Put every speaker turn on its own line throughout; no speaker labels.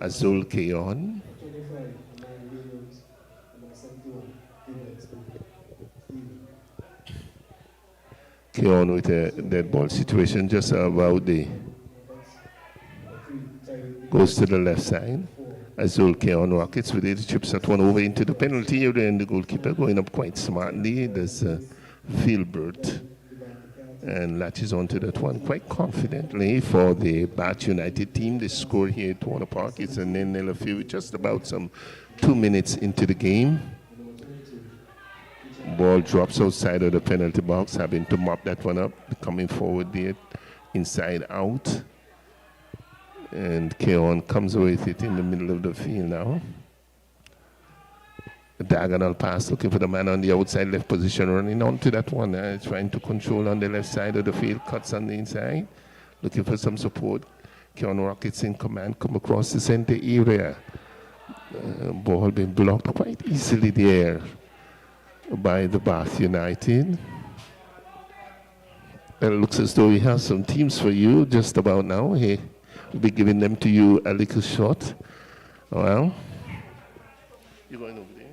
Azul Cayon. Cayon with a dead ball situation just about the goes to the left side. Azul Cayon Rockets with it, chips that one over into the penalty area, and the goalkeeper going up quite smartly. There's Filbert and latches onto that one quite confidently for the Bath United team. The score here at Warner Park is a 0-0 affair with just about some 2 minutes into the game. Ball drops outside of the penalty box, having to mop that one up, coming forward there, inside out. And Cayon comes away with it in the middle of the field now. A diagonal pass, looking for the man on the outside left position, running onto that one, trying to control on the left side of the field, cuts on the inside, looking for some support. Cayon Rockets in command, come across the center area. Ball being blocked quite easily there by the Bath United. It looks as though we have some teams for you just about now. Hey, we'll be giving them to you a little short. Well, you're going over there.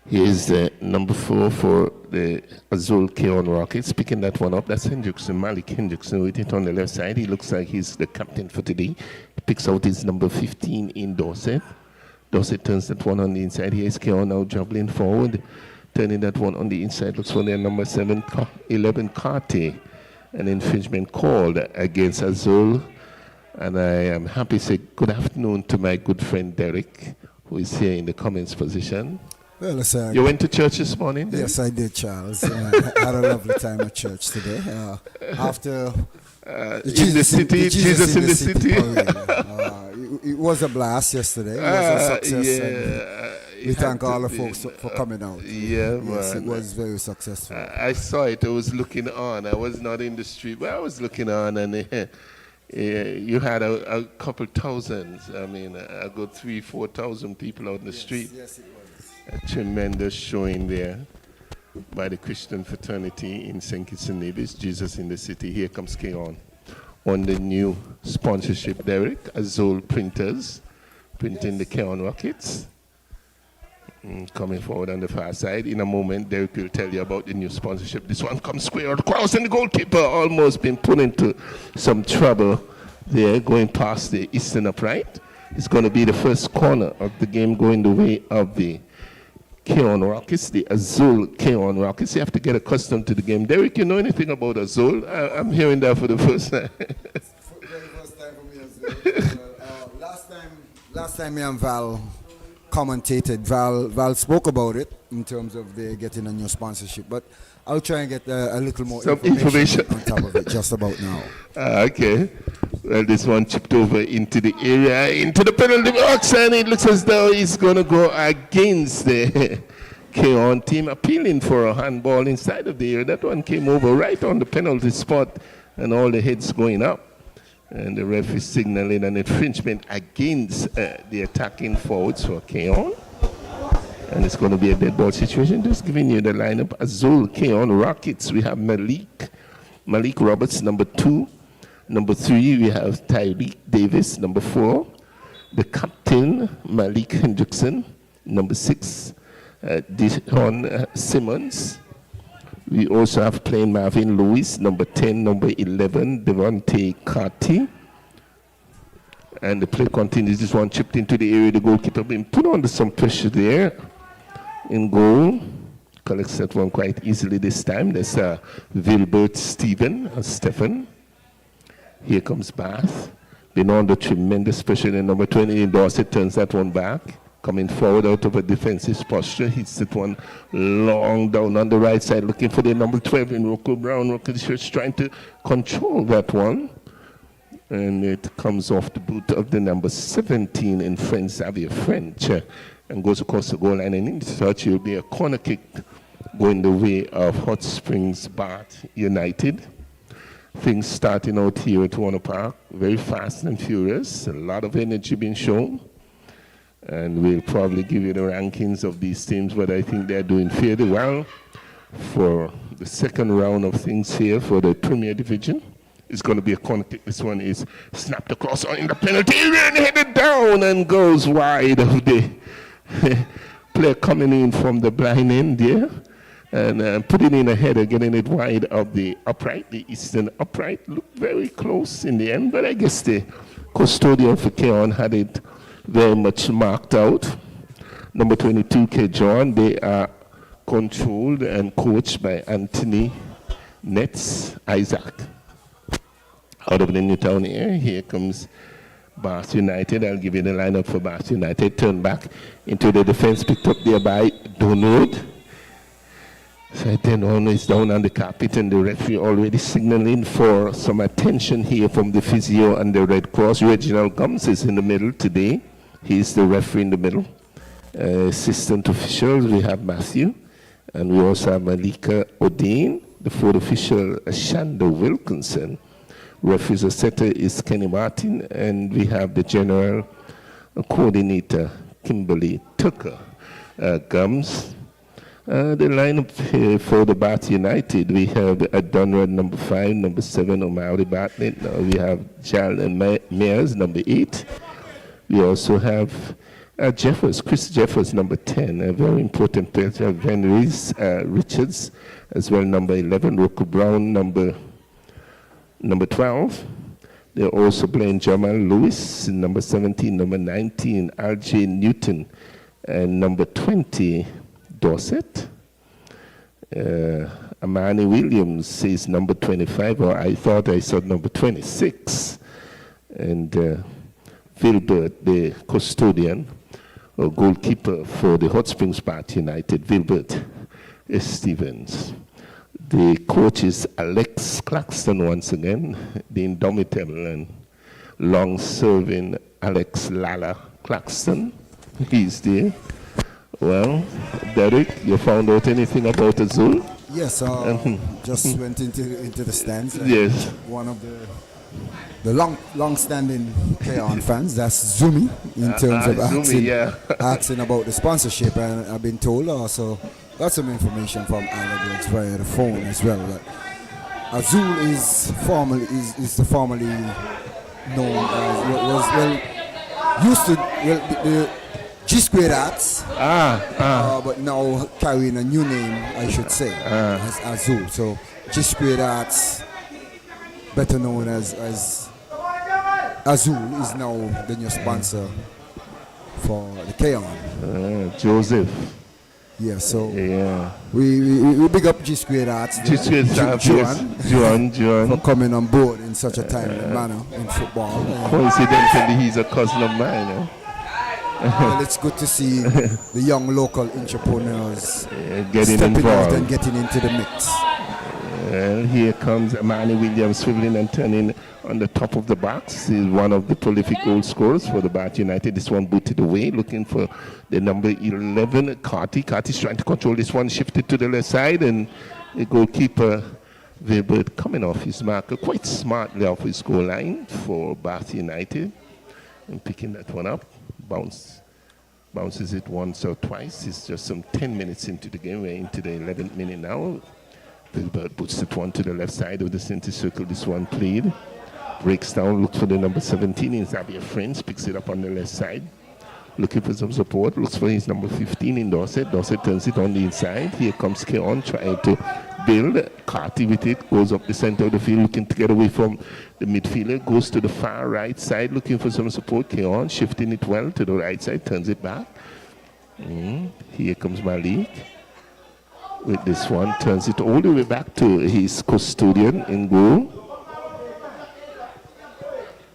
Here's the number 4 for the Azul Cayon Rockets, picking that one up. That's Hendrickson, Malik Hendrickson with it on the left side. He looks like he's the captain for today. He picks out his number 15 in Dorset. Dorset turns that one on the inside. Here's Cayon now dribbling forward, turning that one on the inside. Looks for their number 11 Carty. An infringement called against Azul. And I am happy to say good afternoon to my good friend Derek, who is here in the comments position.
Well, sir,
you went to church this morning?
Yes, I did, Charles. I had a lovely time at church today. After
Jesus in the city.
It was a blast yesterday. It was a success. Yeah, we thank all the folks for coming out.
Yeah,
yes,
man.
It was very successful.
I saw it. I was looking on. I was not in the street, but I was looking on, and you had a couple thousands. I mean, I got 3,000-4,000 people out in the street.
Yes, it was.
A tremendous showing there by the Christian fraternity in St. Kitts and Nevis. Jesus in the city. Here comes Cayon on the new sponsorship, Derek. Azul Printers, printing the Cayon Rockets. Coming forward on the far side. In a moment, Derek will tell you about the new sponsorship. This one comes square across, and the goalkeeper almost been put into some trouble there, going past the eastern upright. It's going to be the first corner of the game going the way of the Cayon Rockets, the Azul Cayon Rockets. You have to get accustomed to the game. Derek, you know anything about Azul? I'm hearing that for the first time.
Very first time for me as well. Last time me and Val commentated, Val spoke about it in terms of they getting a new sponsorship, but I'll try and get a little more information on top of it just about now.
Okay. Well, this one chipped over into the area, into the penalty box, and it looks as though he's going to go against the Cayon team, appealing for a handball inside of the area. That one came over right on the penalty spot, and all the heads going up. And the ref is signaling an infringement against the attacking forwards for Cayon. And it's going to be a dead ball situation. Just giving you the lineup. Azul Cayon Rockets. We have Malik Roberts, number 2. Number 3, we have Tyreek Davis, number 4. The captain, Malik Hendrickson, number 6. Dishon Simmons. We also have playing Marvin Lewis, number 10, number 11, Devontae Carty. And the play continues. This one chipped into the area. The goalkeeper being put under some pressure there. In goal. Collects that one quite easily this time. There's Vilbert Stephen. Here comes Bath. Been under tremendous pressure. And number 20 in Dorset turns that one back. Coming forward out of a defensive posture. Hits that one long down on the right side. Looking for the number 12 in Rocco Brown. Rocco Church trying to control that one. And it comes off the boot of the number 17 in French, Xavier French. And goes across the goal line. And in the touch, it will be a corner kick going the way of Hot Springs Bath United. Things starting out here at Warner Park, very fast and furious, a lot of energy being shown. And we'll probably give you the rankings of these teams, but I think they're doing fairly well for the second round of things here for the Premier Division It's going to be a corner kick. This one is snapped across in the penalty area and headed down and goes wide of the player coming in from the blind end there. And putting in a header, getting it wide of the upright. The eastern upright looked very close in the end, but I guess the custodian for Cayon had it very much marked out. Number 22, Cayon, they are controlled and coached by Anthony Nets Isaac. Out of the Newtown area, here comes Bath United. I'll give you the lineup for Bath United. Turn back into the defense, picked up there by Donald. So then is down on the carpet, and the referee already signaling for some attention here from the physio and the Red Cross. Reginald Gums is in the middle today. He's the referee in the middle. Assistant officials, we have Matthew, and we also have Malika O'Dean. The fourth official, Shanda Wilkinson. Referee setter is Kenny Martin, and we have the general coordinator, Kimberly Tucker. Gums. The lineup for the Bath United, we have Adonrad, number 5, number 7, Omari Bartlett. We have Jalen Mears, number 8. We also have Chris Jeffers, number 10, a very important player. Van Rees Richards, as well, number 11. Roku Brown, number 12. They're also playing Jamal Lewis, number 17, number 19, R.J. Newton, and number 20, Dorset. Amani Williams is number 25, or I thought I saw number 26. And Vilbert, the custodian, or goalkeeper for the Hot Springs Bath United, Vilbert Stevens. The coach is Alex Claxton once again, the indomitable and long-serving Alex Lala Claxton. He's there. Well, Derek, you found out anything about Azul?
Yes, just went into the stands.
Yes.
One of the long-standing Cayon fans, that's Zumi, in terms of asking about the sponsorship, and I've been told also got some information from Alex via the phone as well. That Azul is formerly known as the G Squared Arts, but now carrying a new name, I should say, as Azul. So G Squared Arts, better known as Azul, is now the new sponsor for the Cayon.
Joseph.
Yeah, so we big up G Squared Arts.
G Squared Arts, Juan.
For coming on board in such a timely manner in football.
Coincidentally, he's a cousin of mine.
Well, it's good to see the young local entrepreneurs
getting
stepping
involved
out and getting into the mix.
Here comes Amani Williams swiveling and turning on the top of the box. He's one of the prolific goal scorers for the Bath United. This one booted away, looking for the number 11, Carty. Carty's trying to control this one, shifted to the left side, and the goalkeeper, Wilbert, coming off his marker quite smartly off his goal line for Bath United, and picking that one up. Bounces it once or twice. It's just some 10 minutes into the game. We're into the 11th minute now. Wilbert puts it one to the left side of the center circle. This one played. Breaks down, looks for the number 17 in Xavier Friends, picks it up on the left side. Looking for some support, looks for his number 15 in Dorset. Dorset turns it on the inside. Here comes Cayon trying to build. Carty with it, goes up the center of the field, looking to get away from the midfielder. Goes to the far right side, looking for some support. Cayon shifting it well to the right side, turns it back. Here comes Malik with this one, turns it all the way back to his custodian in goal.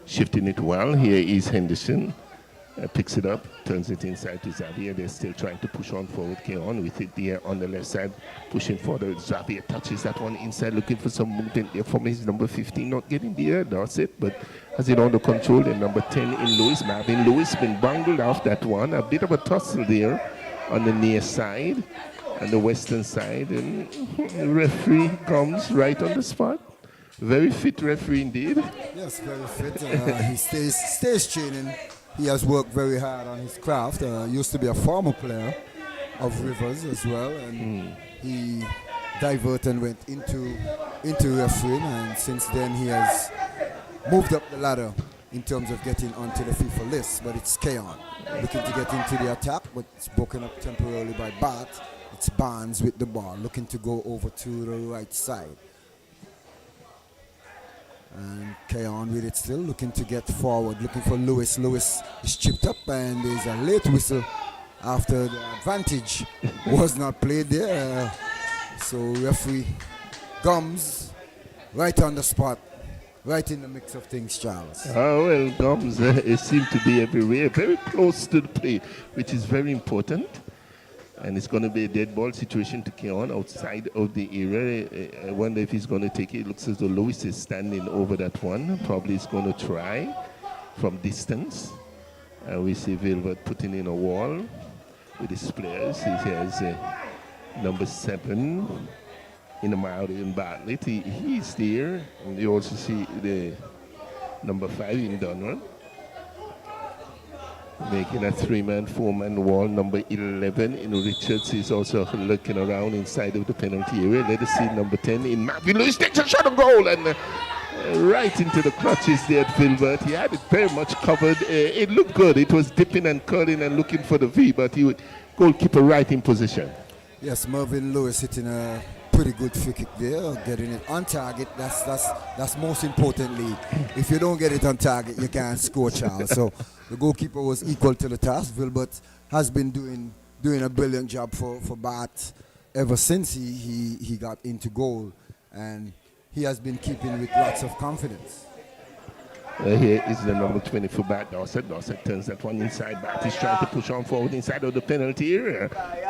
Shifting it well. Here is Henderson. Picks it up, turns it inside to Xavier. They're still trying to push on forward. Cayon with it there on the left side, pushing forward. Xavier touches that one inside, looking for some movement there from his number 15, not getting there. That's it, but has it under control. And number 10 in Lewis. Marvin Lewis been bungled off that one. A bit of a tussle there on the near side and the western side. And the referee comes right on the spot. Very fit referee indeed.
Yes, very fit. He stays training. He has worked very hard on his craft. Used to be a former player of Rivers as well, and he divert and went into refereeing, and since then he has moved up the ladder in terms of getting onto the FIFA list. But it's Cayon looking to get into the attack, but it's broken up temporarily by Bart. It's Barnes with the ball, looking to go over to the right side. And Cayon with it still, looking to get forward, looking for Lewis. Lewis is chipped up, and there's a late whistle after the advantage was not played there. So referee Gums right on the spot, right in the mix of things, Charles.
Oh, well, Gums it seemed to be everywhere, very close to the play, which is very important. And it's going to be a dead ball situation to Cayon outside of the area. I wonder if he's going to take it. It looks as though Lewis is standing over that one. Probably he's going to try from distance. We see Vilbert putting in a wall with his players. He has number 7 in the Maori Bartlett. He's there. And you also see the number 5 in Donald, making a 3-man, 4-man wall. Number 11 in Richards is also looking around inside of the penalty area. Let us see number 10 in Marvin Lewis takes a shot on goal and right into the clutches there at Vilbert. He had it very much covered. It looked good. It was dipping and curling and looking for the V, but he would goalkeeper right in position.
Yes, Marvin Lewis hitting a pretty good free kick there, getting it on target. That's most importantly. If you don't get it on target, you can't score, Charles. So the goalkeeper was equal to the task. Vilbert has been doing a brilliant job for Bart ever since he got into goal, and he has been keeping with lots of confidence.
Here is the number 20 for Bart Dorset. Dorset turns that one inside. Bart is trying to push on forward inside of the penalty area.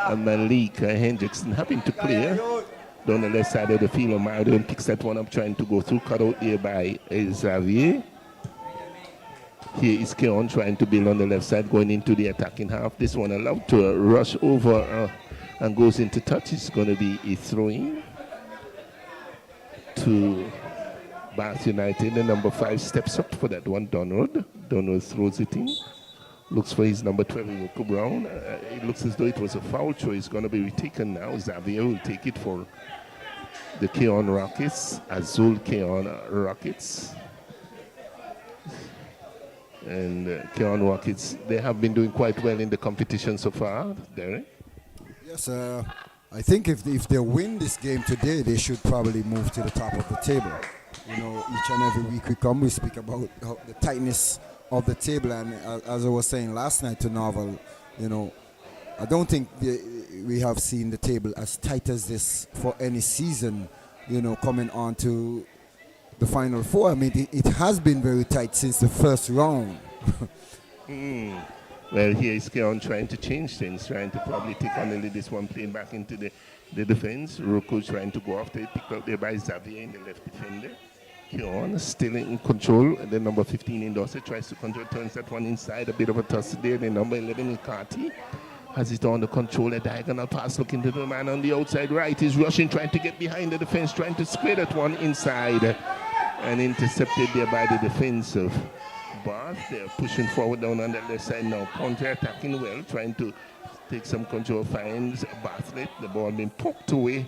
And Malik Hendrickson having to clear down the left side of the field. O'Mara picks that one up, trying to go through, cut out there by Xavier. Here is Cayon trying to build on the left side, going into the attacking half. This one allowed to rush over and goes into touch. It's going to be a throw-in to Bath United. The number 5 steps up for that one, Donald. Donald throws it in. Looks for his number 12, Yoko Brown. It looks as though it was a foul, so it's going to be retaken now. Xavier will take it for the Cayon Rockets, Azul Cayon Rockets. And Cayon Rockets, they have been doing quite well in the competition so far, Derek.
Yes, I think if they win this game today, they should probably move to the top of the table. You know, each and every week we come, we speak about the tightness of the table, and as I was saying last night to Novel, you know, I don't think we have seen the table as tight as this for any season, you know, coming on to the Final Four. I mean, it has been very tight since the first round.
Well, here is Cayon trying to change things, trying to probably take on this one, playing back into the defense. Rocco trying to go after it, picked out there by Xavier in the left defender. Cayon still in control. And then number 15 in Dorset tries to control, turns that one inside, a bit of a toss there. The number 11 in Carty has it under control. A diagonal pass looking to the man on the outside right. He's rushing, trying to get behind the defense, trying to square that one inside. And intercepted there by the defense of Bath. They're pushing forward down on the left side now. Counter-attacking well, trying to take some control. Finds Bartlett. The ball being poked away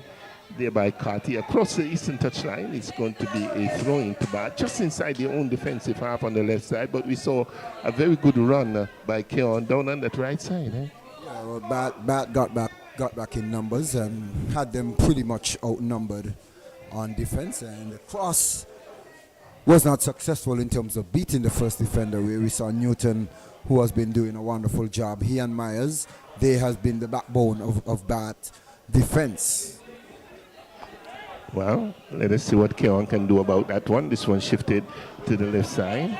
there by Carty across the eastern touchline. It's going to be a throw-in to Bath, just inside their own defensive half on the left side. But we saw a very good run by Cayon down on that right side.
Yeah, well, Bath got back in numbers and had them pretty much outnumbered on defense. And the cross was not successful in terms of beating the first defender, where we saw Newton, who has been doing a wonderful job. He and Myers, they have been the backbone of Bath defense.
Well, let us see what Cayon can do about that one. This one shifted to the left side.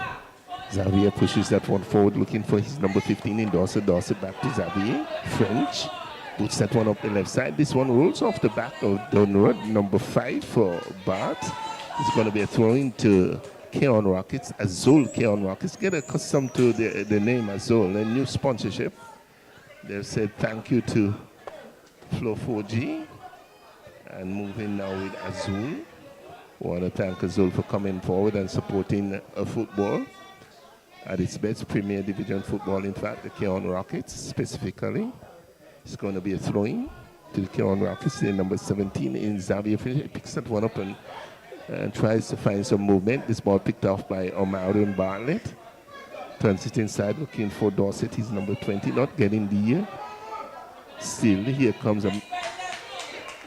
Xavier pushes that one forward, looking for his number 15 in Dorset. Dorset back to Xavier. French puts that one up the left side. This one rolls off the back of Donrod, number 5 for Bath. It's going to be a throw-in to Cayon Rockets, Azul Cayon Rockets. Get accustomed to the name Azul, a new sponsorship. They've said thank you to Flow 4G. And moving now with Azul. We want to thank Azul for coming forward and supporting football at its best, Premier Division football, in fact, the Cayon Rockets specifically. It's going to be a throw-in. to the Cayon Rockets. The number 17 in Xavier Fisher picks that one up and tries to find some movement. This ball picked off by Omarion Bartlett. Turns it inside, looking for Dorset. He's number 20, not getting the still. Here comes a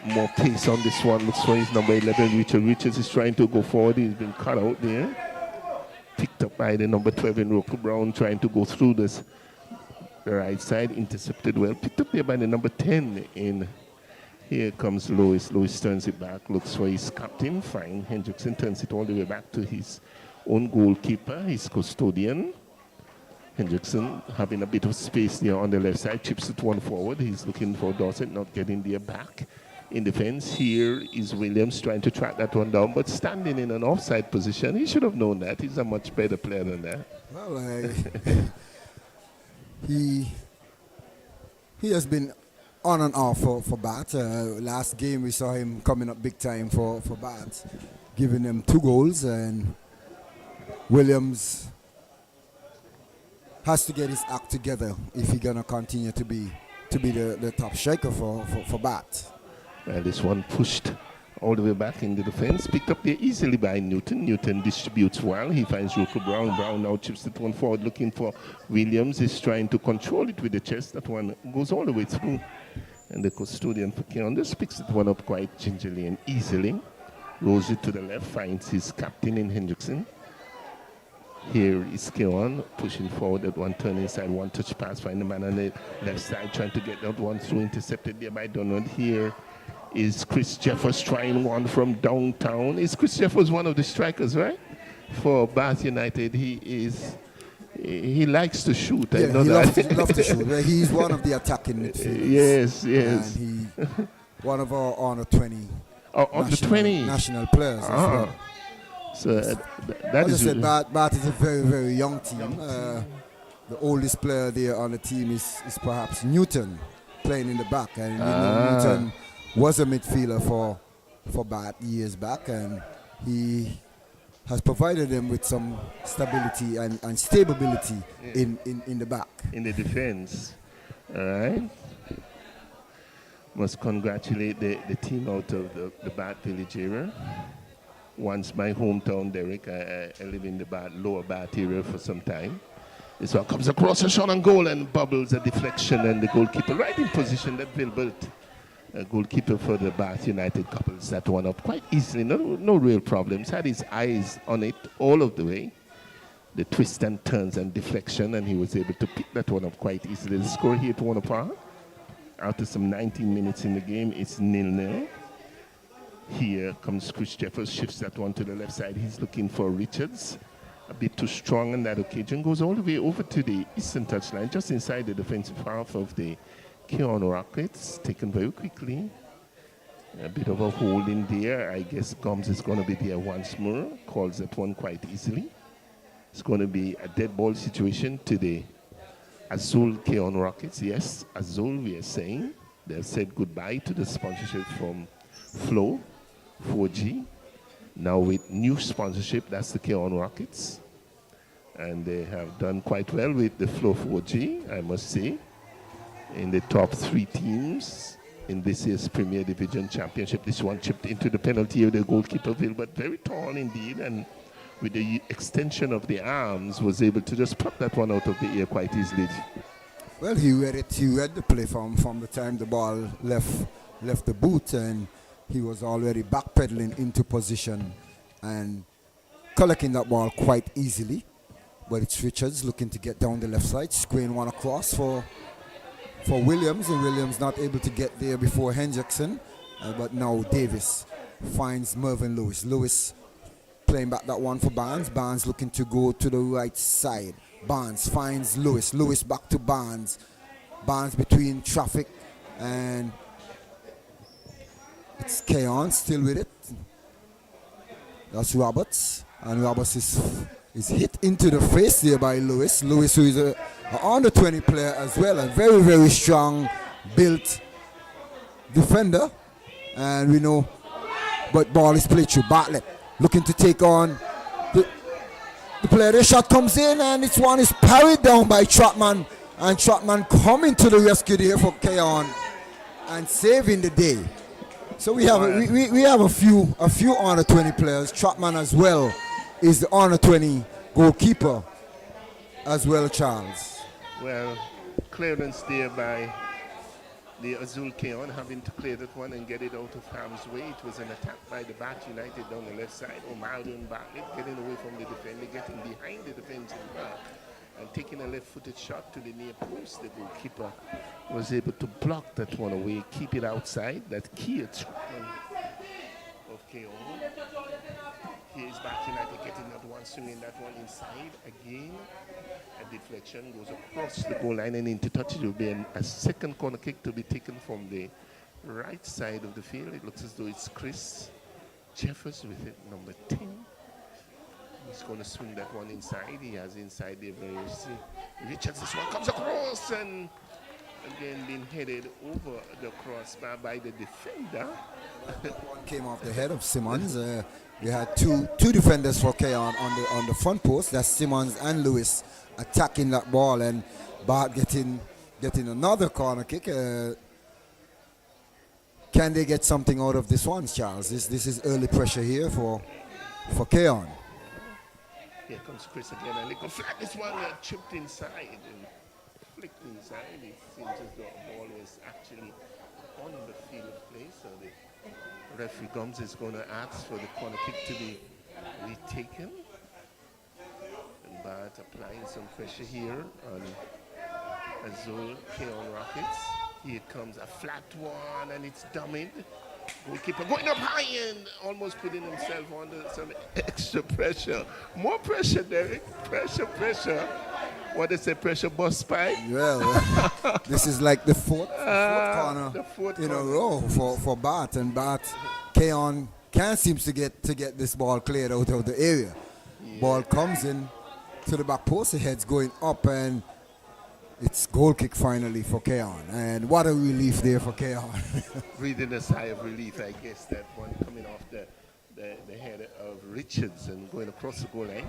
more pace on this one. Looks for his number 11, Richard. Richards is trying to go forward. He's been cut out there. Picked up by the number 12 in Roku Brown, trying to go through this. The right side, intercepted well. Picked up there by the number 10 in. Here comes Lewis. Lewis turns it back, looks for his captain. Fine. Hendrickson turns it all the way back to his own goalkeeper, his custodian. Hendrickson having a bit of space there on the left side, chips it one forward. He's looking for Dorset, not getting there back. In defense, here is Williams trying to track that one down, but standing in an offside position. He should have known that. He's a much better player than that.
Well, he has been on and off for Bath. Last game we saw him coming up big time for Bath, giving them 2 goals, and Williams has to get his act together if he's gonna continue to be the top striker for Bath.
Well, this one pushed all the way back in the defense, picked up there easily by Newton. Newton distributes well. He finds Roku Brown. Brown now chips it one forward, looking for Williams. He's trying to control it with the chest. That one goes all the way through. And the custodian for Cayon just picks that one up quite gingerly and easily. Rolls it to the left, finds his captain in Hendrickson. Here is Cayon pushing forward that one, turn inside, one touch pass, find the man on the left side, trying to get that one through, intercepted there by Donald. Here is Chris Jeffers trying one from downtown. Is Chris Jeffers one of the strikers, right? For Bath United, he likes to shoot.
Yeah,
I know
he
that.
loves to shoot. He's one of the attacking midfielders.
Yes.
And he one of our under 20.
Under 20
national players. As well.
So that is.
Bath is a very, very young team. The oldest player there on the team is perhaps Newton, playing in the back, and Newton was a midfielder for Bath years back, and he has provided them with some stability and stability in the back.
In the defense. All right. Must congratulate the team out of the Bath Village area. Once my hometown, Derek. I live in the lower Bath area for some time. This one comes across a shot on goal and bubbles a deflection, and the goalkeeper right in position. That Vilbert, goalkeeper for the Bath United, couples that one up quite easily. No real problems. Had his eyes on it all of the way. The twist and turns and deflection, and he was able to pick that one up quite easily. The score here to 1-1. After some 19 minutes in the game, it's 0-0. Here comes Chris Jeffers, shifts that one to the left side. He's looking for Richards. A bit too strong on that occasion. Goes all the way over to the eastern touchline, just inside the defensive half of the Cayon Rockets. Taken very quickly. A bit of a hold in there. I guess Gomes is going to be there once more. Calls that one quite easily. It's going to be a dead ball situation to the Azul Cayon Rockets. Yes, Azul, we are saying. They've said goodbye to the sponsorship from Flow 4G. Now with new sponsorship, that's the Cayon Rockets. And they have done quite well with the Flow 4G, I must say. In the top 3 teams in this year's Premier Division Championship. This one chipped into the penalty of the goalkeeper, but very tall indeed. And with the extension of the arms, was able to just pop that one out of the air quite easily.
Well, he read it. He read the play from the time the ball left the boot, and he was already backpedaling into position and collecting that ball quite easily. But it's Richards looking to get down the left side, squaring one across for Williams, and Williams not able to get there before Hendrickson. But now Davis finds Mervyn Lewis. Lewis playing back that one for Barnes. Barnes looking to go to the right side. Barnes finds Lewis. Lewis back to Barnes. Barnes between traffic, and it's Cayon still with it. That's Roberts, and Roberts is hit into the face there by Lewis. Lewis, who is a under 20 player as well, a very, very strong built defender, and we know, but ball is played through. Bartlett looking to take on the player. The shot comes in, and this one is parried down by Trotman, and Trotman coming to the rescue here for Cayon. and saving the day. So we have we have a few under 20 players. Trotman as well is the under 20 goalkeeper as well, Charles.
Well, clearance there by the Azul Cayon, having to clear that one and get it out of harm's way. It was an attack by the Bat United down the left side. Omarion Bartlett getting away from the defender, getting behind the defensive back and taking a left-footed shot to the near post. The goalkeeper was able to block that one away, keep it outside. That key attraction of Cayon. Here is Bat United getting that one, swinging that one inside again. A deflection goes across the goal line and into touch. It will be a second corner kick to be taken from the right side of the field. It looks as though it's Chris Jeffers with it, number 10. He's going to swing that one inside. He has inside there very easy. Richards, this one comes across and again being headed over the crossbar by the defender.
One came off the head of Simmons. We had two defenders for Cayon on the front post. That's Simmons and Lewis attacking that ball, and Bart getting another corner kick. Can they get something out of this one, Charles? This is early pressure here for Cayon.
Here comes Chris again, and they go flat. This one chipped inside and flicked inside. It seems as though the ball was actually on the field of play, so the referee Gums is going to ask for the corner kick to be retaken. And Bart applying some pressure here on Azul Cayon Rockets. Here comes a flat one, and it's dummied. Goalkeeper going up high and almost putting himself under some extra pressure. More pressure, Derek. Pressure. What they say, pressure bust spike?
Well, this is like the fourth corner in a row for Bart, and Bart Cayon can't seem to get this ball cleared out of the area. Yeah. Ball comes in to the back post, the head's going up, and it's goal kick finally for Cayon. And what a relief there for Cayon.
Breathing a sigh of relief, I guess, that one coming off the head of Richards and going across the goal line.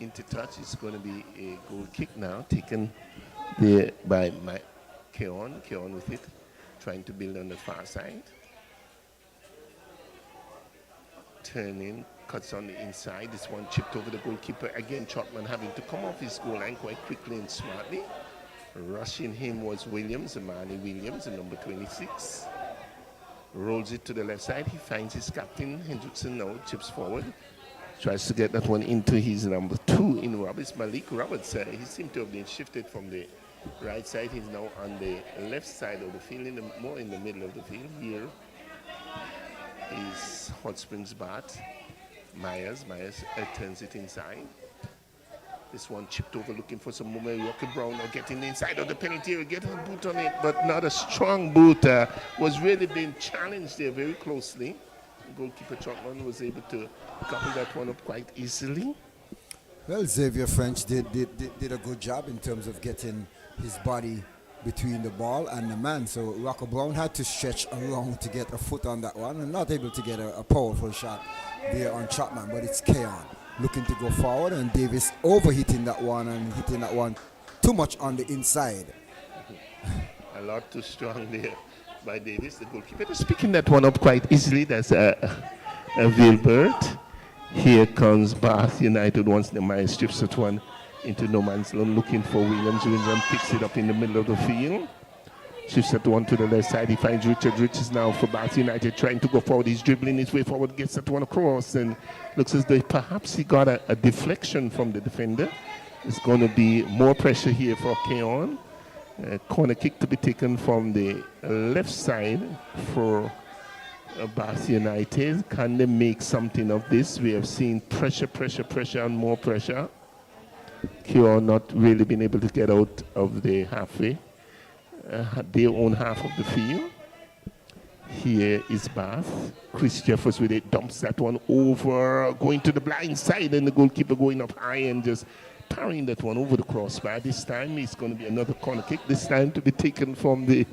Into touch. It's going to be a goal kick now, taken there by Cayon. Cayon with it, trying to build on the far side. Turning, cuts on the inside. This one chipped over the goalkeeper. Again, Trotman having to come off his goal line quite quickly and smartly. Rushing him was Williams, Amani Williams, the number 26. Rolls it to the left side. He finds his captain, Hendrickson, now chips forward. Tries to get that one into his number 2 in Roberts. Malik Roberts, he seemed to have been shifted from the right side. He's now on the left side of the field, more in the middle of the field. Here is Hot Springs Bart. Myers turns it inside. This one chipped over, looking for some movement. Rocky Brown now getting inside of the penalty area, getting a boot on it, but not a strong boot. Was really being challenged there very closely. Goalkeeper Trotman was able to couple that one up quite easily.
Well, Xavier French did a good job in terms of getting his body between the ball and the man. So Rocco Brown had to stretch around to get a foot on that one and not able to get a powerful shot there on Trotman. But it's Cayon looking to go forward, and Davis overhitting that one and hitting that one too much on the inside.
A lot too strong there by Davis, the goalkeeper. Just picking that one up quite easily. That's a Vilbert. Here comes Bath United once the man strips that one into no man's land, looking for Williams. Williams picks it up in the middle of the field. Shifts that one to the left side. He finds Richard. Richards now for Bath United trying to go forward. He's dribbling his way forward, gets that one across, and looks as though perhaps he got a deflection from the defender. It's going to be more pressure here for Cayon. Corner kick to be taken from the left side for Bath United. Can they make something of this? We have seen pressure, and more pressure. Cayon not really been able to get out of the halfway, their own half of the field. Here is Bath. Chris Jeffers with it, dumps that one over, going to the blind side, and the goalkeeper going up high and just parrying that one over the crossbar. This time it's going to be another corner kick, this time to be taken from the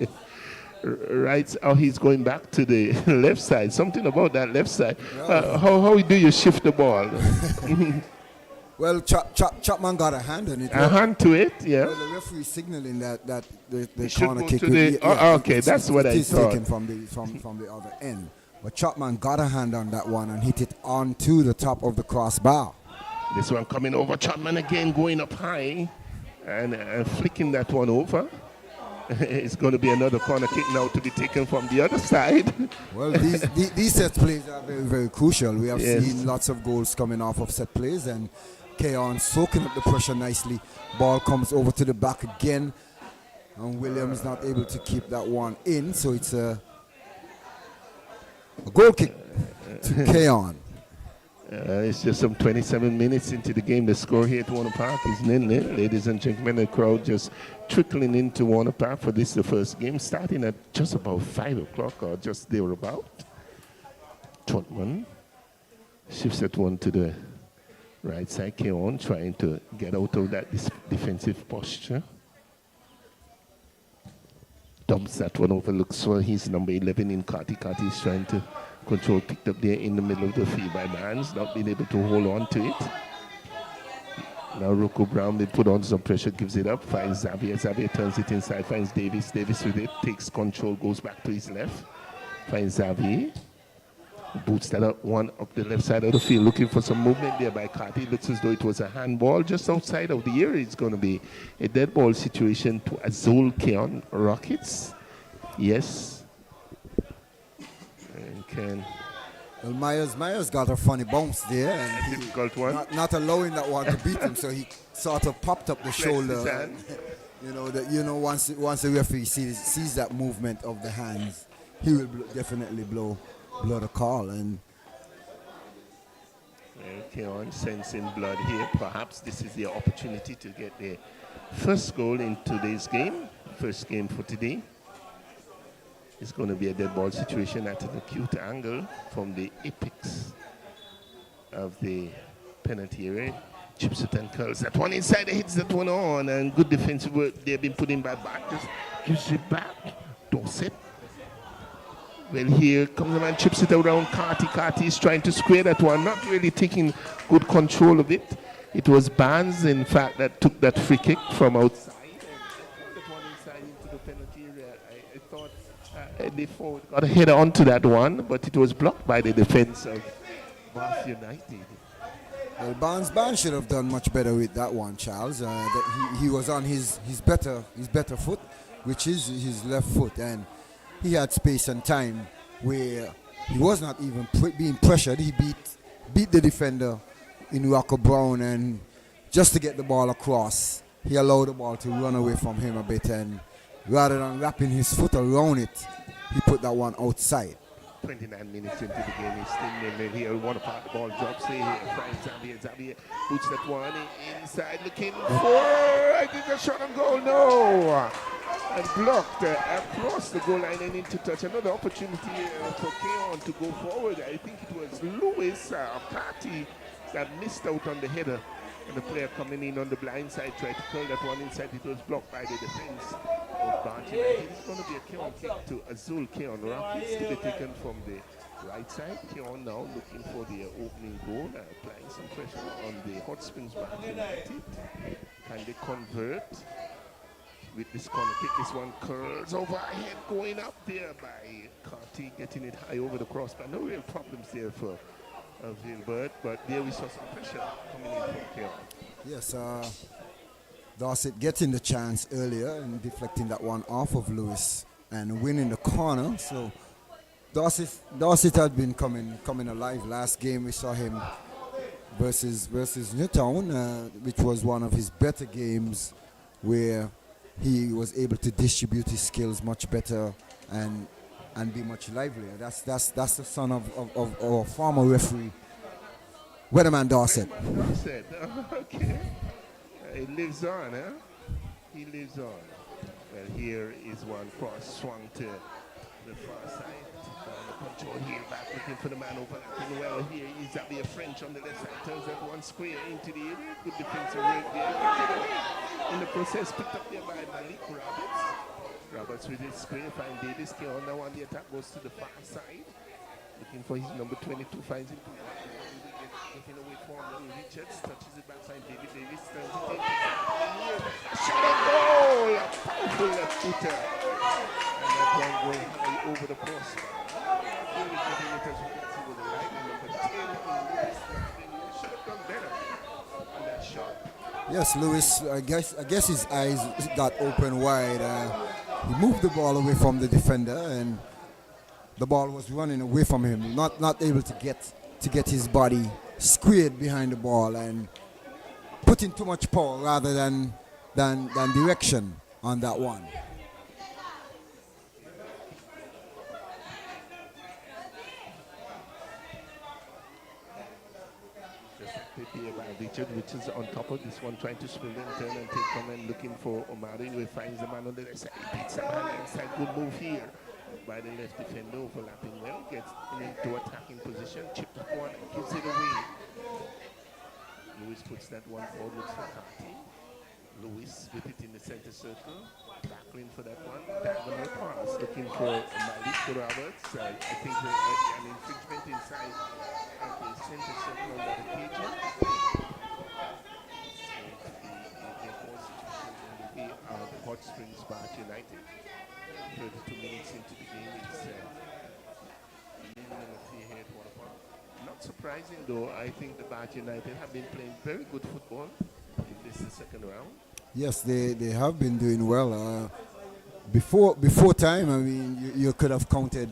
right. Oh, he's going back to the left side. Something about that left side. How do you shift the ball?
Well, Chapman got a hand on it.
A hand to it, yeah.
Well, the referee signaling that the
should
corner
go
kick.
to the- oh, okay, that's what I
It is
thought.
taken from the other end. But Chapman got a hand on that one and hit it onto the top of the crossbar.
This one coming over. Chapman again going up high and flicking that one over. It's going to be another corner kick now to be taken from the other side.
Well, these set plays are very, very crucial. We have
Yes.
seen lots of goals coming off of set plays, and Cayon soaking up the pressure nicely. Ball comes over to the back again, and Williams not able to keep that one in, so it's a goal kick to Cayon.
It's just some 27 minutes into the game. The score here at Warner Park is 0-0. Ladies and gentlemen, the crowd just trickling into Warner Park for this, the first game, starting at just about 5 o'clock or just thereabout. Trotman shifts that one to the right side. Cayon trying to get out of that defensive posture. Dumps that one over, looks for his number 11 in Carty. Carty is trying to control, picked up there in the middle of the field by Barnes, not being able to hold on to it. Now Rocco Brown, they put on some pressure, gives it up, finds Xavier. Xavier turns it inside, finds Davis. Davis with it, takes control, goes back to his left. Finds Xavier. Boots that up, one up the left side of the field, looking for some movement there by Carty. Looks as though it was a handball just outside of the area. It's going to be a dead ball situation to Azul Cayon Rockets. Yes. And can...
Well, Myers got a funny bounce there, and
difficult one.
Not allowing that one to beat him, so he sort of popped up the shoulder.
His hand.
Once the referee sees that movement of the hands, he will definitely blow the call. And
Cayon sensing blood here. Perhaps this is the opportunity to get the first goal in today's game. First game for today. It's going to be a dead ball situation at an acute angle from the apex of the penalty area. Chips it and curls that one inside, hits that one on, and good defensive work they've been putting by back. Just gives it back. Dorset. Well, here comes the man, chips it around Carty. Carty is trying to square that one, not really taking good control of it. It was Barnes, in fact, that took that free kick from outside. That one inside into the penalty area. I thought the forward got a header onto that one, but it was blocked by the defense of Bath United.
Well, Barnes should have done much better with that one, Charles. He was on his better foot, which is his left foot, and he had space and time where he was not even being pressured. He beat the defender in Rocco Brown, and just to get the ball across, he allowed the ball to run away from him a bit, and rather than wrapping his foot around it, he put that one outside.
29 minutes into the game, he's still nil here. One part the ball drops here. Finds Xavier. Xavier puts that one inside, looking for, I think a shot on goal. No! And blocked across the goal line and into touch. Another opportunity for Cayon to go forward. I think it was Lewis Carty that missed out on the header. And the player coming in on the blind side tried to curl that one inside. It was blocked by the defense of Bath United. It's going to be a Cayon kick to Azul Cayon Rockets to be taken from the right side. Cayon now looking for the opening goal, applying some pressure on the HOTSPURS Bath United. Can they convert with this corner kick? This one curls overhead, going up there by Carty, getting it high over the crossbar. No real problems there for Gilbert, but there we saw some pressure coming in from Cayon.
Yes, Dorset getting the chance earlier and deflecting that one off of Lewis and winning the corner. So Dorset had been coming alive. Last game we saw him versus Newtown, which was one of his better games, where he was able to distribute his skills much better and be much livelier. That's the son of our former referee, Weatherman Dorset.
Dorset, okay. He lives on, huh? He lives on. Well, here is one cross swung to the far side. Control here, back looking for the man overlapping well. Here is Xavier French on the left side. Turns that one square into the area. Good defensive work there. In the process, picked up there by Malik Roberts. Roberts with his square, find Davis. Cayon now on the attack, goes to the far side. Looking for his number 22, finds him. Getting away from Richards, touches it backside. David Davis turns it in. A shot on goal! A powerful left footer. And that one going high over the post. Really getting it as we can see with the light. Number 10 in Lewis. Should have done better on that shot.
Yes, Lewis, I guess his eyes got open wide. He moved the ball away from the defender, and the ball was running away from him. Not able to get his body squared behind the ball and putting too much power rather than direction on that one.
Here by Richard, which is on top of this one, trying to spill in, turn and take on and looking for Omari, who finds the man on the left side. He beats the man inside. Good move here by the left defender, overlapping well, gets into attacking position, chips one and gives it away. Lewis puts that one forward for Carty. Lewis with it in the center circle, tackling for that one, diagonal pass, looking for Malik Roberts. I think an infringement inside at the center circle under the cage. Hot Springs Bath United. 32 minutes into the game, it's leading on a 3-head waterfall. Not surprising though, I think the Bath United have been playing very good football in this second round.
Yes, they have been doing well. Before time, I mean, you could have counted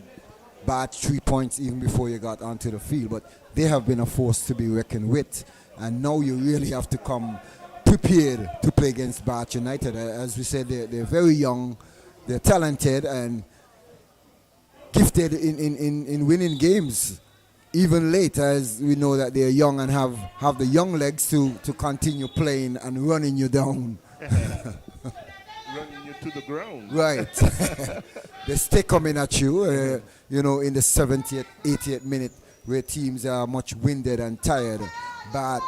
Bath 3 points even before you got onto the field, but they have been a force to be reckoned with, and now you really have to come prepared to play against Bath United. As we said, they're very young, they're talented and gifted in winning games, even late, as we know that they're young and have the young legs to continue playing and running you down.
Running you to the ground.
Right. They stay coming at you, in the 70th, 80th minute where teams are much winded and tired. But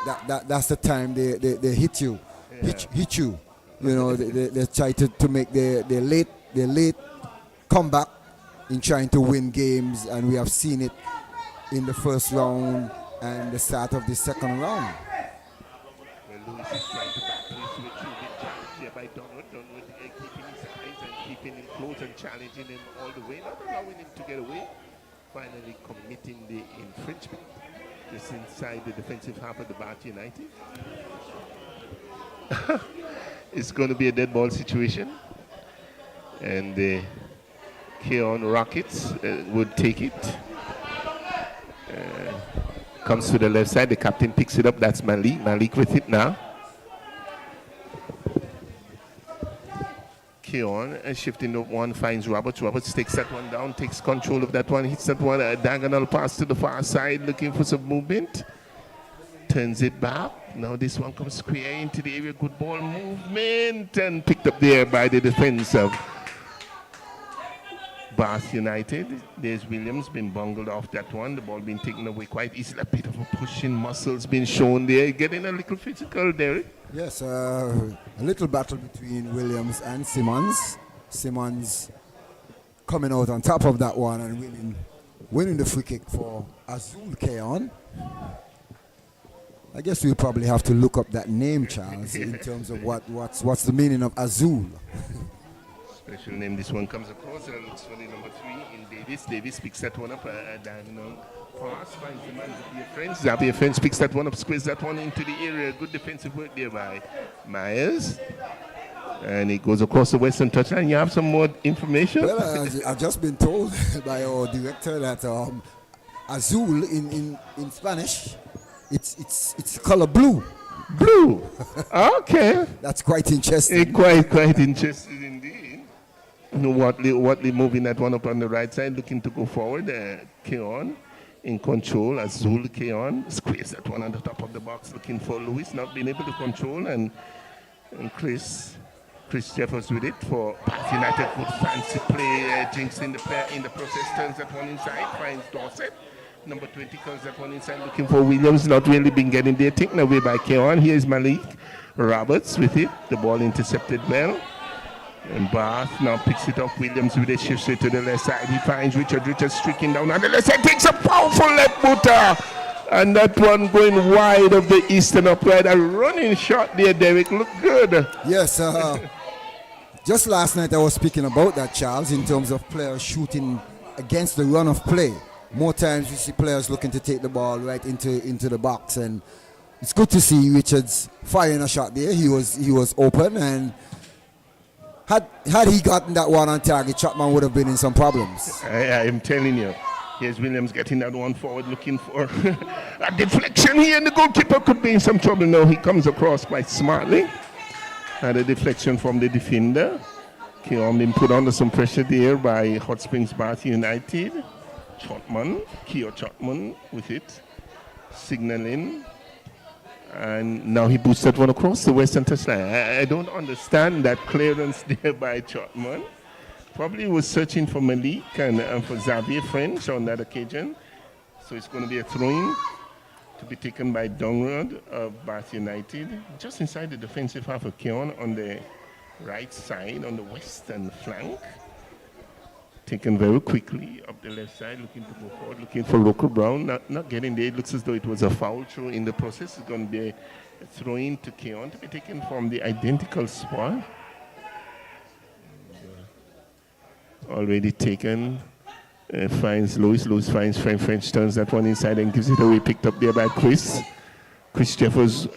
that's the time they hit you, hit you. They try to make their late comeback in trying to win games, and we have seen it in the first round and the start of the second round.
Well, Lewis is trying to back this switch with challenge here by Donald. Donald keeping his eyes and keeping him close and challenging him all the way, not allowing him to get away. Finally committing the infringement. Just inside the defensive half of the Bath United. It's going to be a dead ball situation. And the Cayon Rockets would take it. Comes to the left side. The captain picks it up. That's Malik. Malik with it now. Cayon shifting up one, finds Roberts. Roberts takes that one down, takes control of that one, hits that one, a diagonal pass to the far side, looking for some movement. Turns it back. Now this one comes square into the area. Good ball movement and picked up there by the defense of Bath United. There's Williams been bungled off that one. The ball being taken away quite easily. A bit of a pushing muscles being shown there. Getting a little physical, Derek.
Yes, a little battle between Williams and Simmons. Simmons coming out on top of that one and winning the free kick for Azul Cayon. I guess we'll probably have to look up that name, Charles, in terms of what's the meaning of Azul.
Special name. This one comes across and looks for the number 3 in Davis. Davis picks that one up, a diagonal pass, finds the man Zapier French. Zapier French picks that one up, squares that one into the area. Good defensive work there by Myers. And it goes across the western touchline. You have some more information?
Well, I've just been told by our director that Azul in Spanish, it's color blue.
Blue. Okay.
That's quite interesting.
Quite interesting indeed. Watley moving that one up on the right side, looking to go forward. Cayon in control. Azul Cayon squeeze that one on the top of the box, looking for Lewis, not being able to control, and Chris Jeffers with it for Bath United. Good fancy play. Jinx in the process, turns that one inside, finds Dorset. Number 20 comes that one inside, looking for Williams, not really been getting there, taken away by Cayon. Here's Malik Roberts with it. The ball intercepted well. And Bath now picks it up. Williams with it, shifts it to the left side. He finds Richard streaking down on the left side, takes a powerful left footer. And that one going wide of the eastern upright. A running shot there, Derek. Look good.
Yes, just last night I was speaking about that, Charles, in terms of players shooting against the run of play. More times you see players looking to take the ball right into the box, and it's good to see Richards firing a shot there. He was open, and had he gotten that one on target, Chapman would have been in some problems.
I am telling you. Here's Williams getting that one forward, looking for a deflection here, and the goalkeeper could be in some trouble now. He comes across quite smartly. And a deflection from the defender. Cayon been put under some pressure there by Hot Springs Bath United. Keo Chotman with it, signaling. And now he boosts that one across the western touchline. I don't understand that clearance there by Chotman. Probably was searching for Malik and for Xavier French on that occasion. So it's going to be a throw-in to be taken by Dongrod of Bath United. Just inside the defensive half of Cayon on the right side, on the western flank. Taken very quickly up the left side, looking to go forward, looking for Local Brown. Not getting there. It looks as though it was a foul throw in the process. It's going to be a throw-in to Cayon to be taken from the identical spot. Already taken. Finds Lewis. Lewis finds French, turns that one inside and gives it away. Picked up there by Chris. Chris Jeffers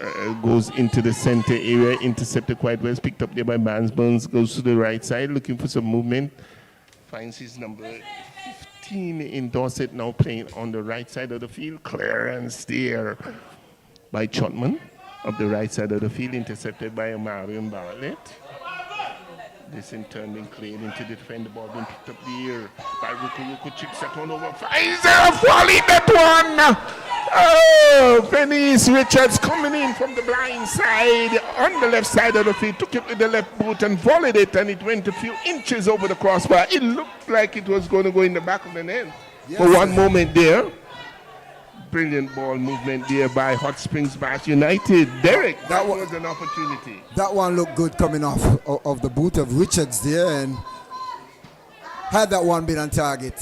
goes into the center area, intercepted quite well. Picked up there by Barnes. Burns goes to the right side, looking for some movement. Finds his number 15 in Dorset, now playing on the right side of the field. Clearance there by Chotman up the right side of the field, intercepted by Marion Bartlett. This in turn being cleared into the defender, ball being picked up there by Ruku. Chips that one over. Finds a volley, that one! Oh, Venice Richards coming in from the blind side on the left side of the field, took it with the left boot and volleyed it, and it went a few inches over the crossbar. It looked like it was going to go in the back of the net for one moment there. Brilliant ball movement there by Hot Springs Bath United. Derek, that was an opportunity.
That one looked good coming off of the boot of Richards there, and had that one been on target,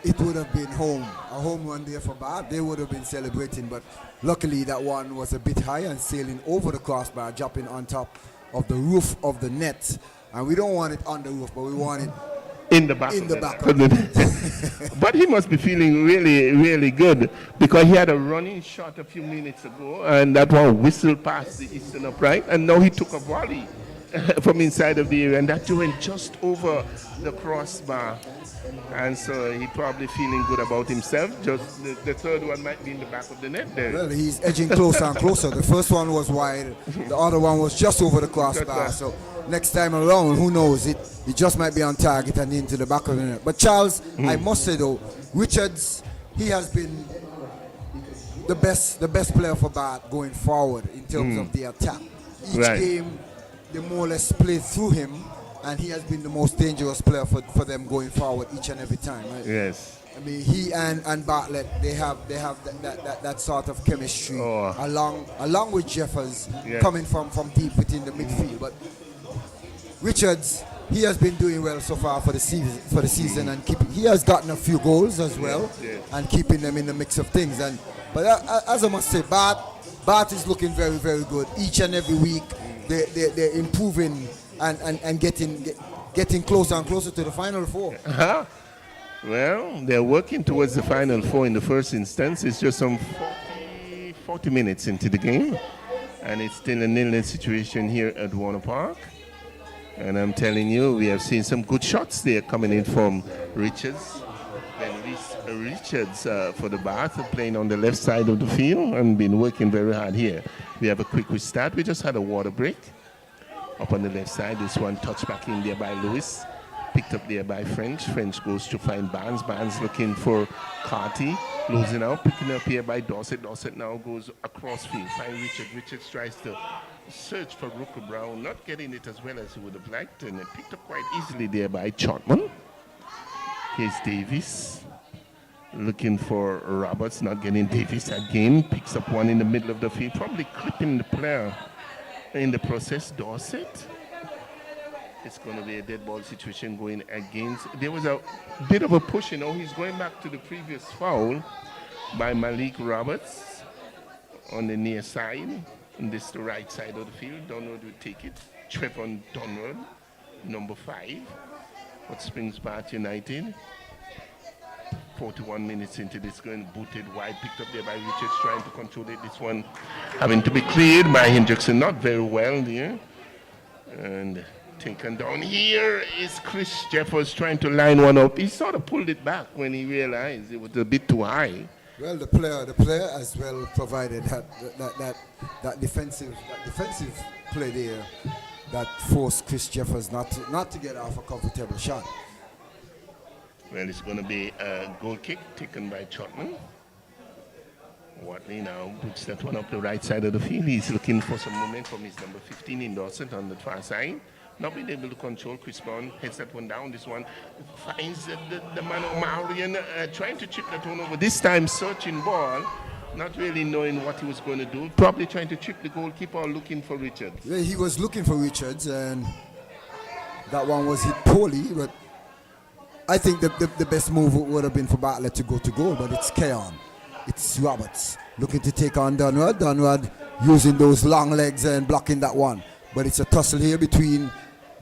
it would have been home. A home run there for Bath. They would have been celebrating, but luckily that one was a bit high and sailing over the crossbar, dropping on top of the roof of the net. And we don't want it on the roof, but we want it
in the back of the net. But he must be feeling really, really good, because he had a running shot a few minutes ago, and that one whistled past the eastern upright, and now he took a volley from inside of the area, and that went just over the crossbar. And so he probably feeling good about himself. Just the third one might be in the back of the net there.
Well, he's edging closer and closer. The first one was wide. The other one was just over the crossbar. So next time around, who knows? It just might be on target and into the back of the net. But Charles, I must say though, Richards, he has been the best player for Bath going forward in terms of the attack. Each game, they more or less play through him, and he has been the most dangerous player for them going forward each and every time. Right?
Yes.
I mean, he and Bartlett, they have that sort of chemistry along with Jeffers coming from deep within the midfield. But Richards, he has been doing well so far for the season, and he has gotten a few goals as well, and keeping them in the mix of things. But as I must say, Bath is looking very, very good each and every week. They're improving and getting closer and closer to the Final Four.
Well, they're working towards the Final Four in the first instance. It's just some 40 minutes into the game, and it's still a 0-0 situation here at Warner Park. And I'm telling you, we have seen some good shots there coming in from Richards. Then Richards for the Bath, playing on the left side of the field and been working very hard here. We have a quick restart. We just had a water break. Up on the left side, this one touched back in there by Lewis. Picked up there by French. French goes to find Barnes. Barnes looking for Carty. Losing out. Picking up here by Dorset. Dorset now goes across field. Find Richard. Richards tries to search for Rooker Brown. Not getting it as well as he would have liked. And picked up quite easily there by Chotman. Here's Davis. Looking for Roberts. Not getting Davis again. Picks up one in the middle of the field. Probably clipping the player in the process. Dorset. It's going to be a dead ball situation going against. There was a bit of a push, he's going back to the previous foul. by Malik Roberts on the near side. And this is the right side of the field. Donald will take it. Trevor Donald, number 5. Hot Springs Bath United. 41 minutes into this, going booted wide, picked up there by Richards, trying to control it. This one having to be cleared by Hendrickson, not very well there. And taken down here is Chris Jeffers trying to line one up. He sort of pulled it back when he realized it was a bit too high.
Well, the player as well provided that defensive play there that forced Chris Jeffers not to get off a comfortable shot.
Well, it's going to be a goal kick taken by Chotman. Watley now puts that one up the right side of the field. He's looking for some momentum. He's number 15 in Dorset on the far side. Not being able to control. Chris Bond heads that one down. This one finds the man O'Marion trying to chip that one over. This time searching ball, not really knowing what he was going to do. Probably trying to chip the goalkeeper or looking for Richards.
Yeah, he was looking for Richards, and that one was hit poorly, but I think the best move would have been for Bartlett to go to goal, but it's Cayon. It's Roberts looking to take on Dunward. Dunward using those long legs and blocking that one. But it's a tussle here between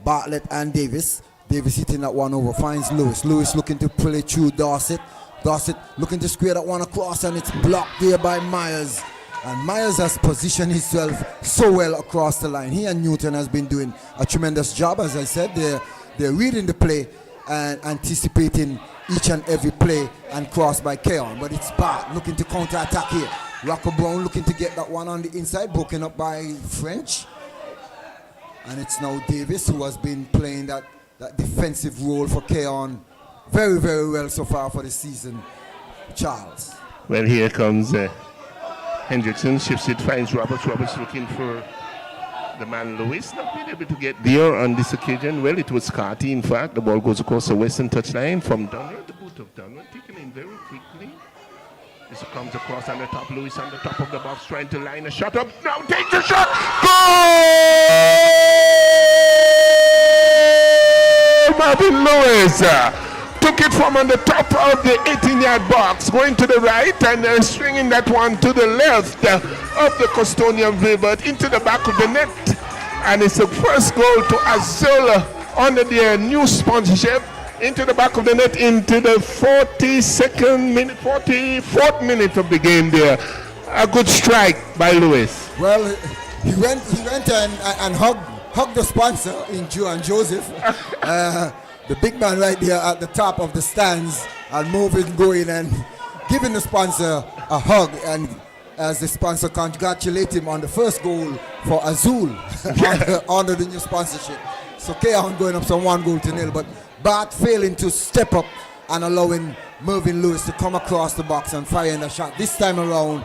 Bartlett and Davis. Davis hitting that one over, finds Lewis. Lewis looking to play through Dorset. Dorset looking to square that one across, and it's blocked there by Myers. And Myers has positioned himself so well across the line. He and Newton has been doing a tremendous job. As I said, they're reading the play and anticipating each and every play and cross by Cayon. But it's Bart looking to counter-attack here. Rocco Brown looking to get that one on the inside, broken up by French. And it's now Davis who has been playing that defensive role for Cayon very, very well so far for the season. Charles.
Well, here comes Hendrickson, shifts it, finds Roberts. Roberts looking for the man Lewis, not being able to get there on this occasion. Well, it was Carty, in fact. The ball goes across the western touchline from Donald, the boot of Donald, taken in very quickly. This comes across on the top. Lewis on the top of the box, trying to line a shot up. Now takes the shot. Goal! Marvin Lewis took it from on the top of the 18-yard box, going to the right and stringing that one to the left of the custodian but into the back of the net. And it's the first goal to Azul under their new sponsorship, into the back of the net, into the 44th minute of the game there. A good strike by Lewis.
Well, he went and hugged the sponsor in Joe and Joseph. The big man right there at the top of the stands, and moving, going and giving the sponsor a hug, and as the sponsor congratulate him on the first goal for Azul under the new sponsorship. So Cayon going up some 1-0, but Bart failing to step up and allowing Mervyn Lewis to come across the box and firing a shot. This time around,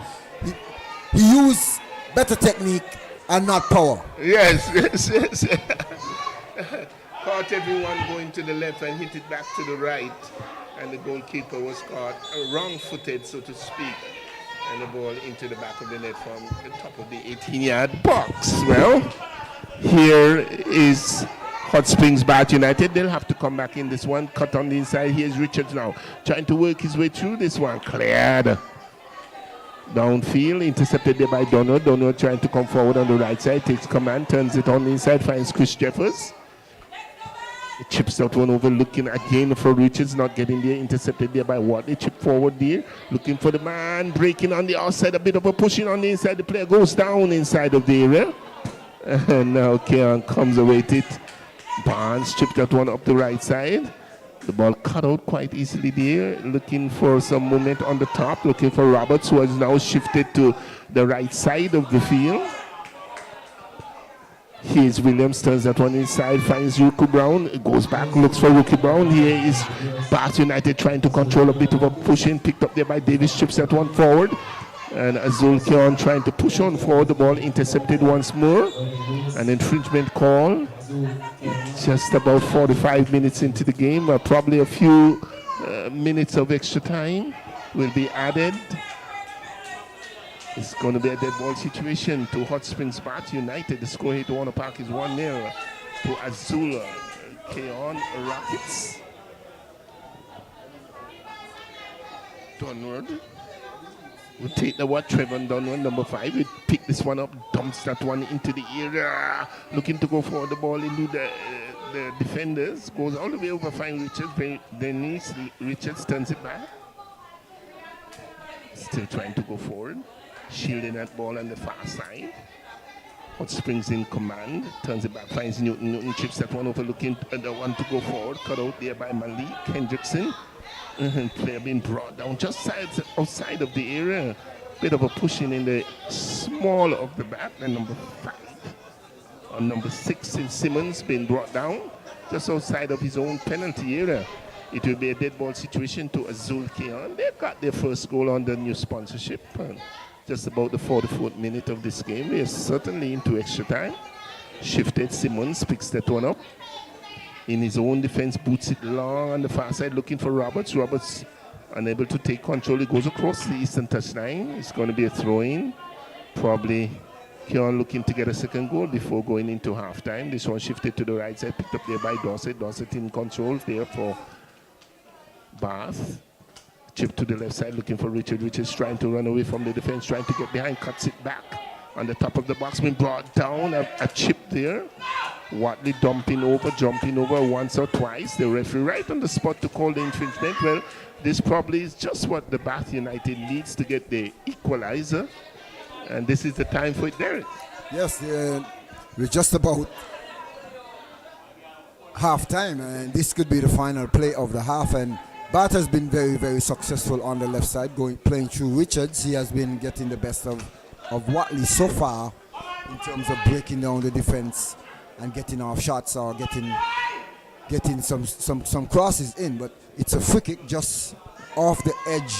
he used better technique and not power.
Yes. Caught everyone going to the left and hit it back to the right, and the goalkeeper was caught wrong-footed, so to speak, and the ball into the back of the net from the top of the 18-yard box. Well, here is Hot Springs Bath United. They'll have to come back in this one. Cut on the inside. Here's Richards now, trying to work his way through this one. Cleared. Downfield, intercepted there by Donald. Donald trying to come forward on the right side, takes command, turns it on the inside, finds Chris Jeffers. It chips that one over, looking again for Richards, not getting there, intercepted there by Watley. Chip forward there, looking for the man, breaking on the outside, a bit of a pushing on the inside. The player goes down inside of the area. And now Cayon comes away with it. Barnes chipped that one up the right side. The ball cut out quite easily there, looking for some movement on the top, looking for Roberts, who has now shifted to the right side of the field. Here's Williams, turns that one inside, finds Rookie Brown, goes back, looks for Rookie Brown. Here is Bath United trying to control a bit of a pushing, picked up there by Davis, chips that one forward. And Azul Cayon trying to push on forward, the ball intercepted once more. An infringement call. Just about 45 minutes into the game, probably a few minutes of extra time will be added. It's going to be a dead ball situation to Hot Springs Bath United. The score here to Warner Park is 1-0 to Azul Cayon Rockets. Donald We'll take the what Trevor done one, number 5. We pick this one up, dumps that one into the area, looking to go for the ball into the defenders. Goes all the way over, find Richards. Denise Richards turns it back. Still trying to go forward, shielding that ball on the far side. Hot Springs in command, turns it back, finds Newton. Newton chips that one over, looking at the one to go forward. Cut out there by Malik Hendrickson. Player being brought down just outside of the area. Bit of a pushing in the small of the back. And number 5 or number 6 is Simmons being brought down just outside of his own penalty area. It will be a dead ball situation to Azul Cayon. They got their first goal on the new sponsorship. Just about the 44th minute of this game. We are certainly into extra time. Shifted, Simmons picks that one up. In his own defense, boots it long on the far side, looking for Roberts. Roberts unable to take control. He goes across the eastern touchline. It's going to be a throw-in. Probably Cayon looking to get a second goal before going into halftime. This one shifted to the right side, picked up there by Dorset. Dorset in control there for Bath. Chip to the left side, looking for Richard. Richards trying to run away from the defense, trying to get behind, cuts it back. On the top of the box, being brought down, a chip there. Watley jumping over once or twice. The referee right on the spot to call the infringement. Well, this probably is just what the Bath United needs to get the equalizer. And this is the time for it, Derek.
Yes, we're just about half time, and this could be the final play of the half. And Bath has been very, very successful on the left side, playing through Richards. He has been getting the best of Watley so far in terms of breaking down the defense and getting off shots or getting some crosses in. But it's a free kick just off the edge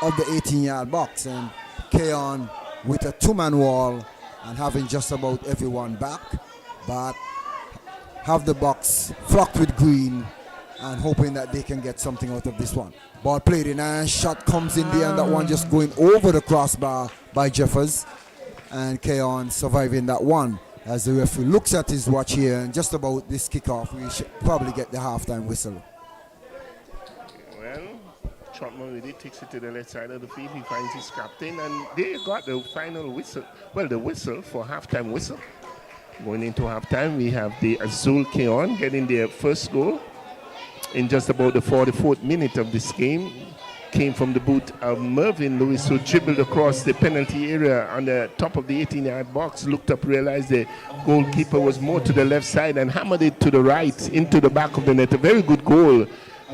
of the 18-yard box, and Cayon with a 2-man wall and having just about everyone back, but have the box flocked with green and hoping that they can get something out of this one. Ball played in, and shot comes in there, and that one just going over the crossbar by Jeffers, and Cayon surviving that one. As the referee looks at his watch here, and just about this kickoff, we should probably get the halftime whistle.
Well, Trotman really takes it to the left side of the field. He finds his captain, and they got the final whistle. Well, the whistle for halftime whistle. Going into halftime, we have the Azul Cayon getting their first goal in just about the 44th minute of this game. Came from the boot of Mervyn Lewis, who dribbled across the penalty area on the top of the 18-yard box, looked up, realized the goalkeeper was more to the left side and hammered it to the right into the back of the net. A very good goal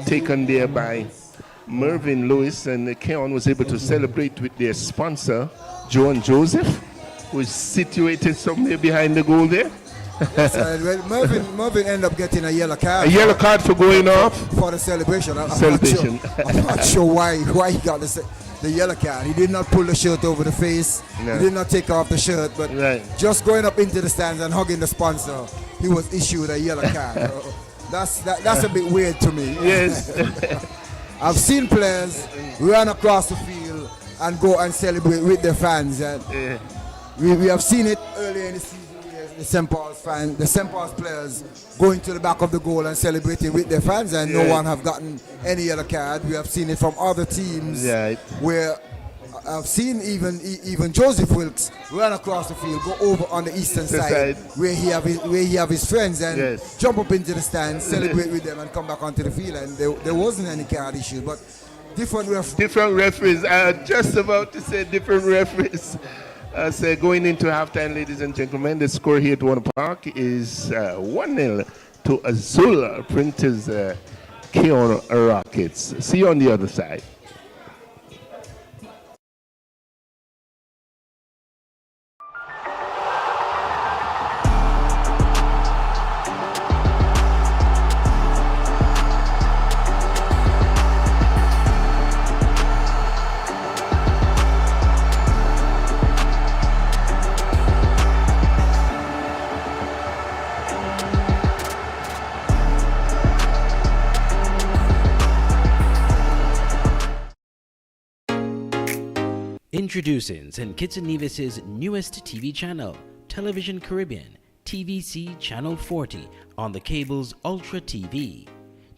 taken there by Mervyn Lewis, and Cayon was able to celebrate with their sponsor, Joan Joseph, who is situated somewhere behind the goal there.
Yes, well, Mervyn ended up getting a yellow card.
A yellow card for going off?
For the celebration. I'm not sure why he got the yellow card. He did not pull the shirt over the face. No. He did not take off the shirt. But just going up into the stands and hugging the sponsor, he was issued a yellow card. That's a bit weird to me.
Yes.
I've seen players run across the field and go and celebrate with their fans. And we have seen it earlier in the season. The St. Paul's players going to the back of the goal and celebrating with their fans, and no one have gotten any yellow card. We have seen it from other teams where I've seen even Joseph Wilkes run across the field, go over on the eastern side where he have his friends and jump up into the stands, celebrate with them, and come back onto the field. And there wasn't any card issue, but different referees.
Just about to say different referees. So going into halftime, ladies and gentlemen, the score here at Warner Park is 1-0 to Azul Printers Cayon Rockets. See you on the other side.
Introducing St. Kitts and Nevis's newest TV channel, Television Caribbean, TVC Channel 40 on the cable's Ultra TV.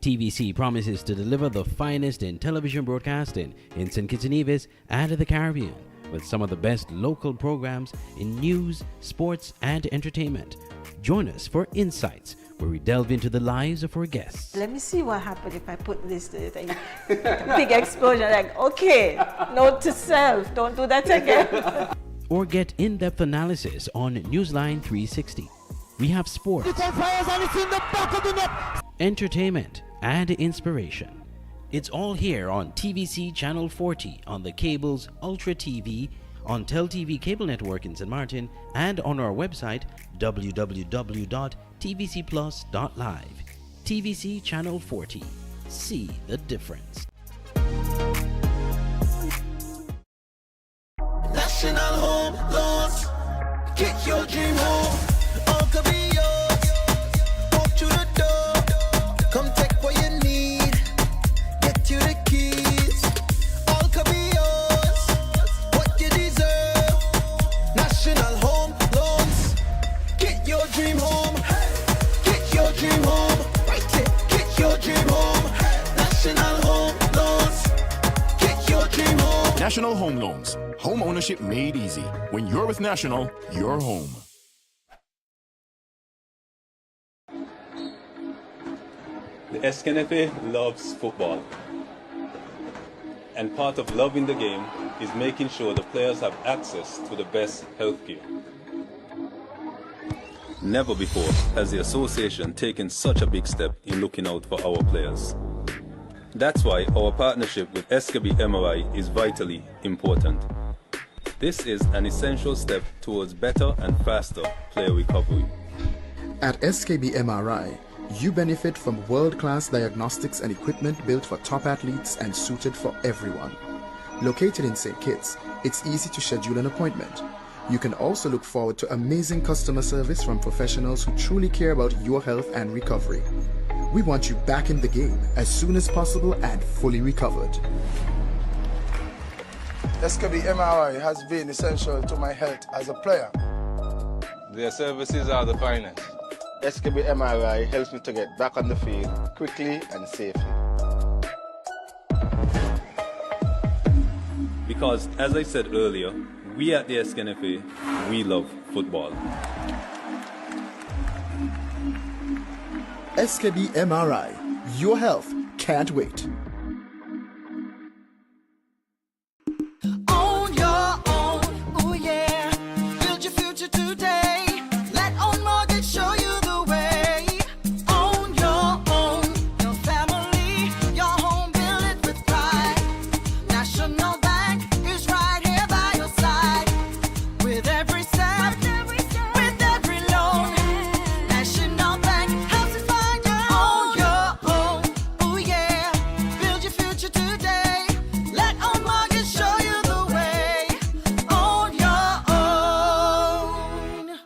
TVC promises to deliver the finest in television broadcasting in St. Kitts and Nevis and the Caribbean, with some of the best local programs in news, sports, and entertainment. Join us for Insights, where we delve into the lives of our guests.
Let me see what happens if I put this to it. Big explosion, like, okay, note to self, don't do that again.
Or get in-depth analysis on Newsline 360. We have sports, entertainment, and inspiration. It's all here on TVC Channel 40 on the cables Ultra TV, on Tel TV cable network in St. Martin, and on our website www.tvcplus.live. TVC Channel 40. See the difference.
National Home Loans. Get your dream home. All could be yours. Walk through the door. Come take what you need. Get you the keys. All could be yours. What you deserve. National Home Loans. Get your dream home. Get your dream home. Right it. Get your dream home. National Home Loans. Get your dream home.
National Home Loans. Home ownership made easy. When you're with National, you're home.
The SKNFA loves football. And part of loving the game is making sure the players have access to the best healthcare. Never before has the association taken such a big step in looking out for our players. That's why our partnership with SKB MRI is vitally important. This is an essential step towards better and faster player recovery.
At SKB MRI, you benefit from world-class diagnostics and equipment built for top athletes and suited for everyone. Located in St. Kitts, it's easy to schedule an appointment. You can also look forward to amazing customer service from professionals who truly care about your health and recovery. We want you back in the game as soon as possible and fully recovered.
SKB MRI has been essential to my health as a player.
Their services are the finest.
SKB MRI helps me to get back on the field quickly and safely.
Because, as I said earlier, we at the SKNFA, we love football.
SKB MRI. Your health can't wait.
Own your own, oh yeah. Build your future today. Let Own Mortgage show you the way. Own your family, your home, build it with pride. National Bank is right here by your side. With every step, with every loan. National Bank helps you find your own, oh yeah. Build your future today. Let Own Mortgage show you the way. Own your own.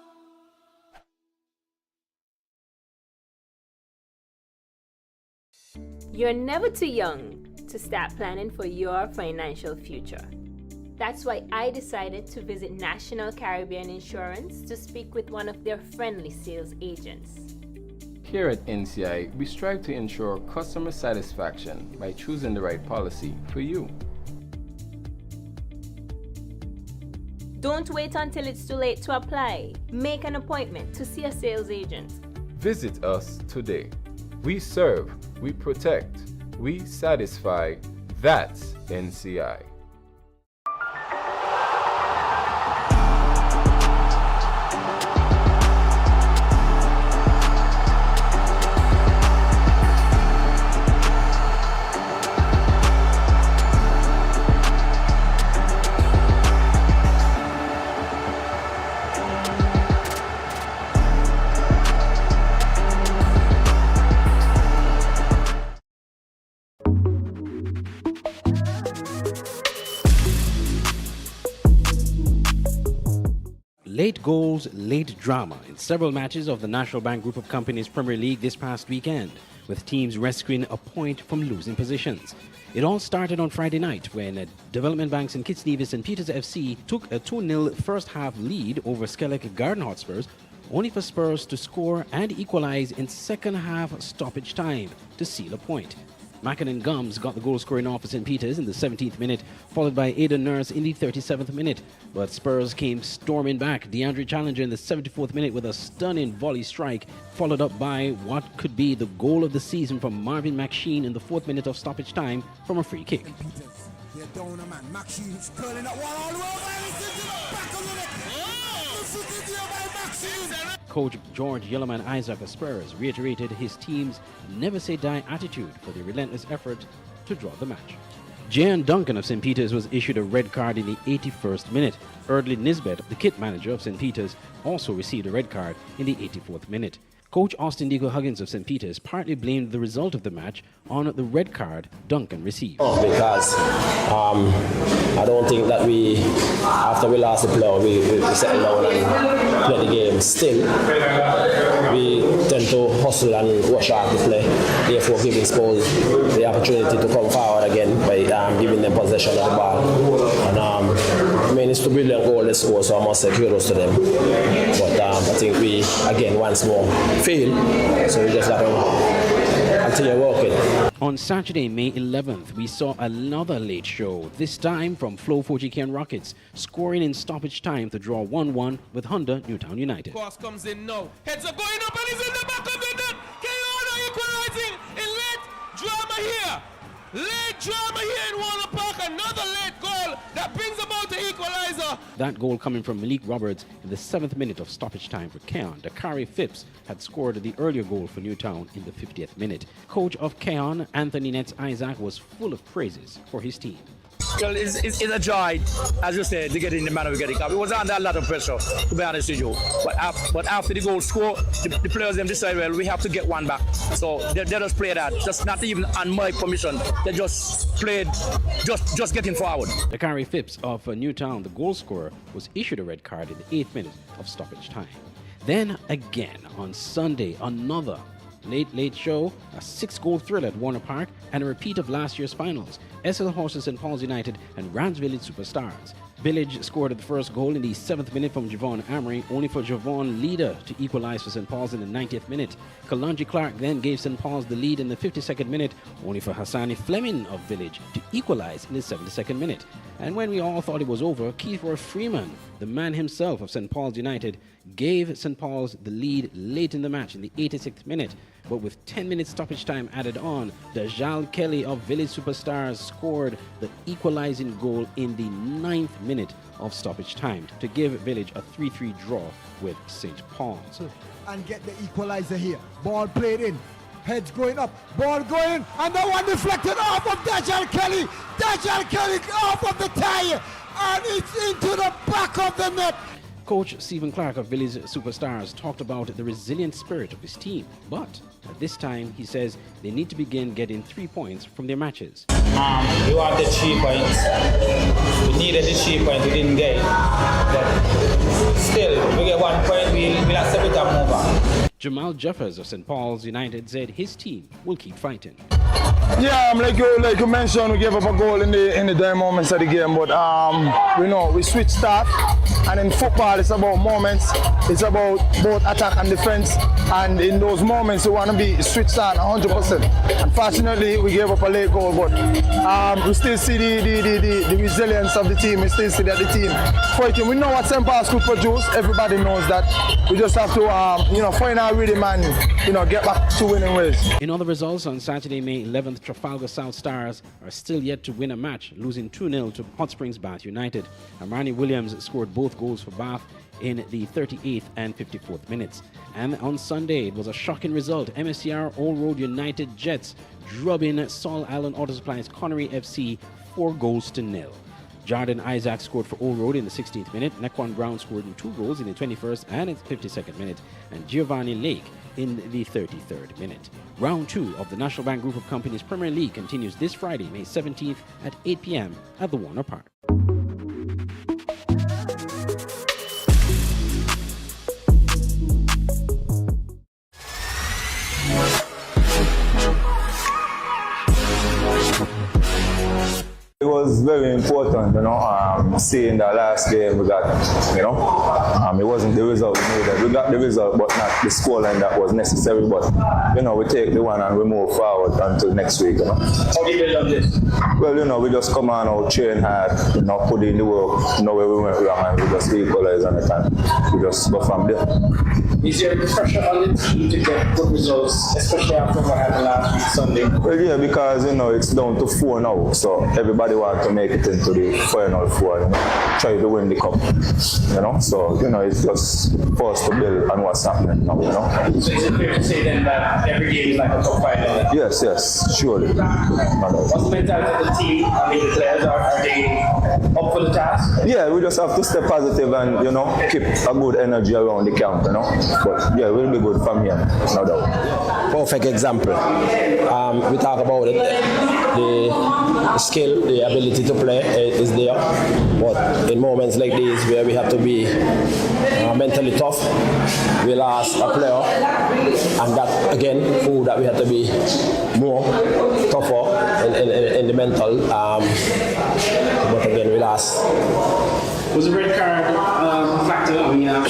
You're never too young to start planning for your financial future. That's why I decided to visit National Caribbean Insurance to speak with one of their friendly sales agents.
Here at NCI, we strive to ensure customer satisfaction by choosing the right policy for you.
Don't wait until it's too late to apply. Make an appointment to see a sales agent.
Visit us today. We serve, we protect, we satisfy. That's NCI.
Late goals, late drama in several matches of the National Bank Group of Companies Premier League this past weekend, with teams rescuing a point from losing positions. It all started on Friday night when Development Banks in Kitts Nevis and Peters FC took a 2-0 first half lead over Skellig Garden Hotspurs, only for Spurs to score and equalize in second half stoppage time to seal a point. Mackin and Gums got the goal scoring off for St. Peter's in the 17th minute, followed by Aidan Nurse in the 37th minute. But Spurs came storming back. DeAndre Challenger in the 74th minute with a stunning volley strike, followed up by what could be the goal of the season from Marvin McSheen in the 4th minute of stoppage time from a free kick.
They're down a man. McSheen's curling up one all the way.
Coach George Yellowman Isaac of Spurs reiterated his team's never-say-die attitude for the relentless effort to draw the match. Jan Duncan of St. Peter's was issued a red card in the 81st minute. Erdley Nisbet, the kit manager of St. Peter's, also received a red card in the 84th minute. Coach Austin Dico Huggins of St. Peter's partly blamed the result of the match on the red card Duncan received.
Because I don't think that after we lost the play, we settled down and played the game. Still, we tend to hustle and rush out the play, therefore giving Spurs the opportunity to come forward again by giving them possession of the ball. And it's a brilliant goal they score, so I must say kudos to them. But I think we, again, once more, fail, so we just got to continue working.
On Saturday, May 11th, we saw another late show, this time from Flow 4G Cayon Rockets, scoring in stoppage time to draw 1-1 with Honda Newtown United.
Cross comes in now. Heads are going up and he's in the back of the net. Cayon equalizing in late drama here. Late drama here in Warner Park. Another late goal that brings about the equalizer.
That goal coming from Malik Roberts in the 7th minute of stoppage time for Cayon. Dakari Phipps had scored the earlier goal for Newtown in the 50th minute. Coach of Cayon, Anthony Nets Isaac, was full of praises for his team.
Well, it's a joy, as you said, to get in the manner we get it. It was under a lot of pressure, to be honest with you. But after the goal score, the players them decided, well, we have to get one back. So they just played that, just not even on my permission. They just played, just getting forward.
Dakari Phipps of Newtown, the goal scorer, was issued a red card in the 8th minute of stoppage time. Then again, on Sunday, another late show, a 6-goal thriller at Warner Park, and a repeat of last year's finals. SL Horses St. Paul's United and Rams Village Superstars. Village scored the first goal in the 7th minute from Javon Amory, only for Javon Leader to equalize for St. Paul's in the 90th minute. Kalonji Clark then gave St. Paul's the lead in the 52nd minute, only for Hassani Fleming of Village to equalize in the 72nd minute. And when we all thought it was over, Kiefer Freeman, the man himself of St. Paul's United, gave St. Paul's the lead late in the match in the 86th minute. But with 10 minutes stoppage time added on, Dajal Kelly of Village Superstars scored the equalizing goal in the 9th minute of stoppage time to give Village a 3-3 draw with St. Paul's.
And get the equalizer here. Ball played in. Heads going up. Ball going. And the one deflected off of Dajal Kelly. Dajal Kelly off of the tire. And it's into the back of the net.
Coach Stephen Clark of Village Superstars talked about the resilient spirit of his team, but at this time he says they need to begin getting 3 points from their matches.
We wanted 3 points. We needed the 3 points, we didn't get it. But still, we get 1 point, we'll accept it and move on.
Jamal Jeffers of St. Paul's United said his team will keep fighting.
Yeah, like you mentioned, we gave up a goal in the dire moments of the game, but we know we switched start, and in football it's about moments, it's about both attack and defense, and in those moments you want to be switched on 100%. Unfortunately, we gave up a late goal, but we still see the resilience of the team, we still see that the team fighting. We know what St. Paul's could produce, everybody knows that. We just have to, find our rhythm and, get back to winning ways.
In other results, on Saturday, May 11th, Trafalgar South Stars are still yet to win a match, losing 2-0 to Hot Springs Bath United. Amani Williams scored both goals for Bath in the 38th and 54th minutes. And on Sunday, it was a shocking result. MSCR Old Road United Jets drubbing Saul Allen Auto Supply's Connery FC 4-0. Jordan Isaac scored for Old Road in the 16th minute. Nequan Brown scored in 2 goals in the 21st and 52nd minute. And Giovanni Lake in the 33rd minute. Round 2 of the National Bank Group of Companies Premier League continues this Friday, May 17th at 8 p.m. at the Warner Park.
It was very important, seeing the last game we got, it wasn't the result we needed. We got the result, but not the scoreline that was necessary. But, we take the one and we move forward until next week,
How do you build on this?
Well, we just come on out, train hard, put in the work, know where we went wrong, and we just equalize on it, and we just go from there.
Is there pressure on the team to get good results, especially after what happened last week Sunday?
Well, yeah, because, it's down to 4 now, so everybody wants to make it into the final 4, try to win the cup, so, it's just for us to build on what's happening now,
So is it fair to say then that every game is like a cup final?
Yes, surely.
What's the mentality of the team? I mean, the players, are they up for the task?
Yeah, we just have to stay positive and, keep a good energy around the camp, But, yeah, we'll be good from here, no doubt.
Perfect example. We talk about it. The skill, the ability to play is there. But in moments like these where we have to be mentally tough, we lost a player. And that, again, proved that we have to be more tougher in the mental. But again, we lost.
Was a red card factor? I mean, the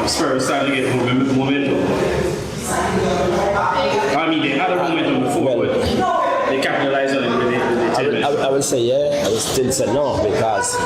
Spurs started to get momentum. I mean, they had a momentum before, but they capitalized on it with the 10 minutes.
I will say yeah. I will still say no because.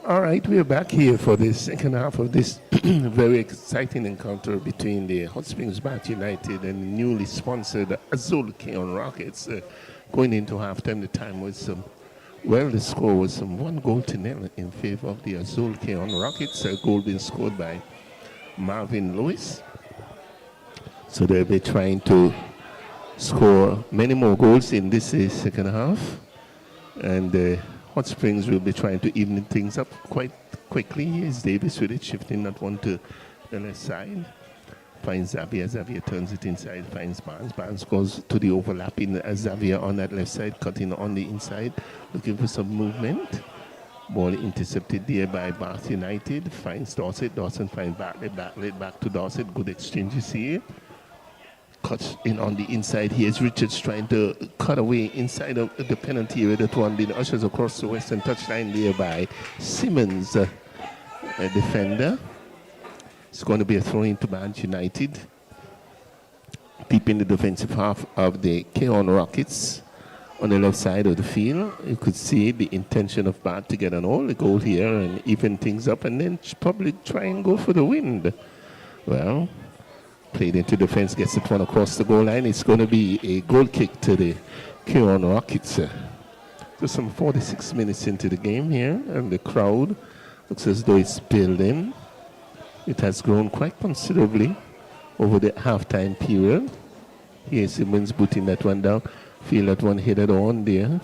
All right, we are back here for the second half of this very exciting encounter between the Hot Springs Bath United and the newly sponsored Azul Cayon Rockets. Going into halftime, the time was the score was 1-0 in favor of the Azul Cayon Rockets. A goal being scored by Marvin Lewis. So they'll be trying to score many more goals in this second half. And Hot Springs will be trying to even things up quite quickly. Here's Davis with it, shifting that one to the left side. Finds Xavier. Xavier turns it inside, finds Barnes. Barnes goes to the overlapping Xavier on that left side, cutting on the inside, looking for some movement. Ball intercepted there by Bath United. Finds Dorset. Dawson finds Bartlett back to Dorset. Good exchanges here. Cuts in on the inside. Here's Richards trying to cut away inside of the penalty area. That one being ushers across the western touchline there by Simmons, a defender. It's going to be a throw into Bath United. Deep in the defensive half of the Cayon Rockets on the left side of the field. You could see the intention of Bath to get an early goal here and even things up and then probably try and go for the win. Well, played into defense, gets it one across the goal line. It's going to be a goal kick to the Cayon Rockets. Just some 46 minutes into the game here, and the crowd looks as though it's building. It has grown quite considerably over the halftime period. Here's Simmons booting that one down. Feel that one headed on there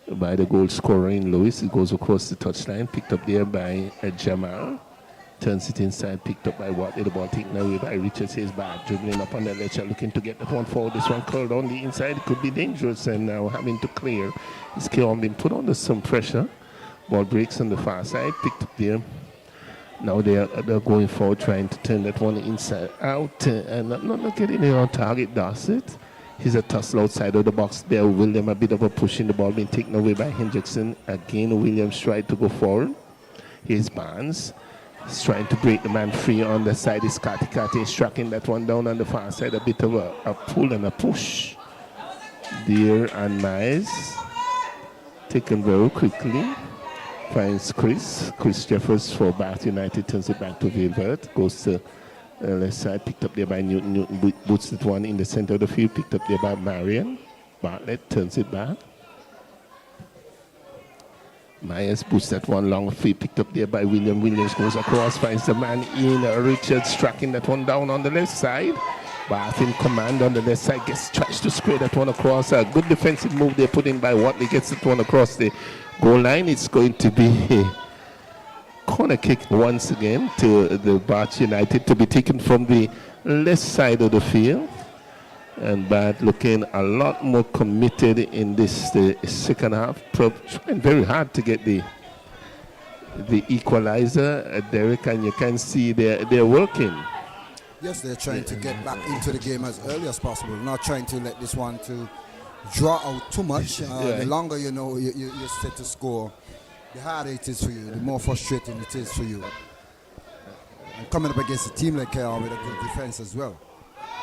by the goal scorer in Lewis. It goes across the touchline, picked up there by Jamal. Turns it inside, picked up by Watley. The ball taken away by Richards. He's back, dribbling up on the ledge, looking to get that one forward. This one curled on the inside. It could be dangerous, and now having to clear. This Cayon being put under some pressure. Ball breaks on the far side, picked up there. Now they're going forward, trying to turn that one inside out, and not getting it on target. Dorset. He's a tussle outside of the box there. William a bit of a push in the ball being taken away by Hendrickson. Again, Williams tried to go forward. Here's Barnes. He's trying to break the man free on the side. Is Kati striking that one down on the far side. A bit of a pull and a push. There and Miles. Taken very quickly. Finds Chris Jeffers for Bath United. Turns it back to Vilvert. Goes to left side. Picked up there by Newton. Newton boots that one in the center of the field. Picked up there by Marion. Bartlett turns it back. Myers boosts that one long feet, picked up there by William. Williams goes across, finds the man in. Richards tracking that one down on the left side. Bath in command on the left side, tries to square that one across. A good defensive move there put in by Watley, gets that one across the goal line. It's going to be a corner kick once again to the Bath United, to be taken from the left side of the field. And Bath looking a lot more committed in this the second half, trying very hard to get the equalizer, Derek, and you can see they're working.
Yes, they're trying to get back into the game as early as possible, not trying to let this one to draw out too much. The longer you're set to score, the harder it is for you, the more frustrating it is for you. And coming up against a team like Cayon with a good defense as well.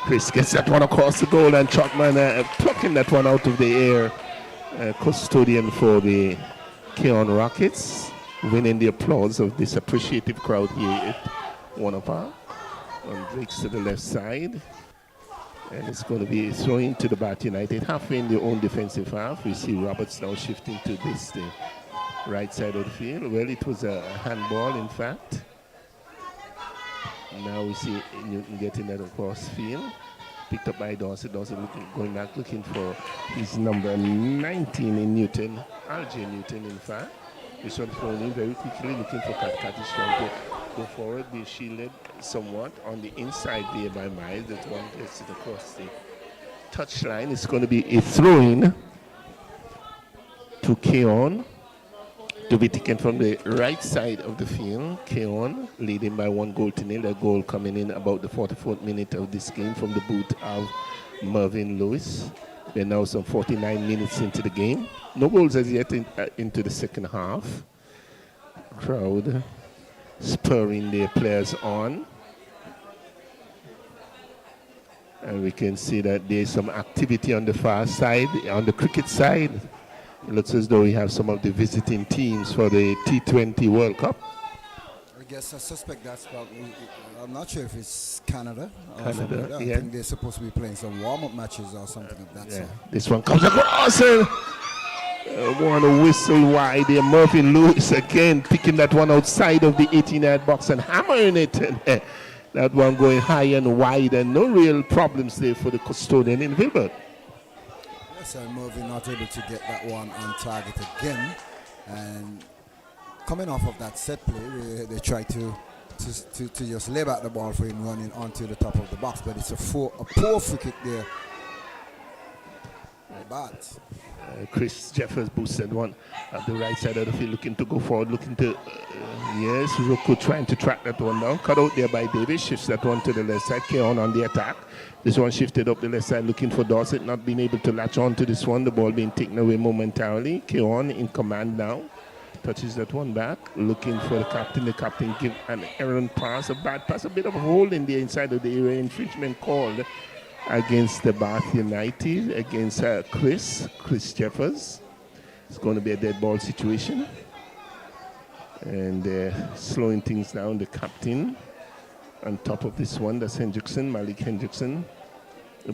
Chris gets that one across the goal, and Chapman plucking that one out of the air. Custodian for the Cayon Rockets, winning the applause of this appreciative crowd here at one of our. And breaks to the left side. And it's going to be thrown to the Bath United, halfway in their own defensive half. We see Roberts now shifting to the right side of the field. Well, it was a handball, in fact. Now we see Newton getting that across field. Picked up by Dawson. Dawson going back looking for his number 19 in Newton. RJ Newton, in fact. This one thrown in very quickly, looking for Kat is trying to go forward. Be shielded somewhat on the inside there by Miles. That one gets it across the touchline. It's going to be a throw-in to Cayon, to be taken from the right side of the field. Cayon leading by 1-0. A goal coming in about the 44th minute of this game from the boot of Mervyn Lewis. They're now some 49 minutes into the game. No goals as yet into the second half. Crowd spurring their players on. And we can see that there's some activity on the far side, on the cricket side. It looks as though we have some of the visiting teams for the T20 World Cup.
I guess I suspect that's probably, I'm not sure if it's Canada.
Canada,
I think they're supposed to be playing some warm-up matches or something of that sort.
This one comes across and want to whistle wide there. Murphy Lewis again picking that one outside of the 18-yard box and hammering it. And that one going high and wide, and no real problems there for the custodian in Vilbert.
Yes, and Murphy not able to get that one on target again. And coming off of that set play, they try to just lay back the ball for him running onto the top of the box, but it's a poor free kick there. Bad.
Chris Jeffers boosted one at the right side of the field, looking to go forward, looking to, yes, Roku trying to track that one down. Cut out there by Davis, shifts that one to the left side. Cayon on the attack. This one shifted up the left side, looking for Dorset, not being able to latch on to this one. The ball being taken away momentarily. Cayon in command now. Touches that one back, looking for the captain. The captain give an errant pass, a bad pass, a bit of a hole in the inside of the area. Infringement called against the Bath United, against Chris Jeffers. It's going to be a dead ball situation. And slowing things down, the captain on top of this one, that's Hendrickson, Malik Hendrickson.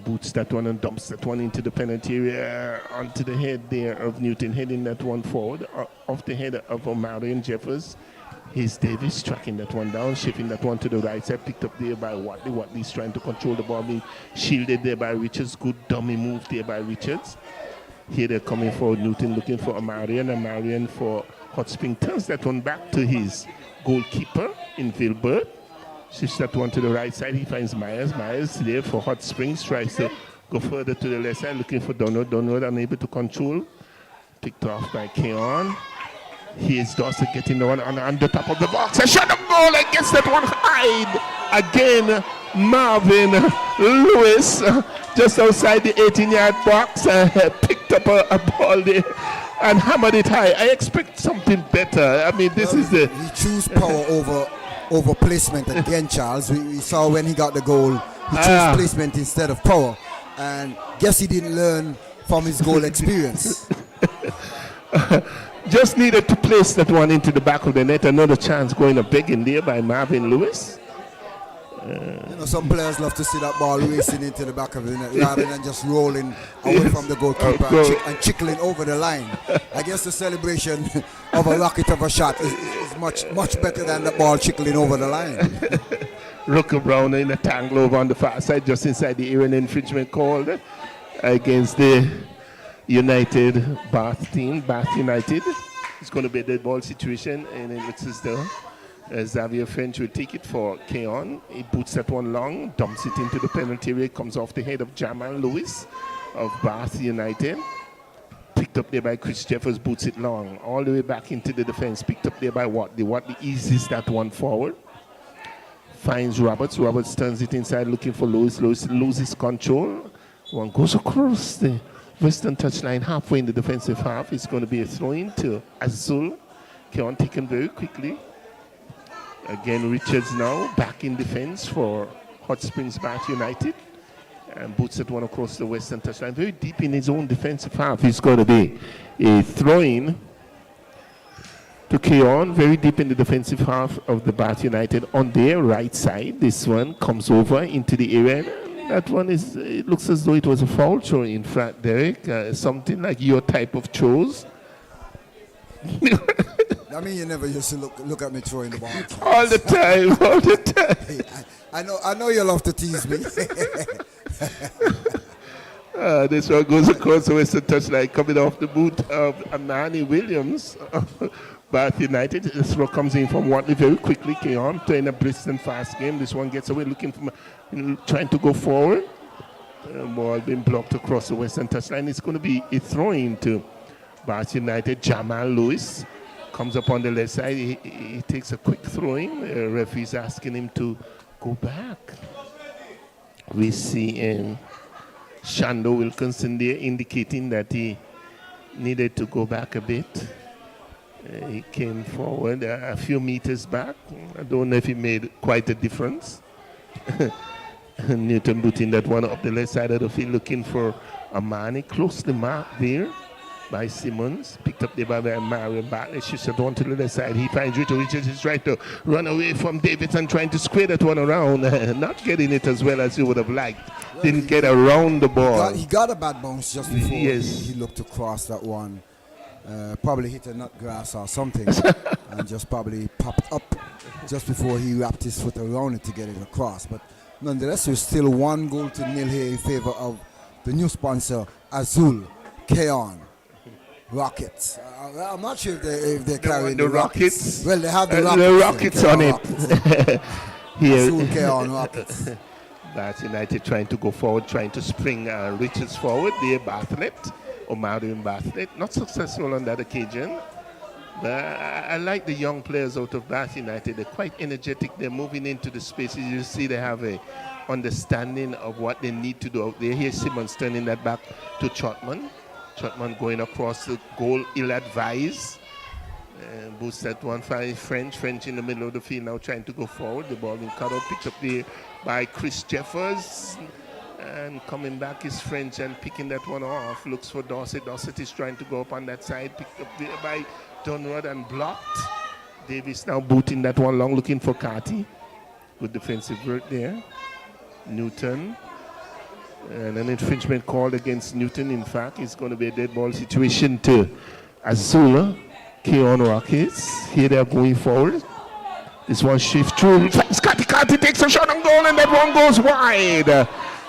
Boots that one and dumps that one into the penalty area, onto the head there of Newton, heading that one forward, off the head of O'Marion Jeffers. Here's Davis tracking that one down, shifting that one to the right side, picked up there by Watley. Watley's trying to control the ball, being shielded there by Richards. Good dummy move there by Richards. Here they're coming forward, Newton looking for O'Marion. O'Marion for Hot Spring turns that one back to his goalkeeper in Vilbert. Shifts that one to the right side. He finds Myers. Myers there for Hot Springs. Tries to go further to the left side, looking for Donald. Donald unable to control. Picked off by Cayon. Here's Dorset getting the one on the top of the box. A shot of goal against that one hide. Again, Marvin Lewis just outside the 18-yard box. Picked up a ball there and hammered it high. I expect something better. I mean, this is the...
We choose power over placement again, Charles. We saw when he got the goal, he chose placement instead of power. And guess he didn't learn from his goal experience.
Just needed to place that one into the back of the net. Another chance going up big in there by Marvin Lewis.
You know, some players love to see that ball racing into the back of the net rather than just rolling away from the goalkeeper and chickling over the line. I guess the celebration of a rocket of a shot is much better than the ball chickling over the line.
Rooker Brown in a tangle over on the far side, just inside the area, and infringement called against the United Bath team, Bath United. It's going to be a dead ball situation, and it looks as though Xavier French will take it for Cayon. He boots that one long, dumps it into the penalty area, comes off the head of Jamal Lewis of Bath United. Picked up there by Chris Jeffers, boots it long, all the way back into the defense. Picked up there by Watley. Watley eases that one forward. Finds Roberts. Roberts turns it inside looking for Lewis. Lewis loses control. One goes across the western touchline halfway in the defensive half. It's going to be a throw-in to Azul. Cayon taken very quickly. Again, Richards now back in defense for Hot Springs Bath United. And boots that one across the western touchline. Very deep in his own defensive half. It's going to be a throw-in to Cayon, very deep in the defensive half of the Bath United on their right side. This one comes over into the area. That one is, it looks as though it was a foul throw, in fact, Derek. Something like your type of throws.
I mean, you never used to look at me throwing the ball.
All the time, all the time.
Hey, I know you love to tease me.
This one goes across the western touchline, coming off the boot of Amani Williams. Bath United. The throw comes in from Watley very quickly. Cayon playing a brisk and fast game. This one gets away, looking for, trying to go forward. Ball being blocked across the western touchline. It's going to be a throw-in to Bath United. Jamal Lewis comes up on the left side. He takes a quick throw-in. The referee's asking him to go back. We see Shando Wilkinson there indicating that he needed to go back a bit. He came forward a few meters back. I don't know if he made quite a difference. Newton booting that one up the left side of the field, looking for Amani. Closely marked there by Simmons. Picked up there by Marion Bartlett. Shoots it on to the left side. He finds Richard. Richards is trying to run away from Davidson, trying to square that one around. Not getting it as well as he would have liked. Well, didn't get around the ball.
He got a bad bounce just before
he
looked to cross that one. Probably hit a nut grass or something and just probably popped up just before he wrapped his foot around it to get it across. But nonetheless, there's still 1-0 here in favor of the new sponsor, Azul, Cayon, Rockets. I'm not sure if they're carrying the Rockets. Well, they have the
Rockets on it.
Azul, Cayon, Rockets.
Bath United trying to go forward, trying to spring Richards forward. There, Bartlett. Omari and Bartlett, not successful on that occasion. But I like the young players out of Bath United. They're quite energetic. They're moving into the spaces. You see they have a understanding of what they need to do out there. Here's Simmons turning that back to Trotman. Trotman going across the goal, ill-advised. Boosts that one, French in the middle of the field now trying to go forward. The ball being cut out, picked up there by Chris Jeffers. And coming back is French and picking that one off. Looks for Dorset. Dorset is trying to go up on that side. Picked up there by Dunrod and blocked. Davis now booting that one long, looking for Carty. Good defensive work there. Newton. And an infringement called against Newton. In fact, it's going to be a dead ball situation to Azula. Cayon Rockets. Here they are going forward. This one shift through. Carty takes a shot on goal and that one goes wide.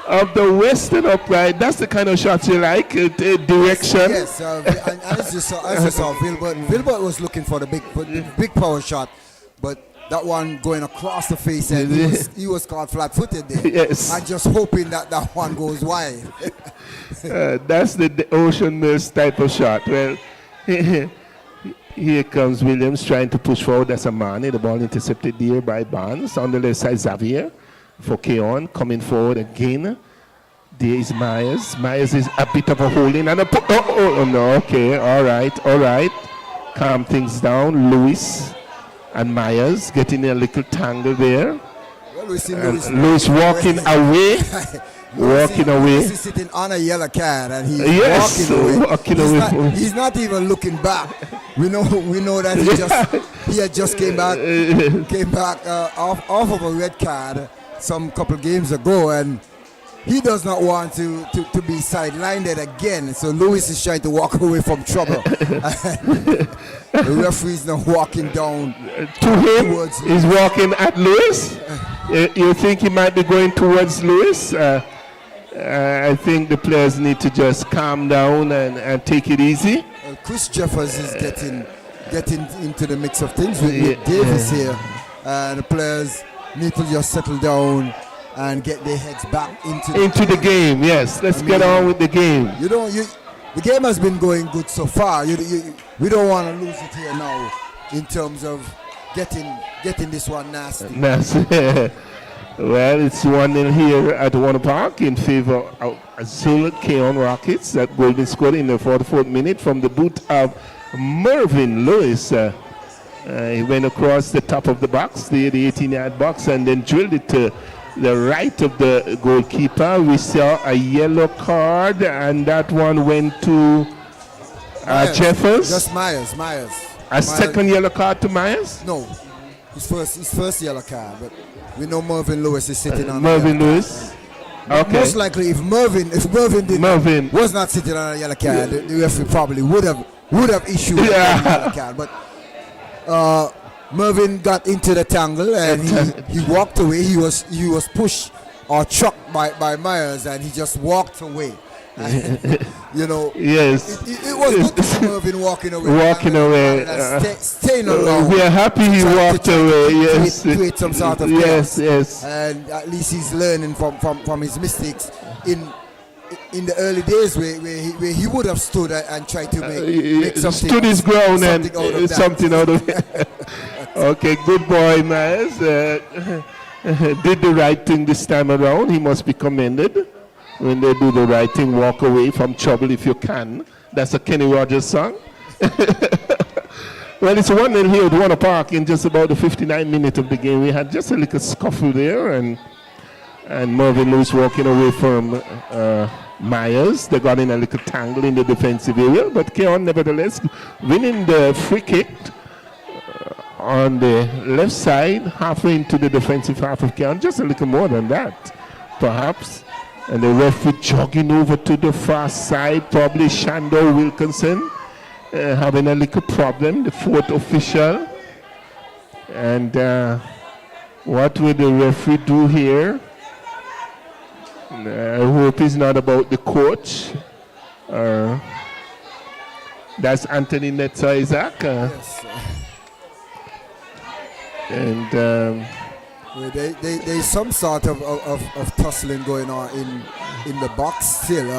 Of the western upright, that's the kind of shots you like, direction.
Yes, and as you saw, Vilbert was looking for the big power shot, but that one going across the face, and he was caught flat-footed there.
Yes.
And just hoping that one goes wide.
That's the Ocean Mills type of shot. Well, here comes Williams trying to push forward. That's Amani. The ball intercepted there by Barnes. On the left side, Xavier. For Cayon, coming forward again. There is Myers. Myers is a bit of a holding and a no, okay, all right. Calm things down. Lewis and Myers getting a little tangle there.
Well, we see
Lewis walking away.
He's sitting on a yellow card and he's walking away. He's not even looking back. We know that he just came back off of a red card. some couple games ago, and he does not want to be sidelined again. So Lewis is trying to walk away from trouble. The referee is now walking down
to him.
Towards
He's walking at Lewis. You think he might be going towards Lewis? I think the players need to just calm down and take it easy.
Chris Jeffers is getting into the mix of things with Davis here, and the players need to just settle down and get their heads back into
the game. Yes, let's get on with the game.
The game has been going good so far. We don't want to lose it here now in terms of getting this one nasty.
Well, it's 1-0 here at Warner Park in favor of Azul Cayon Rockets. That goal been scored in the 44th minute from the boot of Mervyn Lewis. He went across the top of the box, the 18-yard box, and then drilled it to the right of the goalkeeper. We saw a yellow card, and that one went to Jeffers.
Just Myers.
Second yellow card to Myers?
No, his first yellow card. But we know Mervyn Lewis is sitting on
Mervyn Lewis. Okay.
Most likely, if Mervyn was not sitting on a yellow card, the referee probably would have issued a yellow card. But Mervyn got into the tangle and he walked away. He was pushed or chucked by Myers, and he just walked away.
Yes,
it was good to see Mervyn walking away. Staying along.
We are happy he walked away. Yes,
create some sort of
yes,
and at least he's learning from his mistakes in the early days where he would have stood and tried to make something.
Stood his ground and something out of it. Okay, good boy, Myers. Did the right thing this time around. He must be commended. When they do the right thing, walk away from trouble if you can. That's a Kenny Rogers song. Well, it's 1-0 here at Warner Park in just about the 59th minute of the game. We had just a little scuffle there, and Mervyn Lewis walking away from Myers. They got in a little tangle in the defensive area, but Cayon nevertheless winning the free kick on the left side, halfway into the defensive half of Cayon, just a little more than that, perhaps. And the referee jogging over to the far side, probably Shandor Wilkinson, having a little problem, the fourth official. And what will the referee do here? I hope it's not about the coach. That's Anthony Netzer Isaac.
Yes.
And
there's some sort of tussling going on in the box still.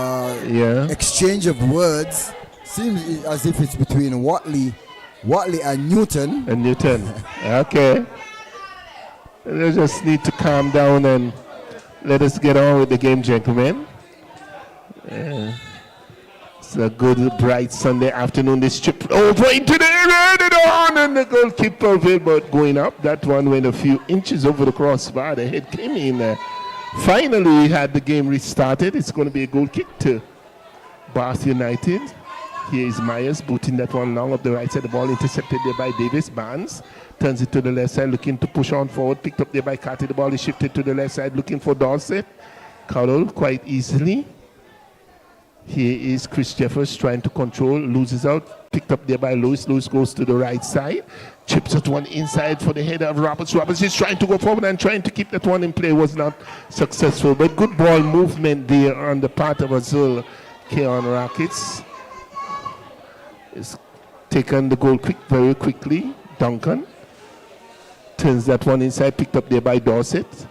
Exchange of words seems as if it's between Watley and Newton.
Okay. They just need to calm down and let us get on with the game, gentlemen. It's a good, bright Sunday afternoon. This trip over into the area, and the goalkeeper but going up. That one went a few inches over the crossbar. The head came in. Finally, we had the game restarted. It's going to be a goal kick to Bath United. Here is Myers booting that one long up the right side. The ball intercepted there by Davis. Barnes turns it to the left side, looking to push on forward. Picked up there by Carty. The ball is shifted to the left side, looking for Dorset. Cuddled quite easily. Here is Chris Jeffers trying to control, loses out, picked up there by Lewis. Lewis goes to the right side, chips that one inside for the header of Roberts. Roberts is trying to go forward and trying to keep that one in play, was not successful. But good ball movement there on the part of Azul Cayon Rockets. It's taken the goal very quickly. Duncan turns that one inside, picked up there by Dorset.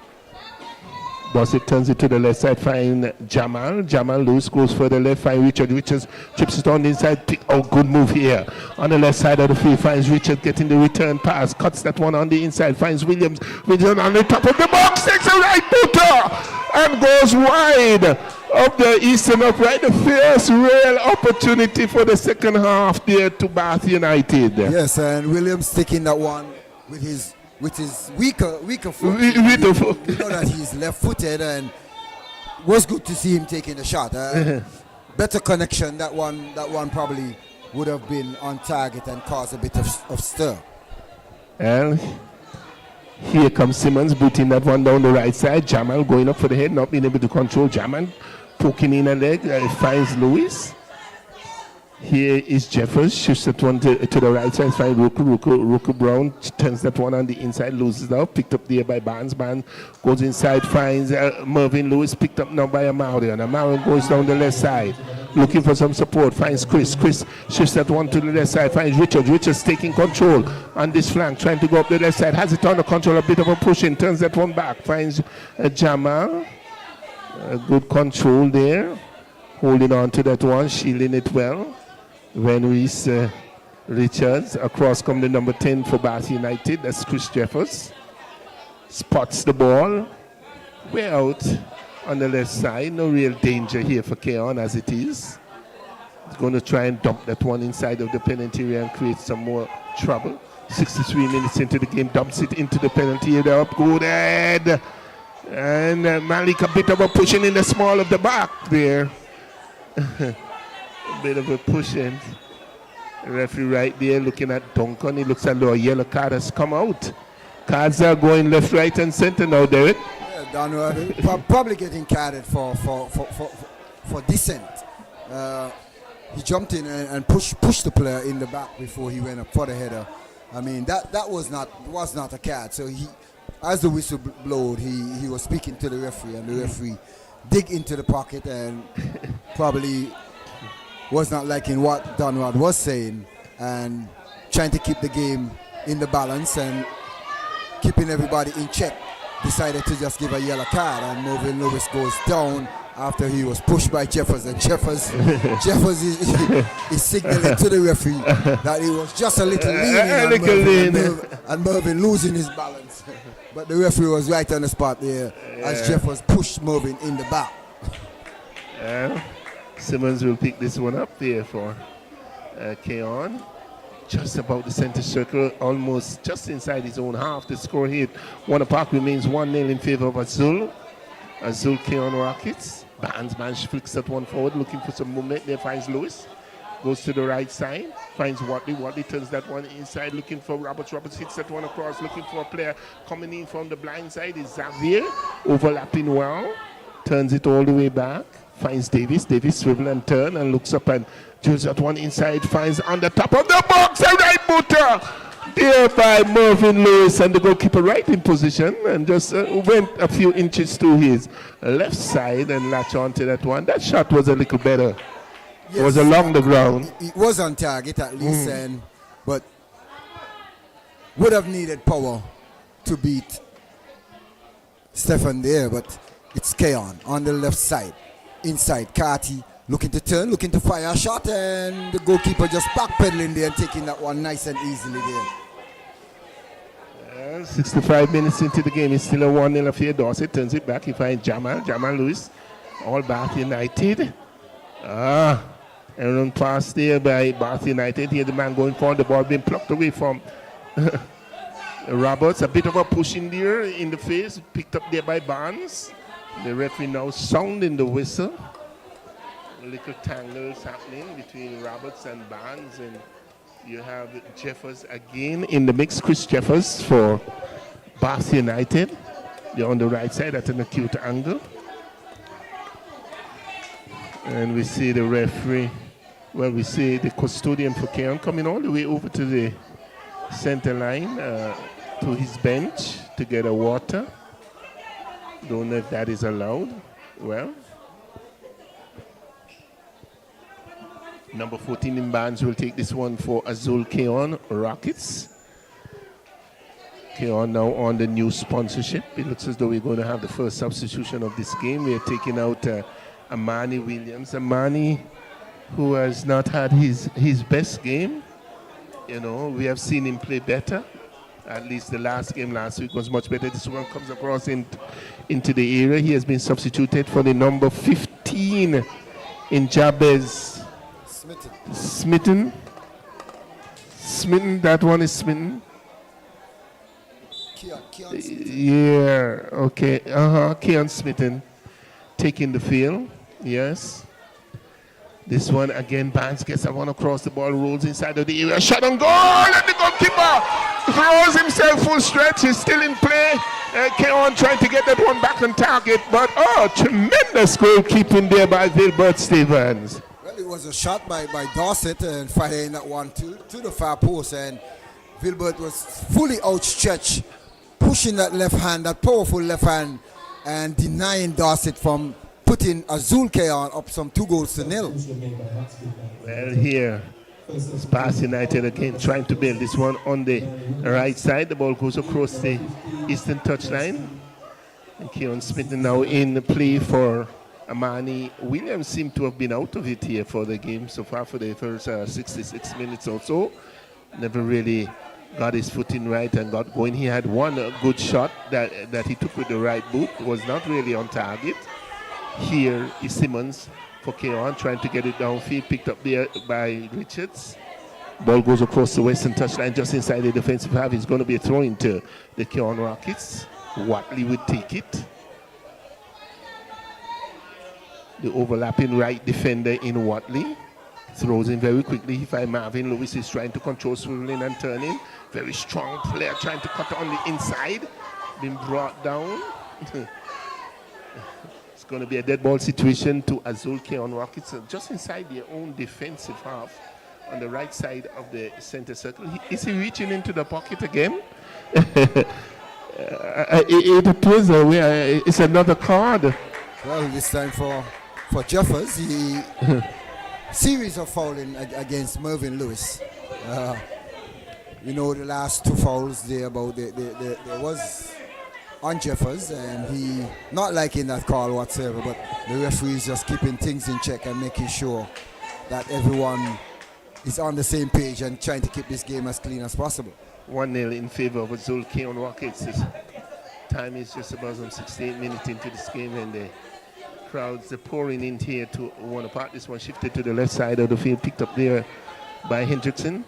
Dorset turns it to the left side, find Jamal. Jamal Lewis goes for the left, find Richard. Richards chips it on the inside. Good move here. On the left side of the field, finds Richard getting the return pass. Cuts that one on the inside, finds Williams. Williams on the top of the box, takes a right footer and goes wide of the eastern upright. The first real opportunity for the second half there to Bath United.
Yes, and Williams taking that one with his weaker foot. You know that he's left-footed, and it was good to see him taking the shot. Better connection. That one probably would have been on target and caused a bit of stir.
And Here comes Simmons, booting that one down the right side. Jamal going up for the head, not being able to control. Jamal poking in a leg, finds Lewis. Here is Jeffers, shifts that one to the right side, finds Roku Brown, turns that one on the inside, loses now, picked up there by Barnes. Barnes goes inside, finds Mervyn Lewis, picked up now by Amaury, and Amaury goes down the left side, looking for some support, finds Chris. Chris shifts that one to the left side, finds Richards. Richards taking control on this flank, trying to go up the left side, has it under control, a bit of a push in, turns that one back, finds Jamal. Good control there, holding on to that one, shielding it well. When we see Richards, across come the number 10 for Bath United, that's Chris Jeffers. Spots the ball, way out on the left side. No real danger here for Cayon as it is. He's going to try and dump that one inside of the penalty area and create some more trouble. 63 minutes into the game, dumps it into the penalty area, up good head. And Malik a bit of a pushing in the small of the back there. A bit of a push in. The referee right there looking at Duncan. He looks as though a yellow card has come out. Cards are going left, right, and center now, Derek.
Yeah, Donald, probably getting carded for dissent. He jumped in and pushed the player in the back before he went up for the header. I mean, that was not a card. So he, as the whistle blowed, he was speaking to the referee, and the referee dig into the pocket and probably was not liking what Donald was saying and trying to keep the game in the balance and keeping everybody in check. Decided to just give a yellow card, and Mervyn Lewis goes down after he was pushed by Jeffers, and Jeffers is signaling to the referee that he was just a little leaning and Mervyn losing his balance. But the referee was right on the spot there as Jeffers pushed Mervyn in the back.
Simmons will pick this one up there for Cayon. Just about the center circle, almost just inside his own half. The score here, Warner Park remains 1-0 in favor of Azul. Azul Cayon Rockets. Barnes flicks that one forward, looking for some movement there, finds Lewis. Goes to the right side, finds Watley. Watley turns that one inside, looking for Roberts. Roberts hits that one across, looking for a player coming in from the blind side. Is Xavier overlapping well, turns it all the way back. Finds Davis. Davis swivel and turn and looks up and drills that one inside. Finds on the top of the box a right booter there by Mervyn Lewis, and the goalkeeper right in position and just went a few inches to his left side and latch onto that one. That shot was a little better. Yes, it was along the ground.
It was on target at least, but would have needed power to beat Stefan there. But it's Cayon on the left side. Inside, Carty looking to turn, looking to fire a shot, and the goalkeeper just backpedaling there and taking that one nice and easily there.
65 minutes into the game, it's still a 1-0 affair. Dorsey turns it back. He finds Jamal Lewis, all Bath United. Aaron pass there by Bath United. Here the man going forward, the ball being plucked away from Roberts. A bit of a push in there in the face, picked up there by Barnes. The referee now sounding the whistle. Little tangles happening between Roberts and Barnes, and you have Jeffers again in the mix. Chris Jeffers for Bath United. They're on the right side at an acute angle. And we see the referee, we see the custodian for Cayon coming all the way over to the center line to his bench to get a water. Don't know if that is allowed. Well, number 14 in Barnes will take this one for Azul Cayon Rockets. Cayon now on the new sponsorship. It looks as though we're going to have the first substitution of this game. We are taking out Amani Williams. Amani, who has not had his best game. You know, we have seen him play better. At least the last game last week was much better. This one comes across into the area. He has been substituted for the number 15 in Jabez. Smitten. That one is Smitten.
Cayon Smitten.
Yeah, okay. Cayon Smitten taking the field. Yes. This one again, Barnes gets that one across the ball, rolls inside of the area. Shot on goal, and the goalkeeper throws himself full stretch. He's still in play. Cayon trying to get that one back on target, but tremendous goalkeeping there by Wilbert Stevens.
Well, it was a shot by Dorset and firing that one to the far post, and Wilbert was fully outstretched, pushing that left hand, that powerful left hand, and denying Dorset from putting Azul Cayon up some 2-0.
Well, here it's Bath United again trying to build this one on the right side. The ball goes across the eastern touchline. And Keon Smith now in the play for Amani Williams. Seemed to have been out of it here for the game so far for the first 66 minutes or so. Never really got his footing right and got going. He had one good shot that he took with the right boot. Was not really on target. Here is Simmons for Cayon trying to get it downfield, picked up there by Richards. Ball goes across the western touchline just inside the defensive half. It's going to be a throw into the Cayon Rockets. Watley would take it. The overlapping right defender in Watley throws in very quickly. If Marvin Lewis is trying to control swiveling and turning. Very strong player trying to cut on the inside. Been brought down. It's going to be a dead ball situation to Azul Cayon Rockets just inside their own defensive half on the right side of the center circle. Is he reaching into the pocket again? It appears that it's another card.
Well, this time for Jeffers, he series of fouling against Mervyn Lewis. You know, the last two fouls there was on Jeffers, and he not liking that call whatsoever, but the referee is just keeping things in check and making sure that everyone is on the same page and trying to keep this game as clean as possible.
1-0 in favor of Azul Cayon Rockets. This time is just about 68 minutes into this game, and the crowds are pouring in here to want to part. This one shifted to the left side of the field, picked up there by Hendrickson.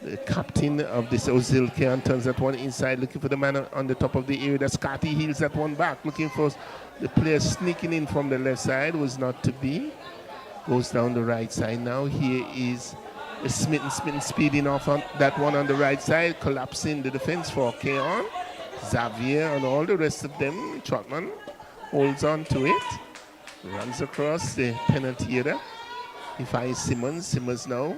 The captain of this Azul Cayon turns that one inside, looking for the man on the top of the area. That's Carty, heals that one back, looking for the player sneaking in from the left side. Was not to be. Goes down the right side now. Here is Smitten speeding off on that one on the right side, collapsing the defense for Cayon. Xavier and all the rest of them. Trotman holds on to it, runs across the penalty area. He finds Simmons. Simmons now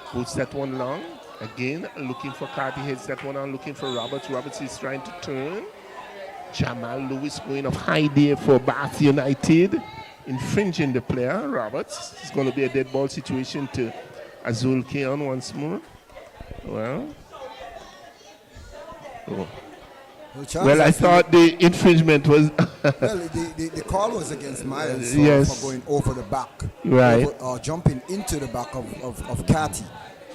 puts that one long. Again, looking for Carty, heads that one on, looking for Roberts. Roberts is trying to turn. Jamal Lewis going up high there for Bath United, infringing the player. Roberts. It's going to be a dead ball situation to Azul Cayon once more. Well, I thought the infringement was.
Well, the call was against Miles
yes.
for going over the back,
right?
Or jumping into the back of Carty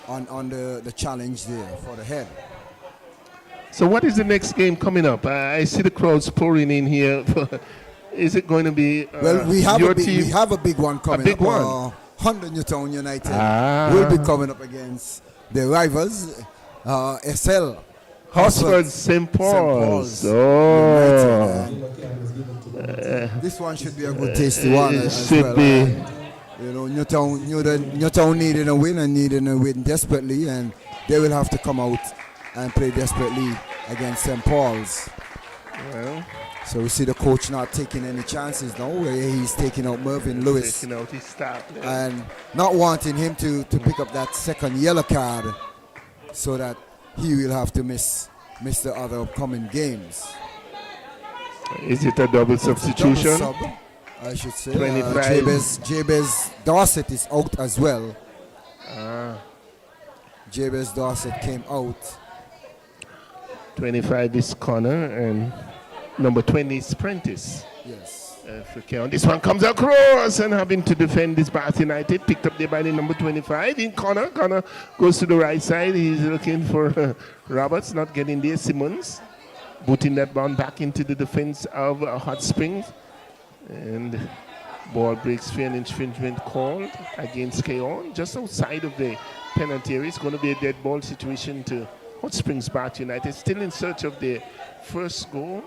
on the challenge there for the head.
So, what is the next game coming up? I see the crowds pouring in here. Is it going to be?
Well, we have a big one coming
a big
up.
One.
100 Newtown United will be coming up against the rivals, SL.
HOTSPURS St. Paul's.
This one should be a good tasty one.
It should be.
You know, Newtown needing a win and needing a win desperately, and they will have to come out and play desperately against St. Paul's.
Well.
So we see the coach not taking any chances now, where he's taking out Mervyn Lewis.
Taking out his start.
And not wanting him to pick up that second yellow card so that he will have to miss the other upcoming games.
Is it a double substitution?
Double sub, I should say.
25.
Jabez Dorset is out as well. Jabez Dorset came out.
25 is Connor and number 20 is Prentice.
Yes.
For Cayon. This one comes across and having to defend this Bath United. Picked up there by the number 25 in Connor. Connor goes to the right side. He's looking for Roberts, not getting there. Simmons booting that ball back into the defense of Hot Springs. And ball breaks free and infringement called against Cayon. Just outside of the penalty area. It's going to be a dead ball situation to Hot Springs Bath United. Still in search of their first goal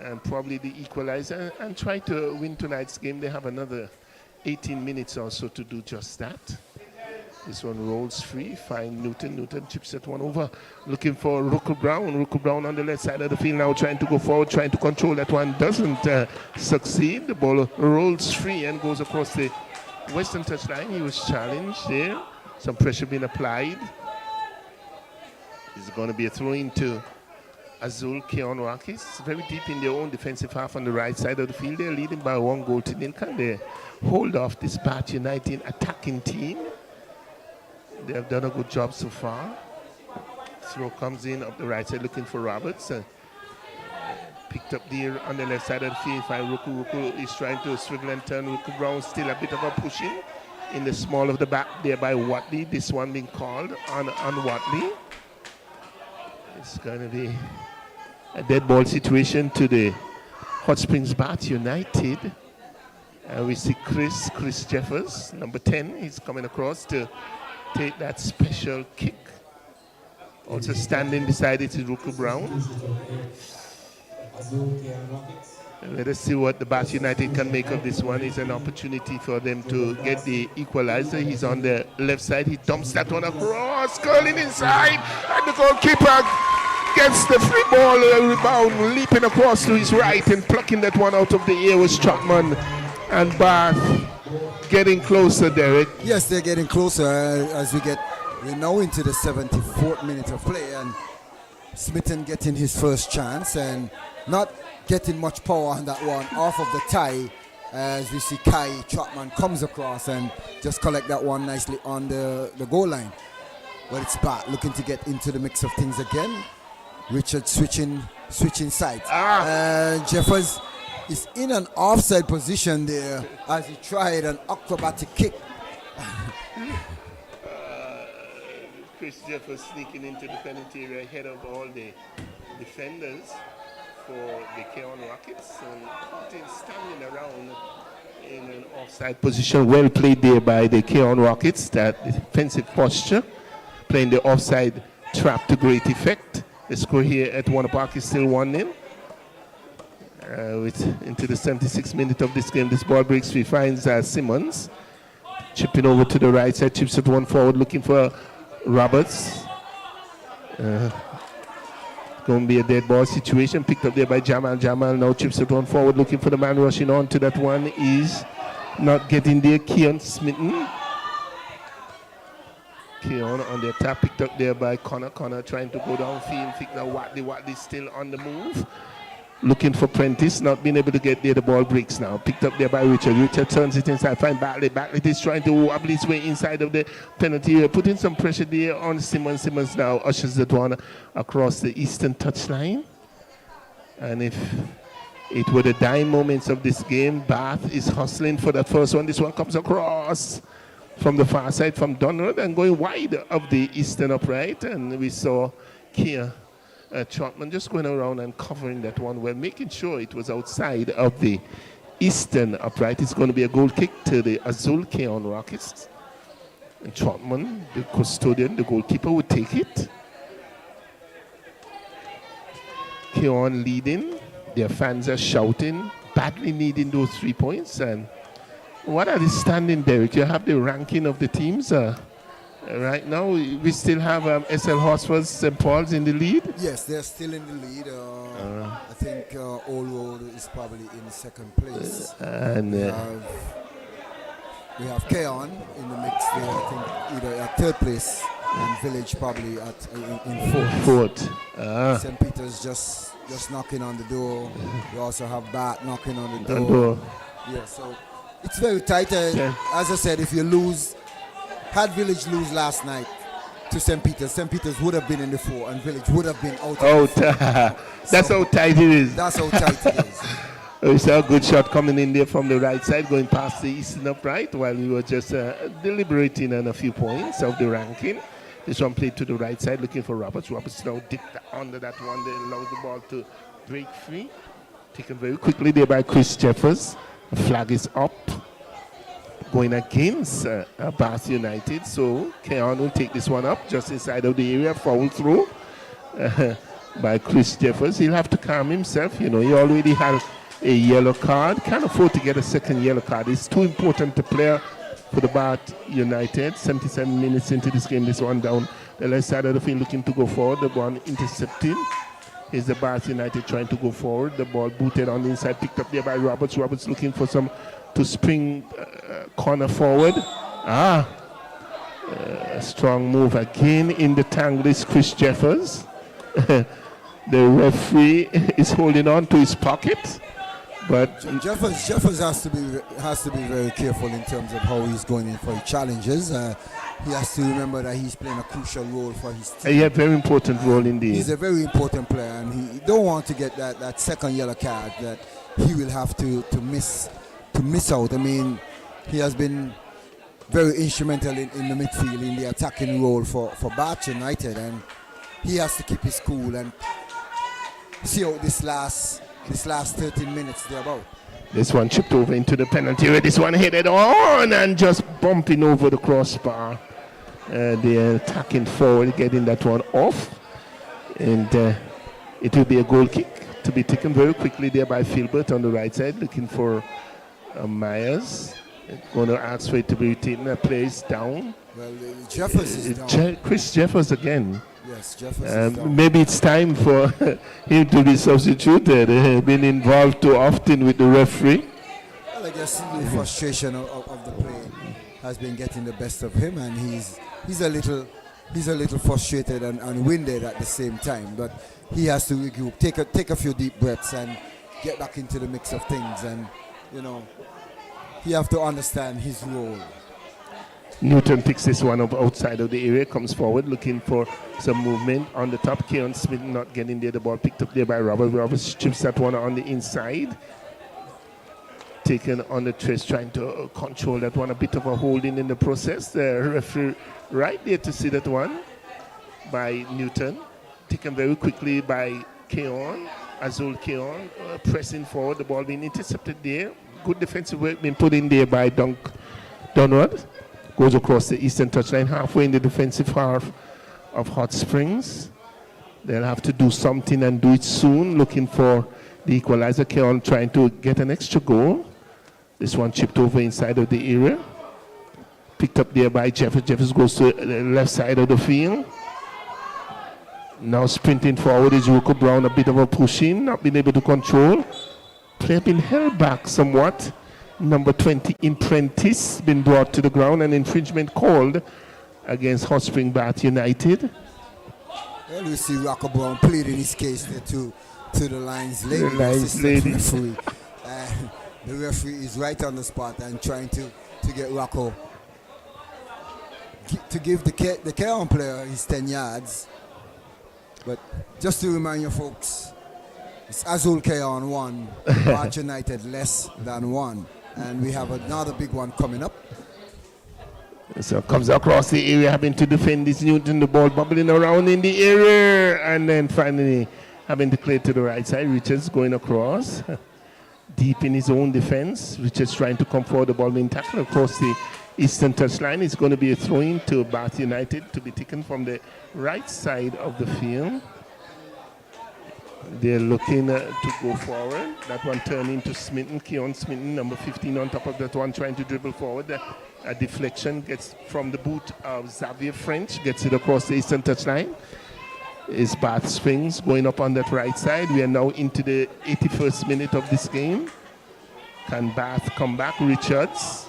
and probably the equalizer, and try to win tonight's game. They have another 18 minutes or so to do just that. This one rolls free. Find Newton. Newton chips that one over. Looking for Rooker Brown. Rooker Brown on the left side of the field now, trying to go forward, trying to control that one. Doesn't succeed. The ball rolls free and goes across the western touchline. He was challenged there. Some pressure being applied. It's going to be a throw into Azul Cayon Rockets. Very deep in their own defensive half on the right side of the field. They're leading by 1 goal to nil. Can they hold off this Bath United attacking team? They have done a good job so far. Throw comes in up the right side looking for Roberts. Picked up there on the left side of the field. Find Ruku. Ruku is trying to swivel and turn. Ruku Brown still a bit of a pushing in the small of the back there by Watley. This one being called on Watley. It's going to be a dead ball situation to the Hot Springs Bath United. We see Chris Jeffers, number 10. He's coming across to take that special kick. Also standing beside it is Ruku Brown. Let us see what the Bath United can make of this one. It's an opportunity for them to get the equalizer. He's on the left side. He dumps that one across, curling inside, and the goalkeeper gets the free ball rebound, leaping across to his right and plucking that one out of the air was Chapman. And Bath getting closer, Derek.
Yes, they're getting closer as we're now into the 74th minute of play, and Smitten getting his first chance and not getting much power on that one off of the tie, as we see Kai Chapman comes across and just collect that one nicely on the goal line. But it's Bath looking to get into the mix of things again. Richard switching sides. Jeffers is in an offside position there as he tried an acrobatic kick.
Chris Jeffers sneaking into the penalty area ahead of all the defenders for the Cayon Rockets, and Putin standing around in an offside position. Well played there by the Cayon Rockets. That defensive posture, playing the offside trap to great effect. The score here at Warner Park is still 1-0. Into the 76th minute of this game, this ball breaks free, finds Simmons. Chipping over to the right side, chips it one forward, looking for Roberts. Going to be a dead ball situation, picked up there by Jamal. Jamal now chips it one forward, looking for the man rushing on to that one. Is not getting there, Cayon Smitten. Cayon on the attack, picked up there by Connor. Connor trying to go downfield, think now Watley still on the move. Looking for Prentice, not being able to get there. The ball breaks now. Picked up there by Richard. Richard turns it inside. Find Batley. Batley is trying to wobble his way inside of the penalty area. Putting some pressure there on Simmons. Simmons now ushers that one across the eastern touchline. And if it were the dying moments of this game, Bath is hustling for that first one. This one comes across from the far side from Donald and going wide of the eastern upright. And we saw Kia Trotman just going around and covering that one well, making sure it was outside of the eastern upright. It's going to be a goal kick to the Azul Cayon Rockets. And Trotman, the custodian, the goalkeeper, would take it. Cayon leading. Their fans are shouting, badly needing those 3 points. And what are the standing, Derek? You have the ranking of the teams. Right now, we still have SL HOTSPURS St. Paul's in the lead?
Yes, they're still in the lead. I think Old Road is probably in second place.
And
we have Cayon in the mix there, I think either at third place and Village probably in fourth. St. Peter's just knocking on the door. We also have Bath knocking on the door. Yeah, so it's very tight. As I said, if you lose, had Village lose last night to St. Peter's would have been in the 4 and Village would have been out.
That's how tight it is.
That's how tight it is.
We saw a good shot coming in there from the right side, going past the eastern upright while we were just deliberating on a few points of the ranking. This one played to the right side, looking for Roberts. Roberts now dipped under that one. They allowed the ball to break free. Taken very quickly there by Chris Jeffers. The flag is up, going against Bath United. So Cayon will take this one up just inside of the area, foul through by Chris Jeffers. He'll have to calm himself. You know, he already has a yellow card. Can't afford to get a second yellow card. It's too important to player for the Bath United. 77 minutes into this game, this one down the left side of the field looking to go forward. The ball intercepted. Here's the Bath United trying to go forward. The ball booted on the inside, picked up there by Roberts. Roberts looking for some to spring corner forward. A strong move again in the tangle is Chris Jeffers. The referee is holding on to his pocket, but
Jeffers has to be very careful in terms of how he's going in for his challenges. He has to remember that he's playing a crucial role for his team.
Yeah, very important role indeed.
He's a very important player, and he don't want to get that second yellow card that he will have to miss out. I mean, he has been very instrumental in the midfield in the attacking role for Bath United, and he has to keep his cool and see out this last 13 minutes thereabout.
This one chipped over into the penalty area. This one headed on and just bumping over the crossbar. They're attacking forward, getting that one off, and it will be a goal kick to be taken very quickly there by Filbert on the right side, looking for Myers. Going to ask for it to be retaken. Plays down.
Well, Jeffers is down.
Chris Jeffers again.
Yes, Jeffers is down.
Maybe it's time for him to be substituted. Been involved too often with the referee.
Well, I guess the frustration of the play has been getting the best of him, and he's a little frustrated and winded at the same time. But he has to regroup, take a few deep breaths, and get back into the mix of things. And he have to understand his role.
Newton picks this one up outside of the area, comes forward looking for some movement on the top. Cayon Smith not getting there. The ball picked up there by Robert. Robert chips that one on the inside. Taken on the trace, trying to control that one. A bit of a holding in the process. The referee right there to see that one by Newton. Taken very quickly by Cayon. Azul Cayon pressing forward. The ball being intercepted there. Good defensive work being put in there by Donald. Goes across the eastern touchline, halfway in the defensive half of Hot Springs. They'll have to do something and do it soon, looking for the equalizer. Cayon trying to get an extra goal. This one chipped over inside of the area. Picked up there by Jeffers. Jeffers goes to the left side of the field. Now sprinting forward is Rocco Brown, a bit of a pushing, not being able to control. Player been held back somewhat. Number 20, Imprentice, been brought to the ground. An infringement called against Hot Spring Bath United.
Well, we see Rocco Brown pleading his case there to the lines lady. Referee. The referee is right on the spot and trying to get Rocco to give the Cayon player his 10 yards. But just to remind you folks, it's Azul Cayon 1, Bath United less than 1. And we have another big one coming up.
So comes across the area, having to defend this Newton, the ball bubbling around in the area. And then finally having to clear to the right side. Richards going across. Deep in his own defense. Richards trying to come forward, the ball being tackled across the eastern touchline. It's going to be a throw-in to Bath United to be taken from the right side of the field. They're looking to go forward. That one turning to Smitten, Cayon Smitten, number 15 on top of that one, trying to dribble forward. A deflection gets from the boot of Xavier French, gets it across the eastern touchline. Is Bath Springs going up on that right side. We are now into the 81st minute of this game. Can Bath come back? Richards.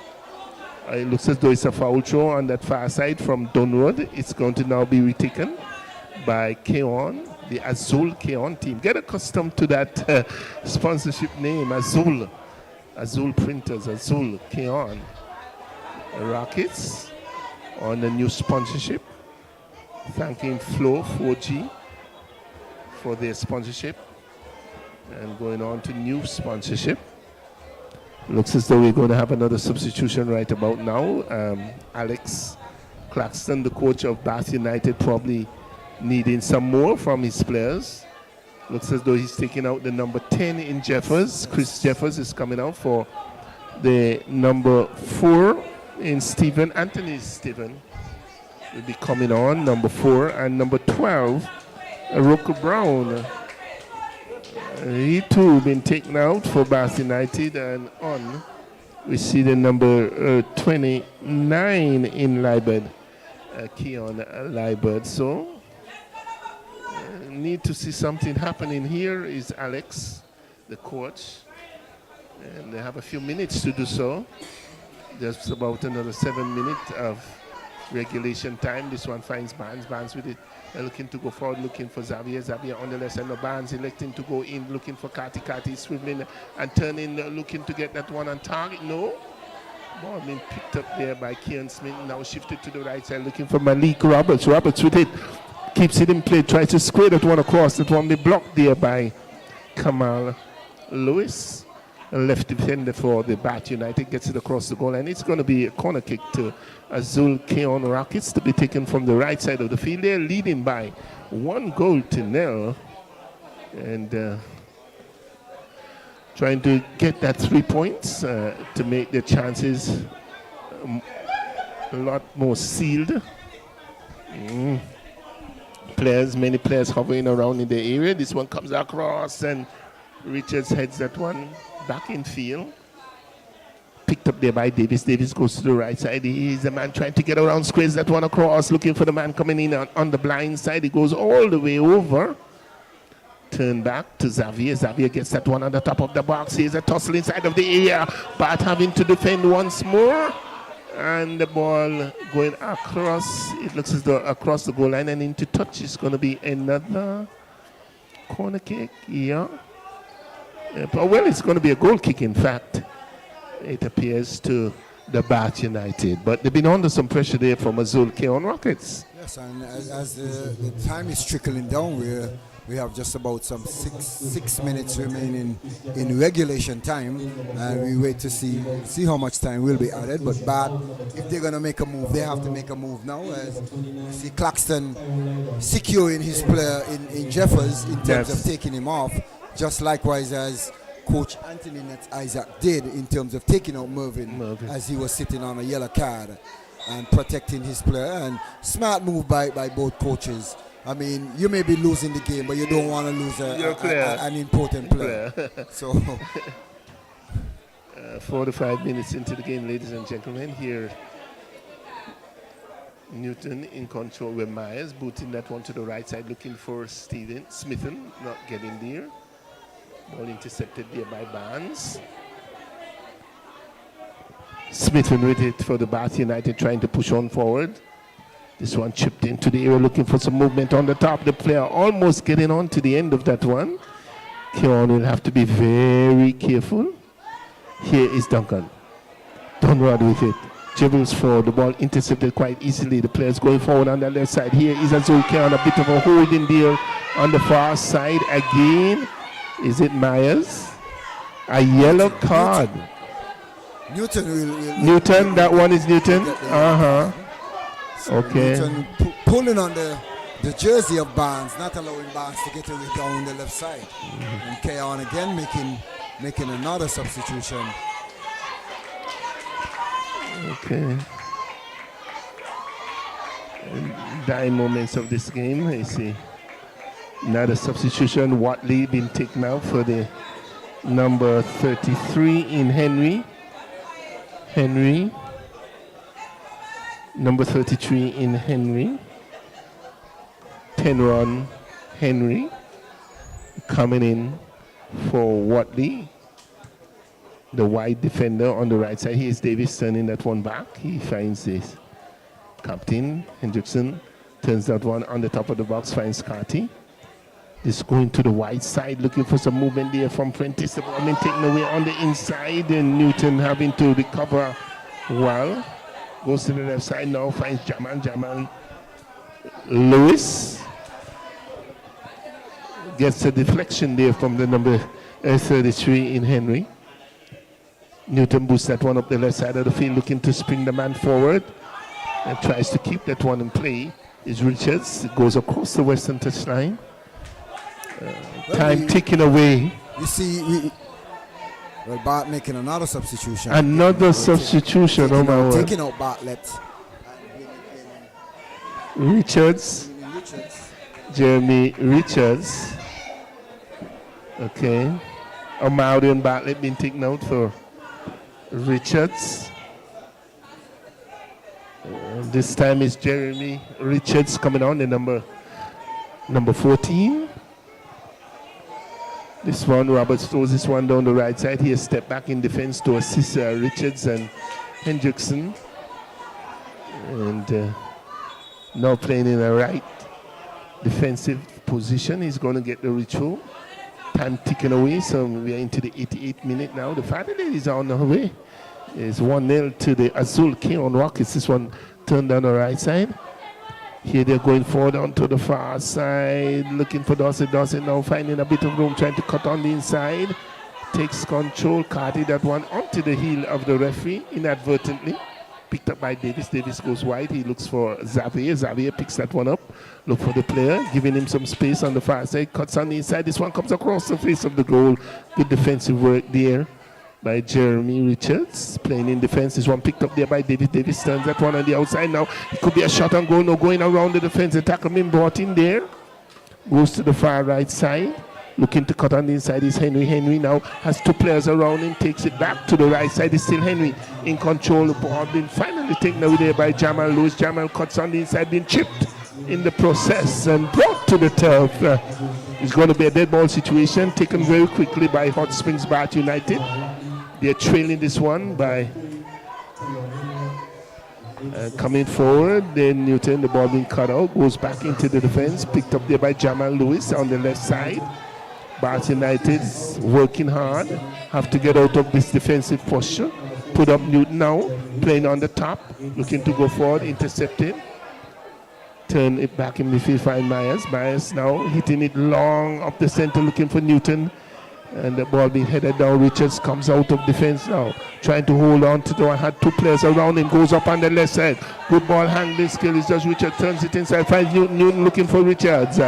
It looks as though it's a foul throw on that far side from Dunwood. It's going to now be retaken by Cayon, the Azul Cayon team. Get accustomed to that sponsorship name, Azul. Azul Printers, Azul Cayon. Rockets on the new sponsorship. Thanking Flow 4G for their sponsorship. And going on to new sponsorship. Looks as though we're going to have another substitution right about now. Alex Claxton, the coach of Bath United, probably needing some more from his players. Looks as though he's taking out the number 10 in Jeffers. Chris Jeffers is coming out for the number 4 in Stephen. Anthony Stephen will be coming on, number 4. And number 12, Rocco Brown. He too been taken out for Bath United and on We see the number 29 in Liebert, Cayon Liebert. So, need to see something happening here is Alex, the coach. And they have a few minutes to do so. There's about another 7 minutes of regulation time. This one finds Barnes. Barnes with it. They're looking to go forward, looking for Xavier. Xavier on the left side. No, Barnes electing to go in, looking for Carty. Carty swiveling and turning, looking to get that one on target. No. Ball being picked up there by Cayon Smith. Now shifted to the right side, looking for Malik Roberts. Roberts with it. Keeps it in play. Tries to square that one across. That one be blocked there by Kamal Lewis. A left defender for the Bat United gets it across the goal, and it's going to be a corner kick to Azul Cayon Rockets to be taken from the right side of the field. They're leading by 1-0, and trying to get that 3 points to make their chances a lot more sealed. Many players hovering around in the area. This one comes across, and Richards heads that one back in field. Picked up there by Davis. Davis goes to the right side. He's the man trying to get around, squares that one across, looking for the man coming in on the blind side. He goes all the way over. Turn back to Xavier. Xavier gets that one on the top of the box. Here's a tussle inside of the area. Bat having to defend once more. And the ball going across. It looks as though across the goal line and into touch. It's going to be another corner kick. Yeah. Well, it's going to be a goal kick, in fact. It appears to the Bat United. But they've been under some pressure there from Azul Cayon Rockets.
Yes, and as the time is trickling down, we have just about some six minutes remaining in regulation time, and we wait to see how much time will be added. But Bat, if they're going to make a move, they have to make a move now. As you see Claxton securing his player in Jeffers in terms of taking him off, just likewise as Coach Anthony Isaac did in terms of taking out Mervyn as he was sitting on a yellow card and protecting his player. And smart move by both coaches. I mean, you may be losing the game, but you don't want to lose an important player. So,
45 minutes into the game, ladies and gentlemen. Here, Newton in control with Myers, booting that one to the right side, looking for Smithen, not getting there. Ball intercepted there by Barnes. Smithen with it for the Bath United, trying to push on forward. This one chipped into the area, looking for some movement on the top. The player almost getting on to the end of that one. Cayon will have to be very careful. Here is Duncan. Dunrod with it. Dribbles forward. The ball intercepted quite easily. The players going forward on the left side. Here is Azul Cayon. A bit of a holding there on the far side again. Is it Myers? A yellow card.
Newton,
that one is Newton.
So
okay.
Newton pulling on the jersey of Barnes, not allowing Barnes to get away down the left side. And Cayon again making another substitution.
Okay. Dying moments of this game, I see. Another substitution. Watley been taken out for the number 33 in Henry. Number 33 in Henry. Tenron Henry coming in for Watley. The wide defender on the right side. Here's Davis turning that one back. He finds this captain, Hendrickson. Turns that one on the top of the box, finds Carty. This going to the wide side, looking for some movement there from Prentice. The ball being taken away on the inside, and Newton having to recover well. Goes to the left side now, finds Jamal Lewis. Gets a deflection there from the number 33 in Henry. Newton boosts that one up the left side of the field, looking to spring the man forward. And tries to keep that one in play. Is Richards. It goes across the western touchline. Time ticking away.
You see, Bart making another substitution.
Another substitution, oh my word.
Taking out Bartlett.
Richards. Jeremy Richards. Okay. O'Malley and Bartlett being taken out for Richards. This time is Jeremy Richards coming on, the number 14. This one, Roberts throws this one down the right side. Here, step back in defense to assist Richards and Hendrickson. And now playing in a right defensive position. He's going to get the retro. Time ticking away, so we are into the 88th minute now. The Fighting Ladies are on the way. It's 1-0 to the Azul Cayon Rockets. This one turned down the right side. Here they're going forward onto the far side, looking for Dorset. Dorset now finding a bit of room, trying to cut on the inside. Takes control, carted that one onto the heel of the referee inadvertently. Picked up by Davis. Davis goes wide. He looks for Xavier. Xavier picks that one up. Look for the player, giving him some space on the far side. Cuts on the inside. This one comes across the face of the goal. Good defensive work there by Jeremy Richards. Playing in defense. This one picked up there by Davis. Davis turns that one on the outside now. It could be a shot on goal. No, going around the defense. The tackle being brought in there. Goes to the far right side. Looking to cut on the inside is Henry. Henry now has two players around him. Takes it back to the right side. It's still Henry in control. The ball being finally taken away there by Jamal Lewis. Jamal cuts on the inside, being chipped in the process and brought to the turf. It's going to be a dead ball situation taken very quickly by Hot Springs Bath United. They're trailing this one by coming forward. Then Newton, the ball being cut out, goes back into the defense. Picked up there by Jamal Lewis on the left side. Bath United working hard, have to get out of this defensive posture. Put up Newton now, playing on the top, looking to go forward, intercepted. Turn it back in midfield, find Myers. Myers now hitting it long up the center, looking for Newton. And the ball being headed down. Richards comes out of defense now, trying to hold on to the one. Had two players around him, goes up on the left side. Good ball handling skill is just Richards, turns it inside, finds Newton looking for Richards.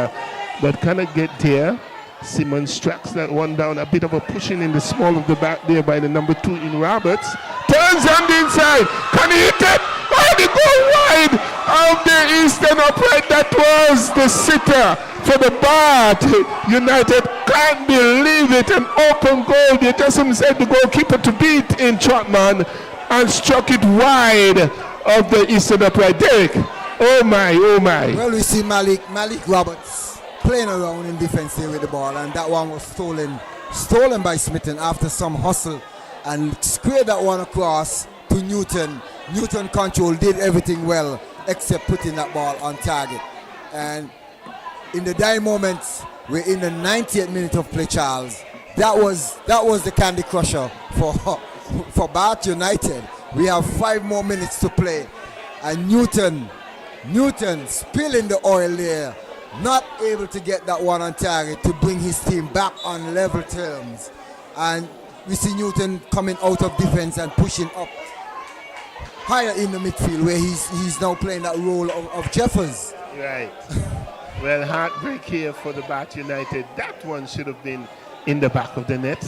But cannot get there. Simmons tracks that one down. A bit of a pushing in the small of the back there by the number 2 in Roberts. Turns on the inside. Can he hit it? Oh, they go wide of the eastern upright. That was the sitter for the Bath United. Can't believe it. An open goal. They just said the goalkeeper to beat in Trotman and struck it wide of the eastern upright. Derek, oh my, oh my.
Well, we see Malik Roberts playing around in defense here with the ball, and that one was stolen by Smitten after some hustle and squared that one across to Newton. Newton control, did everything well except putting that ball on target. And in the dying moments, we're in the 90th minute of play, Charles. That was the Candy Crusher for Bath United. We have 5 more minutes to play, and Newton spilling the oil there. Not able to get that one on target to bring his team back on level terms. And we see Newton coming out of defense and pushing up higher in the midfield, where he's now playing that role of Jeffers.
Right. Well, heartbreak here for the Bath United. That one should have been in the back of the net.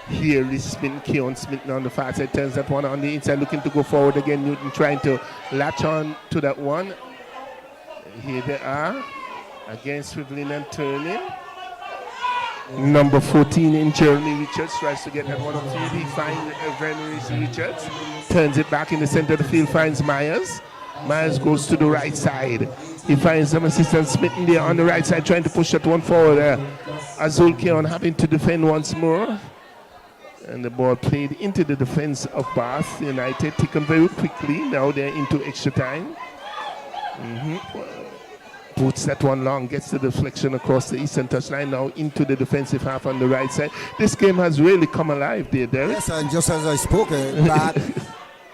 Here is Smitten, Cayon Smitten on the far side, turns that one on the inside, looking to go forward again. Newton trying to latch on to that one. Here they are. Again, swiveling and turning. Number 14 in Jeremy Richards tries to get that one on field. He finds Veneris Richards. Turns it back in the center of the field, finds Myers. Myers goes to the right side. He finds some assistant Smitten there on the right side, trying to push that one forward. Azul Cayon having to defend once more. And the ball played into the defense of Bath United, taken very quickly. Now they're into extra time. Puts that one long, gets the deflection across the eastern touchline, now into the defensive half on the right side. This game has really come alive there, Derek.
Yes, and just as I spoke,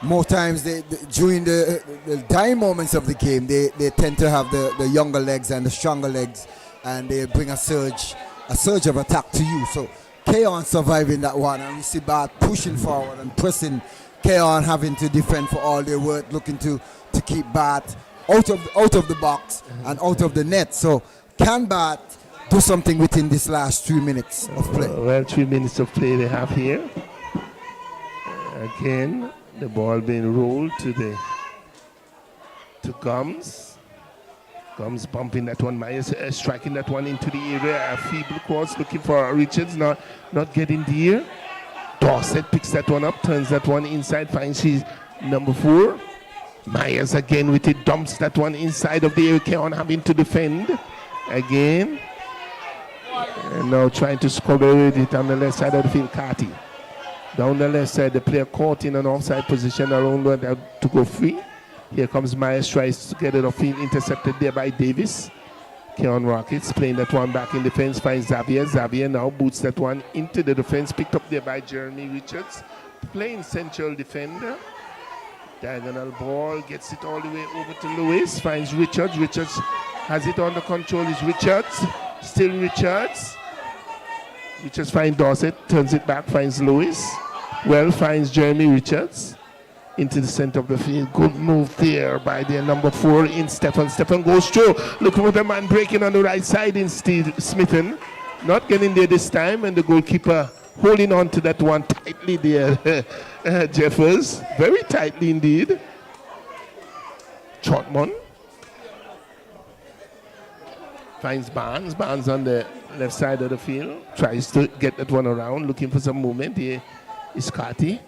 more times during the dying moments of the game, they tend to have the younger legs and the stronger legs, and they bring a surge of attack to you. So Cayon surviving that one, and we see Bath pushing forward and pressing. Cayon having to defend for all their work, looking to keep Bath out of the box and out of the net. So can Bath do something within this last 3 minutes of play?
Well, 3 minutes of play they have here. Again, the ball being rolled to Gums. Gums bumping that one. Myers striking that one into the area. A feeble cross looking for Richards, not getting there. Dorset picks that one up, turns that one inside, finds she's number 4. Myers again with it, dumps that one inside of the area. Cayon having to defend again. And now trying to scover with it on the left side of the field, Carty. Down the left side, the player caught in an offside position around to go free. Here comes Myers, tries to get it off field, intercepted there by Davis. Cayon Rockets playing that one back in defense, finds Xavier. Xavier now boots that one into the defense, picked up there by Jeremy Richards, playing central defender. Diagonal ball, gets it all the way over to Lewis, finds Richards. Richards has it under control, is Richards. Still Richards. Richards finds Dorset, turns it back, finds Lewis. Well, finds Jeremy Richards into the center of the field. Good move there by their number 4 in Stephen. Stephen goes through, looking for the man breaking on the right side in Steve Smithen. Not getting there this time, and the goalkeeper holding on to that one tightly there. Jeffers, very tightly indeed. Trotman finds Barnes. Barnes on the left side of the field. Tries to get that one around, looking for some movement. Here is Carty.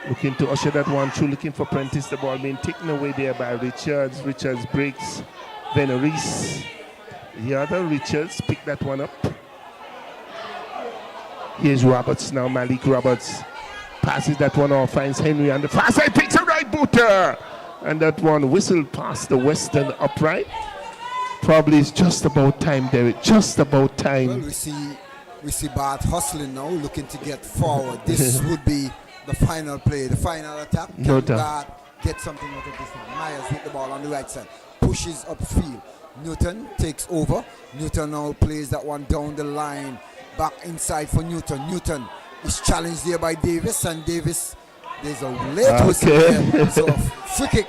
Looking to usher that one through, looking for Prentice. The ball being taken away there by Richards. Richards breaks Veneris. The other Richards pick that one up. Here's Roberts now, Malik Roberts. Passes that one off, finds Henry on the far side, picks a right booter. And that one whistled past the Western upright. Probably it's just about time, Derek, just about time.
Well, we see Bart hustling now, looking to get forward. This would be the final play, the final attack.
No
Can
doubt.
Bart get something out of this one? Myers with the ball on the right side, pushes upfield. Newton takes over. Newton now plays that one down the line, back inside for Newton. Newton is challenged there by Davis, and Davis, there's a late whistle there. So free kick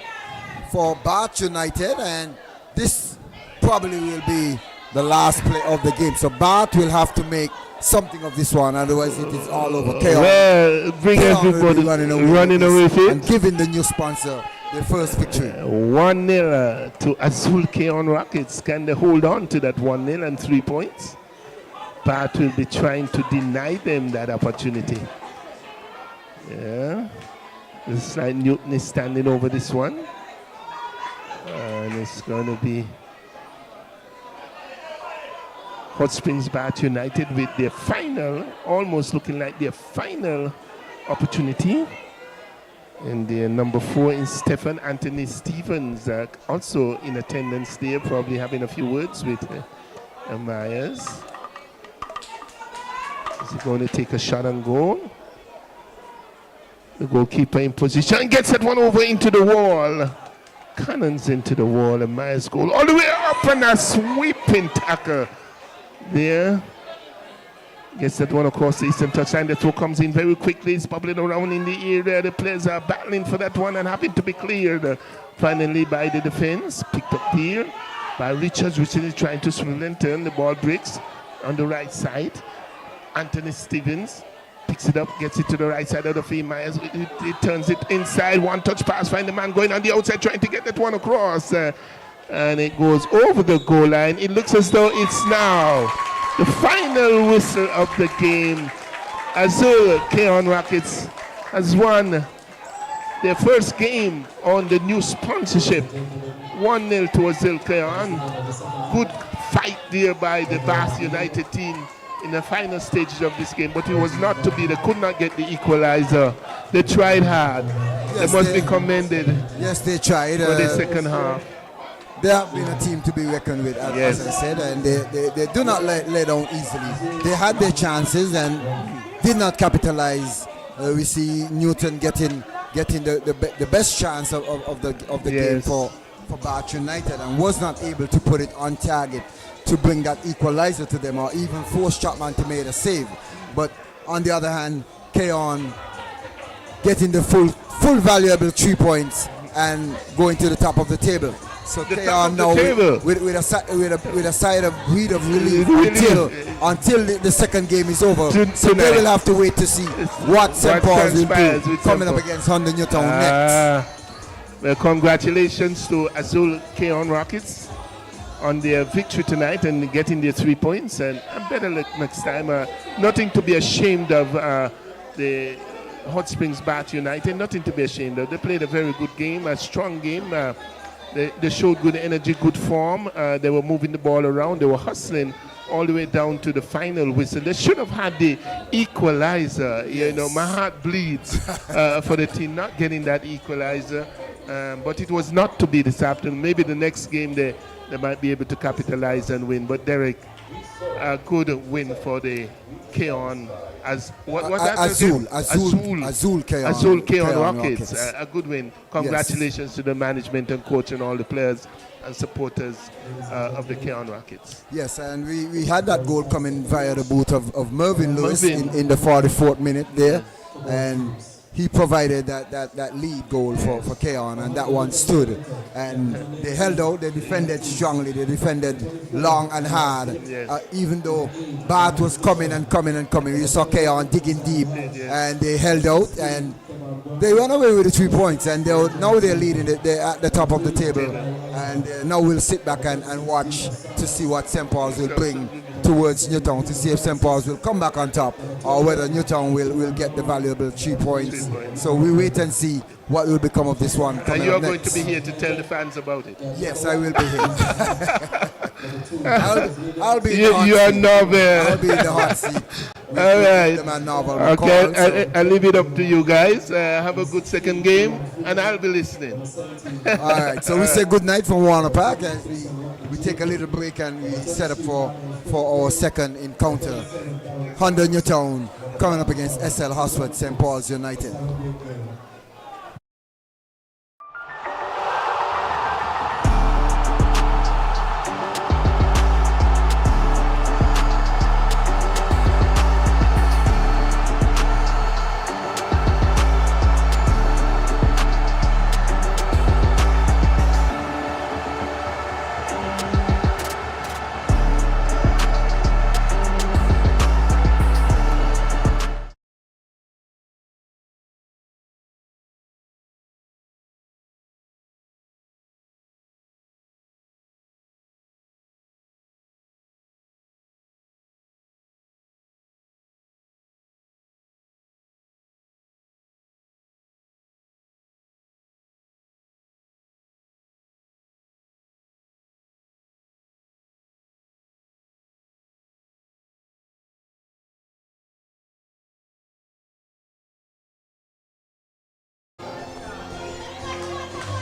for Bath United, and this probably will be the last play of the game. So Bath will have to make something of this one, otherwise it is all over. Cayon,
Well, bring
Cayon will
everybody
be running
away with it.
and giving the new sponsor their first victory.
1-0 to Azul Cayon Rockets. Can they hold on to that 1-0 and 3 points? Bath will be trying to deny them that opportunity. Yeah. It's like Newton is standing over this one. And it's going to be Hot Springs Bath United with their final, almost looking like their final opportunity. And their number 4 in Stephen Anthony Stevens, also in attendance there, probably having a few words with Myers. Is he going to take a shot and goal? The goalkeeper in position, gets that one over into the wall. Cannons into the wall, and Myers goal all the way up, and a sweeping tackle there. Gets that one across the eastern touchline. The throw comes in very quickly. It's bubbling around in the area. The players are battling for that one and having to be cleared. Finally by the defense. Picked up here by Richards. Richards is trying to swing and turn. The ball breaks on the right side. Anthony Stevens picks it up, gets it to the right side of the field. Myers, it turns it inside. One touch pass. Find the man going on the outside trying to get that one across. And it goes over the goal line. It looks as though it's now the final whistle of the game. Azul Cayon Rockets has won their first game on the new sponsorship. 1-0 to Azul Cayon. Good fight there by the Bath United team in the final stages of this game, but it was not to be. They could not get the equalizer. They tried hard.
Yes,
they must be commended.
Yes, they tried.
For the second half.
They have been a team to be reckoned with, as I said, and they do not let down easily. They had their chances and did not capitalize. We see Newton getting the best chance of the game for Bath United, and was not able to put it on target to bring that equalizer to them, or even force Chapman to make a save. But on the other hand, Cayon getting the full valuable 3 points and going to the top of the table. So Cayon now with a side of relief until the second game is over. So they will have to wait to see what St. Paul's will do coming up against Honda Newtown next.
Well, congratulations to Azul Cayon Rockets on their victory tonight and getting their 3 points. And better luck next time. Nothing to be ashamed of the Hot Springs Bath United, nothing to be ashamed of. They played a very good game, a strong game. They showed good energy, good form. They were moving the ball around. They were hustling all the way down to the final whistle. They should have had the equalizer. You know, my heart bleeds for the team not getting that equalizer. But it was not to be this afternoon. Maybe the next game they might be able to capitalize and win. But Derek, a good win for the Cayon.
Azul Cayon
Rockets. A good win. Congratulations to the management and coach and all the players and supporters of the Cayon Rockets.
Yes, and we had that goal coming via the boot of Mervyn Lewis in the 44th minute there, and he provided that lead goal for Cayon, and that one stood. And they held out, they defended strongly, they defended long and hard. Yes. Even though Bath was coming and coming and coming, you saw Cayon digging deep, and they held out, and they went away with the 3 points, and now they're leading, they're at the top of the table. And now we'll sit back and watch to see what St. Paul's will bring towards Newtown, to see if St. Paul's will come back on top or whether Newtown will get the valuable 3 points. So we wait and see what will become of this one.
And you're going to be here to tell the fans about it?
Yes, I will be here. I'll be in the hot
seat.
I'll be in the hot seat.
All right. Okay, I'll leave it up to you guys. Have a good second game, and I'll be listening.
All right, so we say good night from Warner Park as we take a little break and we set up for our second encounter. Honda Newtown coming up against SL Hotspurs St. Paul's United.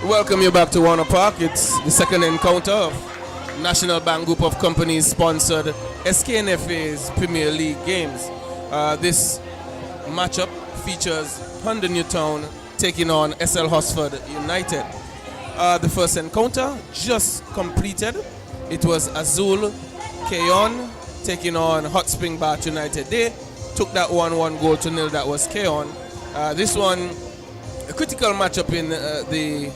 Welcome you back to Warner Park. It's the second encounter of National Bank Group of Companies sponsored SKNFA's Premier League games. This matchup features Honda Newtown taking on SL Hotspurs United. The first encounter just completed. It was Azul Cayon taking on Hot Spring Bath United. They took that 1-1 goal to nil. That was Cayon. This one, a critical matchup in the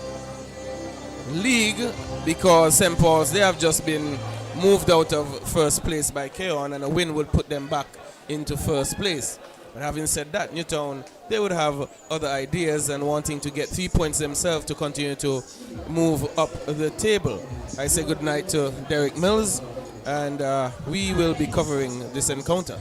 league because St. Paul's, they have just been moved out of first place by Cayon, and a win will put them back into first place. But having said that, Newtown, they would have other ideas and wanting to get 3 points themselves to continue to move up the table. I say good night to Derek Mills, and we will be covering this encounter.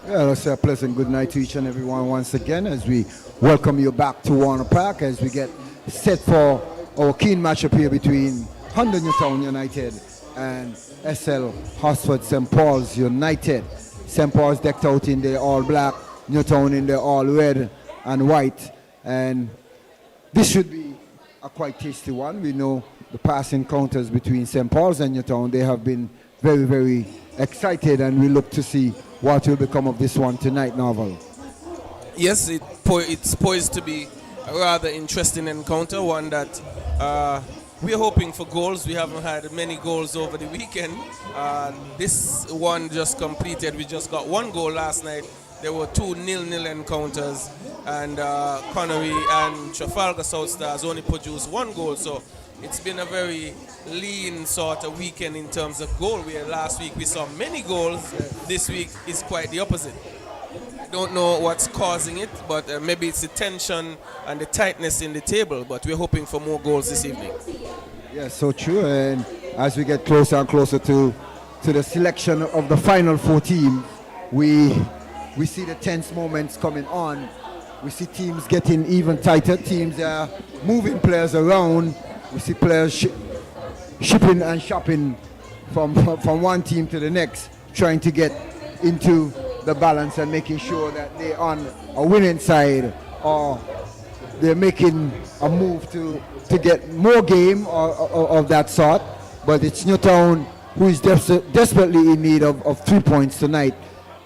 Yeah, let's say a pleasant good night to each and everyone once again as we welcome you back to Warner Park as we get set for our keen matchup here between Honda Newtown United and SL Hotspurs St. Paul's United. St. Paul's decked out in the all black, Newtown in the all red and white, and this should be a quite tasty one. We know the past encounters between St. Paul's and Newtown, they have been very, very excited, and we look to see what will become of this one tonight, Novel.
Yes, it's poised to be a rather interesting encounter, one that we're hoping for goals. We haven't had many goals over the weekend. This one just completed. We just got one goal last night. There were 2 0-0 encounters, and Connery and Trafalgar South Stars only produced 1 goal. So it's been a very lean sort of weekend in terms of goal. Last week we saw many goals. This week is quite the opposite. Don't know what's causing it, but maybe it's the tension and the tightness in the table, but we're hoping for more goals this evening.
Yeah, so true, and as we get closer and closer to the selection of the final 4 teams, we we see the tense moments coming on. We see teams getting even tighter. Teams are moving players around. We see players shipping and shopping from one team to the next, trying to get into the balance and making sure that they're on a winning side, or they're making a move to get more game or of that sort. But it's Newtown who is desperately in need of 3 points tonight.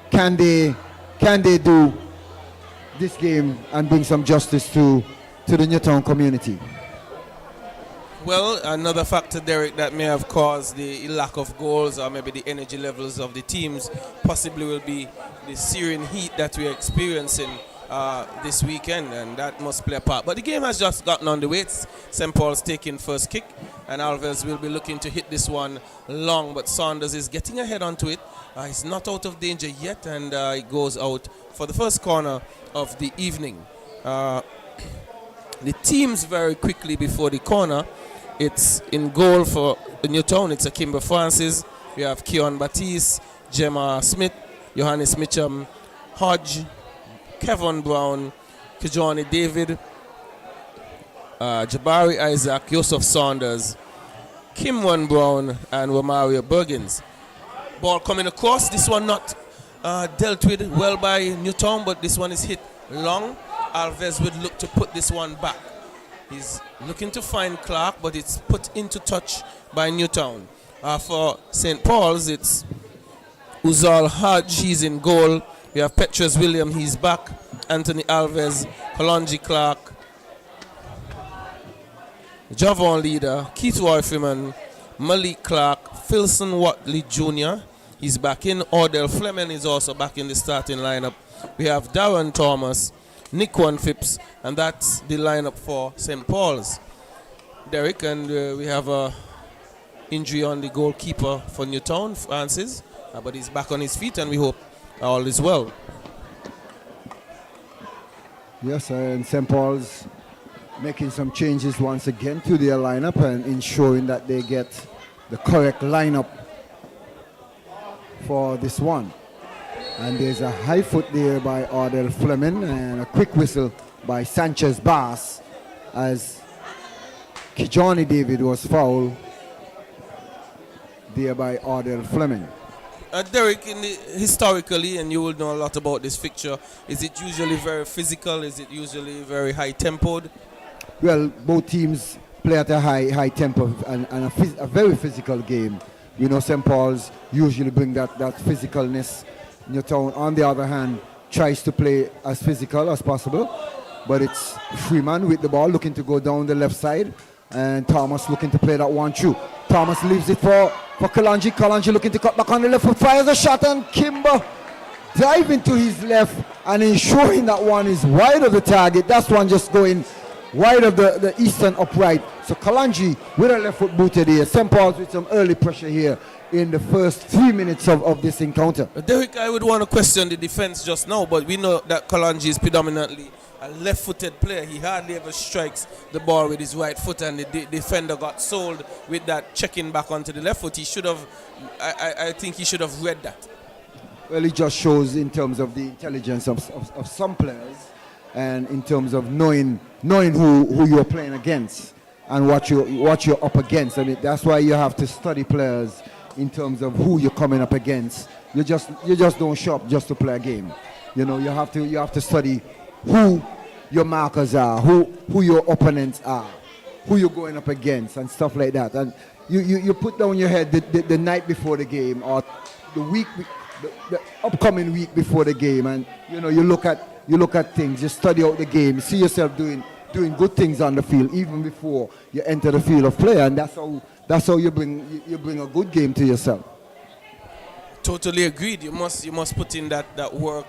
Can they do this game and bring some justice to the Newtown community?
Well, another factor, Derek, that may have caused the lack of goals or maybe the energy levels of the teams possibly will be the searing heat that we're experiencing this weekend, and that must play a part. But the game has just gotten on the way. It's St. Paul's taking first kick, and Alves will be looking to hit this one long, but Saunders is getting ahead onto it. He's not out of danger yet, and it goes out for the first corner of the evening. The teams very quickly before the corner. It's in goal for Newtown. It's Akimba Francis. We have Cayon Batiste, Gemma Smith, Johannes Mitchum, Hodge, Kevin Brown, Kijani David, Jabari Isaac, Joseph Saunders, Kimwan Brown, and Romario Bergens. Ball coming across. This one not dealt with well by Newtown, but this one is hit long. Alves would look to put this one back. He's looking to find Clark, but it's put into touch by Newtown. For St. Paul's, it's Uzal Hodge, he's in goal. We have Petrus William, he's back. Anthony Alves, Kalonji Clark, Javon Leader, Keith Roy Freeman, Malik Clark, Filson Watley Jr., he's back in. Ordell Fleming is also back in the starting lineup. We have Darren Thomas, Nick Phipps, and that's the lineup for St. Paul's. Derek, and we have a injury on the goalkeeper for Newtown, Francis, but he's back on his feet, and we hope all is well.
Yes, and St. Paul's making some changes once again to their lineup and ensuring that they get the correct lineup for this one. And there's a high foot there by Ordell Fleming and a quick whistle by Sanchez Bass as Kijani David was fouled there by Ordell Fleming.
Derek, historically, and you will know a lot about this fixture, is it usually very physical? Is it usually very high-tempoed?
Well, both teams play at a high tempo and a very physical game. You know, St. Paul's usually bring that physicalness. Newtown, on the other hand, tries to play as physical as possible, but it's Freeman with the ball looking to go down the left side, and Thomas looking to play that 1-2. Thomas leaves it for Kalonji. Kalonji looking to cut back on the left foot, fires a shot, and Kimber diving to his left and ensuring that one is wide of the target. That's one just going wide of the eastern upright. So Kalonji with a left foot booted here. St. Paul's with some early pressure here in the first 3 minutes of this encounter.
Derek, I would want to question the defense just now, but we know that Kalonji is predominantly a left-footed player. He hardly ever strikes the ball with his right foot, and the defender got sold with that checking back onto the left foot. He should have, I think he should have read that.
Well, it just shows in terms of the intelligence of some players, and in terms of knowing who you're playing against and what you're up against. I mean, that's why you have to study players in terms of who you're coming up against. You just don't show up just to play a game. You know, you have to study who your markers are, who your opponents are, who you're going up against, and stuff like that. And you put down your head the night before the game, or the upcoming week before the game, and you know, you look at things, you study out the game, see yourself doing good things on the field even before you enter the field of play, and that's how you bring a good game to yourself.
Totally agreed. You must put in that work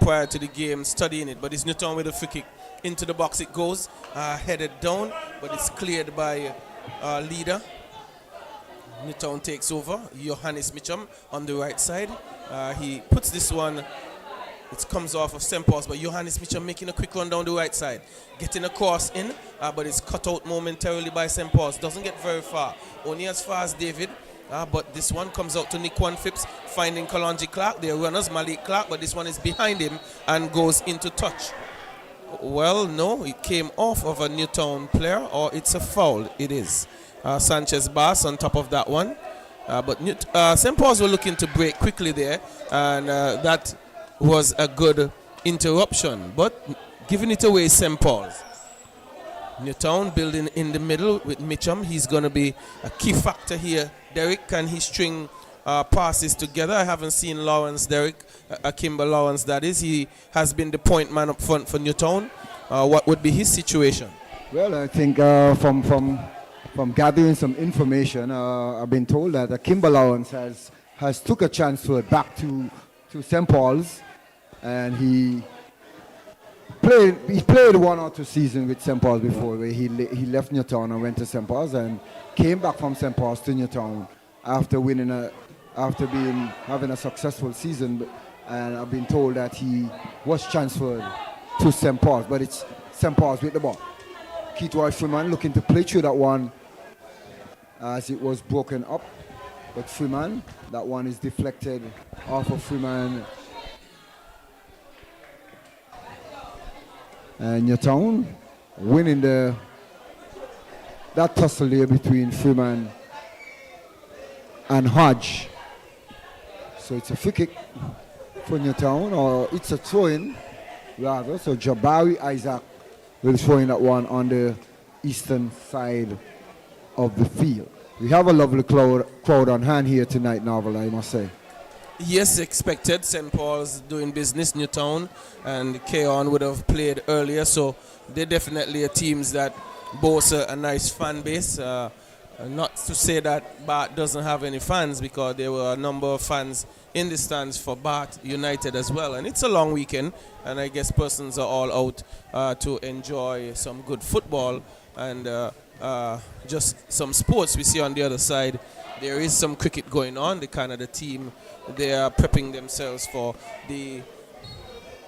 prior to the game, studying it. But it's Newtown with a free kick. Into the box it goes, headed down, but it's cleared by Leader. Newtown takes over. Johannes Mitchum on the right side. He puts this one, it comes off of St. Paul's, but Johannes Mitchum making a quick run down the right side. Getting a cross in, but it's cut out momentarily by St. Paul's. Doesn't get very far. Only as far as David. But this one comes out to Nickwan Phipps, finding Kalonji Clark. Their runners, Malik Clark, but this one is behind him and goes into touch. Well, no, it came off of a Newtown player, or it's a foul. It is. Sanchez Bass on top of that one. But St. Paul's were looking to break quickly there, and that was a good interruption. But giving it away, St. Paul's. Newtown building in the middle with Mitchum. He's going to be a key factor here. Derek, can he string passes together? I haven't seen Lawrence, Derek, Kimber Lawrence, that is. He has been the point man up front for Newtown. What would be his situation?
Well, I think from gathering some information, I've been told that Kimber Lawrence has took a transfer back to St. Paul's, and he played 1 or 2 seasons with St. Paul's before, where he left Newtown and went to St. Paul's and came back from St. Paul's to Newtown after having a successful season. And I've been told that he was transferred to St. Paul's, but it's St. Paul's with the ball. Keith Freeman looking to play through that one as it was broken up, but Freeman, that one is deflected off of Freeman. And Newtown winning that tussle there between Freeman and Hodge. So it's a free kick for Newtown, or it's a throw-in rather. So Jabari Isaac will throw in that one on the eastern side of the field. We have a lovely crowd on hand here tonight, Novel, I must say.
Yes, expected. St. Paul's doing business, Newtown, and Cayon would have played earlier, so they're definitely a teams that boast a nice fan base. Not to say that Bath doesn't have any fans, because there were a number of fans in the stands for Bath United as well. And it's a long weekend, and I guess persons are all out to enjoy some good football and just some sports. We see on the other side there is some cricket going on. The Canada team, they are prepping themselves for the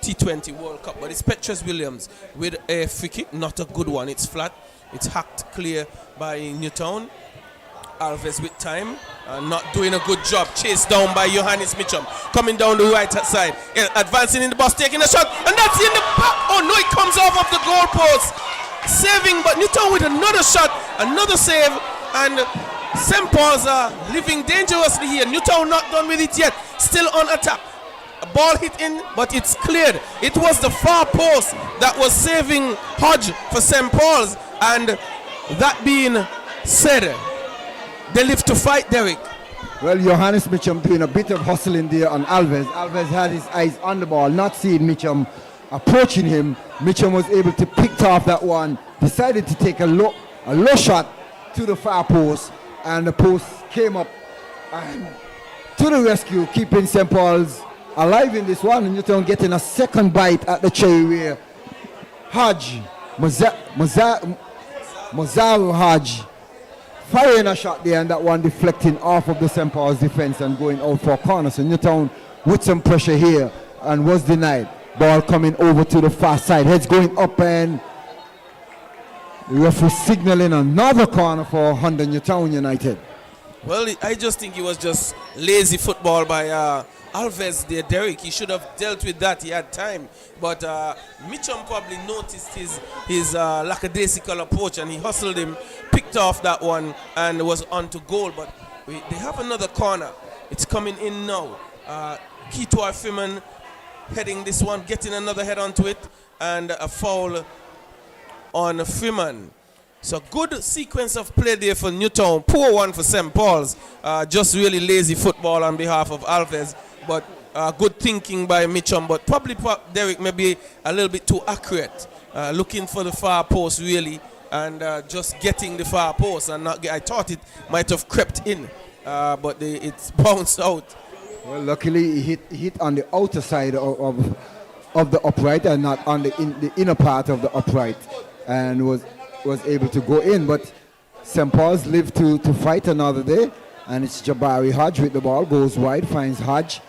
T20 World Cup. But it's Petrus Williams with a free kick, not a good one. It's flat. It's hacked clear by Newtown. Alves with time, not doing a good job. Chased down by Johannes Mitchum. Coming down the right side. Advancing in the box, taking a shot. And that's in the back. Oh no, it comes off of the goalpost. Saving, but Newtown with another shot, another save. And St. Paul's are living dangerously here. Newtown not done with it yet. Still on attack. A ball hit in, but it's cleared. It was the far post that was saving Hodge for St. Paul's. And that being said, they live to fight, Derek.
Well, Johannes Mitchum doing a bit of hustling there on Alves. Alves had his eyes on the ball, not seeing Mitchum approaching him. Mitchum was able to pick off that one, decided to take a low shot to the far post, and the post came up and to the rescue, keeping St. Paul's alive in this one. And Newtown getting a second bite at the cherry where Hodge, Mazaru Hodge, firing a shot there, and that one deflecting off of the St. Paul's defense and going out for a corner. So Newtown with some pressure here and was denied. Ball coming over to the far side. Heads going up, and the referee signaling another corner for Honda Newtown United.
Well, I just think it was just lazy football by Alves there, Derek. He should have dealt with that. He had time. But Mitchum probably noticed his lackadaisical approach, and he hustled him, picked off that one, and was on to goal. But they have another corner. It's coming in now. Keith Freeman heading this one, getting another head onto it, and a foul on Freeman. So good sequence of play there for Newtown. Poor one for St. Paul's. Just really lazy football on behalf of Alves. But good thinking by Mitchum. But probably Derek may be a little bit too accurate. Looking for the far post really. And just getting the far post. And not I thought it might have crept in. But it's bounced out.
Well, luckily he hit on the outer side of the upright and not on the inner part of the upright. And was able to go in, but St. Paul's live to fight another day, and it's Jabari Hodge with the ball, goes wide, finds Hodge.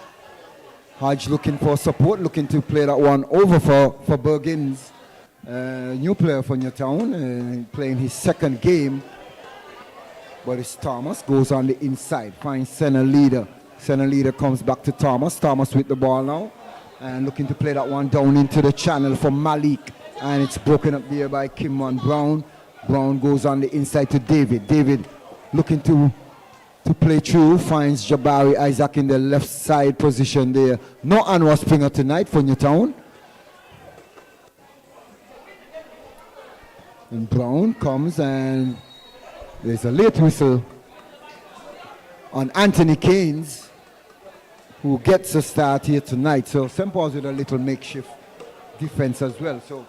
Hodge looking for support, looking to play that one over for Bergens, new player for Newtown, playing his second game but it's Thomas, goes on the inside, finds center leader. Center leader comes back to Thomas. Thomas with the ball now, and looking to play that one down into the channel for Malik. And it's broken up there by Kimon Brown. Brown goes on the inside to David. David looking to play through, finds Jabari Isaac in the left side position there. No Anwar Springer tonight for Newtown. And Brown comes, and there's a late whistle on Anthony Keynes, who gets a start here tonight. So St. Paul's with a little makeshift defense as well. So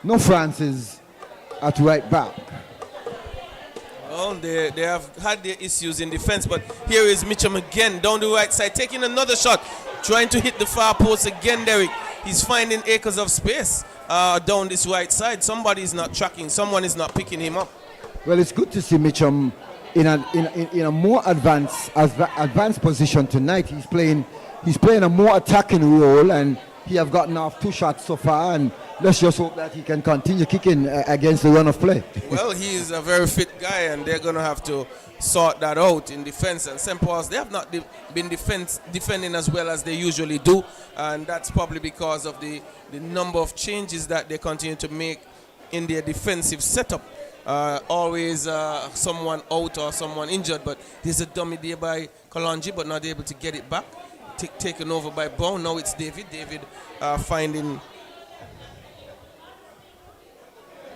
no Francis at right back.
Well, they have had their issues in defense, but here is Mitchum again down the right side, taking another shot, trying to hit the far post again, Derek. He's finding acres of space down this right side. Somebody is not tracking, someone is not picking him up.
Well, it's good to see Mitchum in a more advanced position tonight. He's playing a more attacking role, and he have gotten off 2 shots so far, and let's just hope that he can continue kicking against the run of play.
Well, he is a very fit guy, and they're going to have to sort that out in defense. And St. Paul's, they have not been defending as well as they usually do, and that's probably because of the number of changes that they continue to make in their defensive setup. Always someone out or someone injured, but there's a dummy there by Kalonji, but not able to get it back. Taken over by Brown. Now it's David. David finding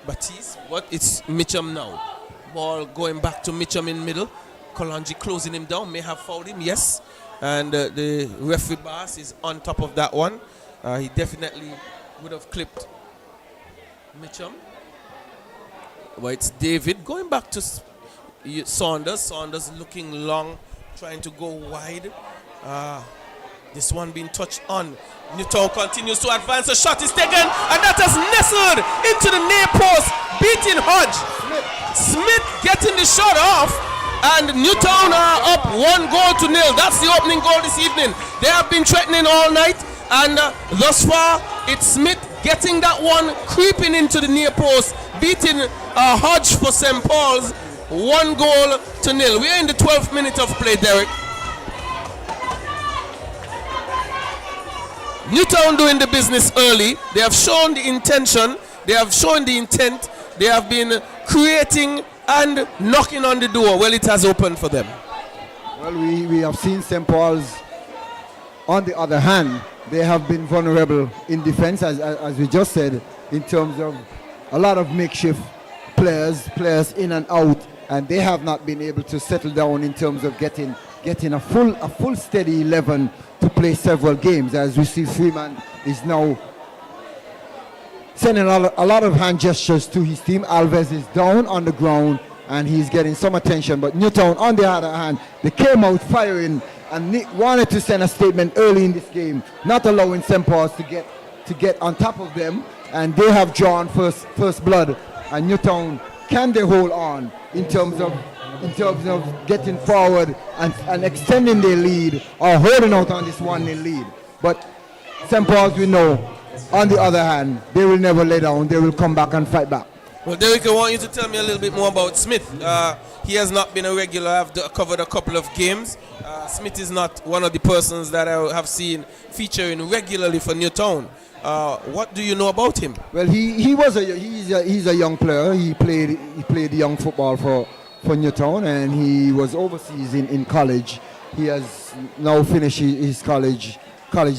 Batiste. What? It's Mitchum now. Ball going back to Mitchum in middle. Kalonji closing him down. May have fouled him, yes. And the referee boss is on top of that one. He definitely would have clipped Mitchum. But it's David going back to Saunders. Saunders looking long, trying to go wide. This one being touched on. Newtown continues to advance. A shot is taken, and that has nestled into the near post, beating Hodge. Smith getting the shot off, and Newtown are up 1-0. That's the opening goal this evening. They have been threatening all night, and thus far, it's Smith getting that one, creeping into the near post, beating Hodge for St. Paul's. 1-0. We are in the 12th minute of play, Derek. Newtown doing the business early. They have shown the intention. They have shown the intent. They have been creating and knocking on the door. Well, it has opened for them.
Well, we have seen St. Paul's. On the other hand, they have been vulnerable in defense, as we just said, in terms of a lot of makeshift players in and out, and they have not been able to settle down in terms of getting a full steady 11 to play several games. As we see, Freeman is now sending a lot of hand gestures to his team. Alves is down on the ground, and he's getting some attention. But Newtown, on the other hand, they came out firing and wanted to send a statement early in this game, not allowing St. Paul's to get on top of them, and they have drawn first blood. And Newtown, can they hold on in terms of getting forward and extending their lead, or holding out on this 1-0 lead? But St. Paul's, we know, on the other hand, they will never lay down. They will come back and fight back.
Well, Derek, I want you to tell me a little bit more about Smith. He has not been a regular. I've covered a couple of games. Smith is not one of the persons that I have seen featuring regularly for Newtown. What do you know about him?
Well, he's a young player. He played young football for Newtown, and he was overseas in college. He has now finished his college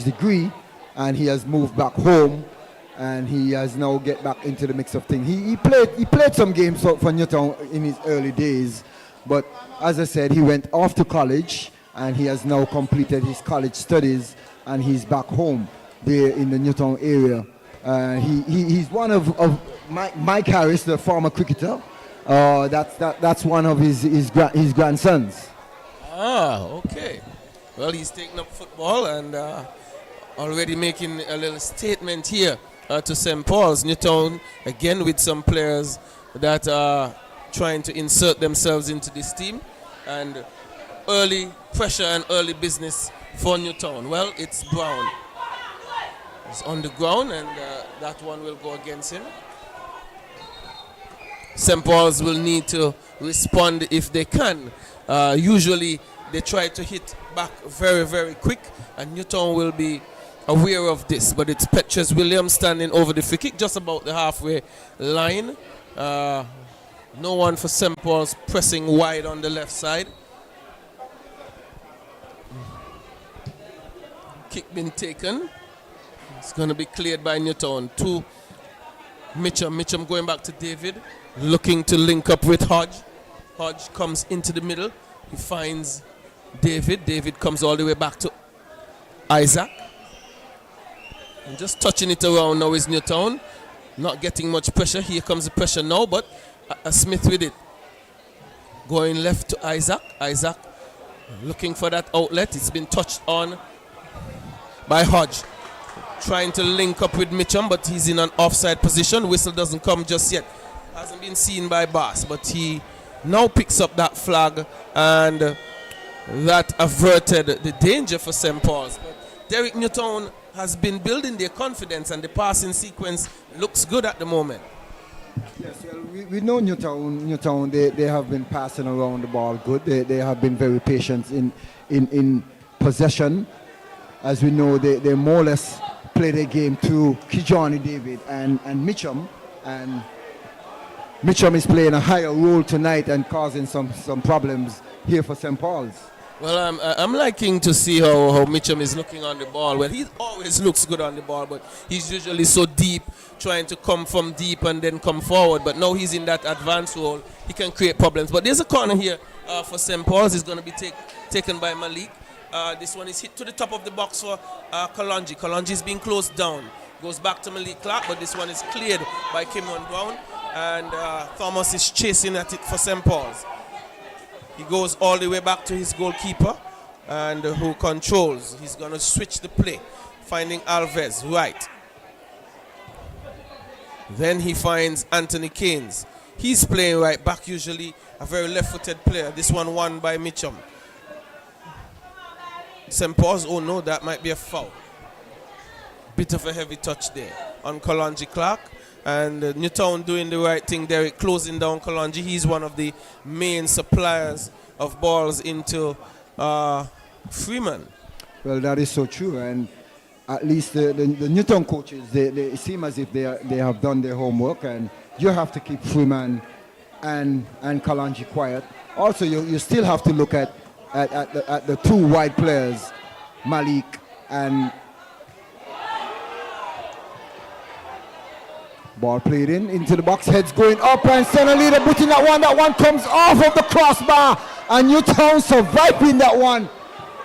degree, and he has moved back home, and he has now get back into the mix of things. He played some games for Newtown in his early days, but as I said, he went off to college, and he has now completed his college studies, and he's back home there in the Newtown area. He's one of Mike Harris, the former cricketer. That's one of his grandsons.
Okay. Well, he's taking up football and already making a little statement here to St. Paul's. Newtown, again, with some players that are trying to insert themselves into this team. And early pressure and early business for Newtown. Well, it's Brown. He's on the ground, and that one will go against him. St. Paul's will need to respond if they can. Usually they try to hit back very, very quick, and Newtown will be aware of this. But it's Petrus Williams standing over the free kick, just about the halfway line. No one for St. Paul's, pressing wide on the left side. Kick been taken. It's going to be cleared by Newtown. To Mitchum. Mitchum going back to David, looking to link up with Hodge. Hodge comes into the middle. He finds David. David comes all the way back to Isaac. And just touching it around now is Newtown. Not getting much pressure. Here comes the pressure now, but Smith with it. Going left to Isaac. Isaac looking for that outlet. It's been touched on by Hodge. Trying to link up with Mitchum, but he's in an offside position. Whistle doesn't come just yet. Hasn't been seen by Bass, but he now picks up that flag, and that averted the danger for St. Paul's. But Derek Newtown has been building their confidence, and the passing sequence looks good at the moment.
Yes, well, we know Newtown, they have been passing around the ball good. They have been very patient in possession. As we know, they more or less play their game through Kijani David and Mitchum. And Mitchum is playing a higher role tonight and causing some problems here for St. Paul's.
Well, I'm liking to see how Mitchum is looking on the ball. Well, he always looks good on the ball, but he's usually so deep, trying to come from deep and then come forward. But now he's in that advanced role. He can create problems. But there's a corner here for St. Paul's. It's going to be taken by Malik. This one is hit to the top of the box for Kalonji. Kalonji is being closed down. Goes back to Malik Clark, but this one is cleared by Cayon Brown. And Thomas is chasing at it for St. Paul's. He goes all the way back to his goalkeeper, and who controls. He's going to switch the play, finding Alves right. Then he finds Anthony Keynes. He's playing right back, usually a very left-footed player. This one won by Mitchum. St. Paul's, oh no, that might be a foul. Bit of a heavy touch there on Kalonji Clark. And Newtown doing the right thing there, closing down Kalonji. He's one of the main suppliers of balls into Freeman.
Well, that is so true, and at least the Newtown coaches, they seem as if they have done their homework, and you have to keep Freeman and Kalonji quiet. Also, you still have to look at the two wide players, Malik and... Ball played into the box, heads going up, and center leader putting that one comes off of the crossbar, and Newtown surviving that one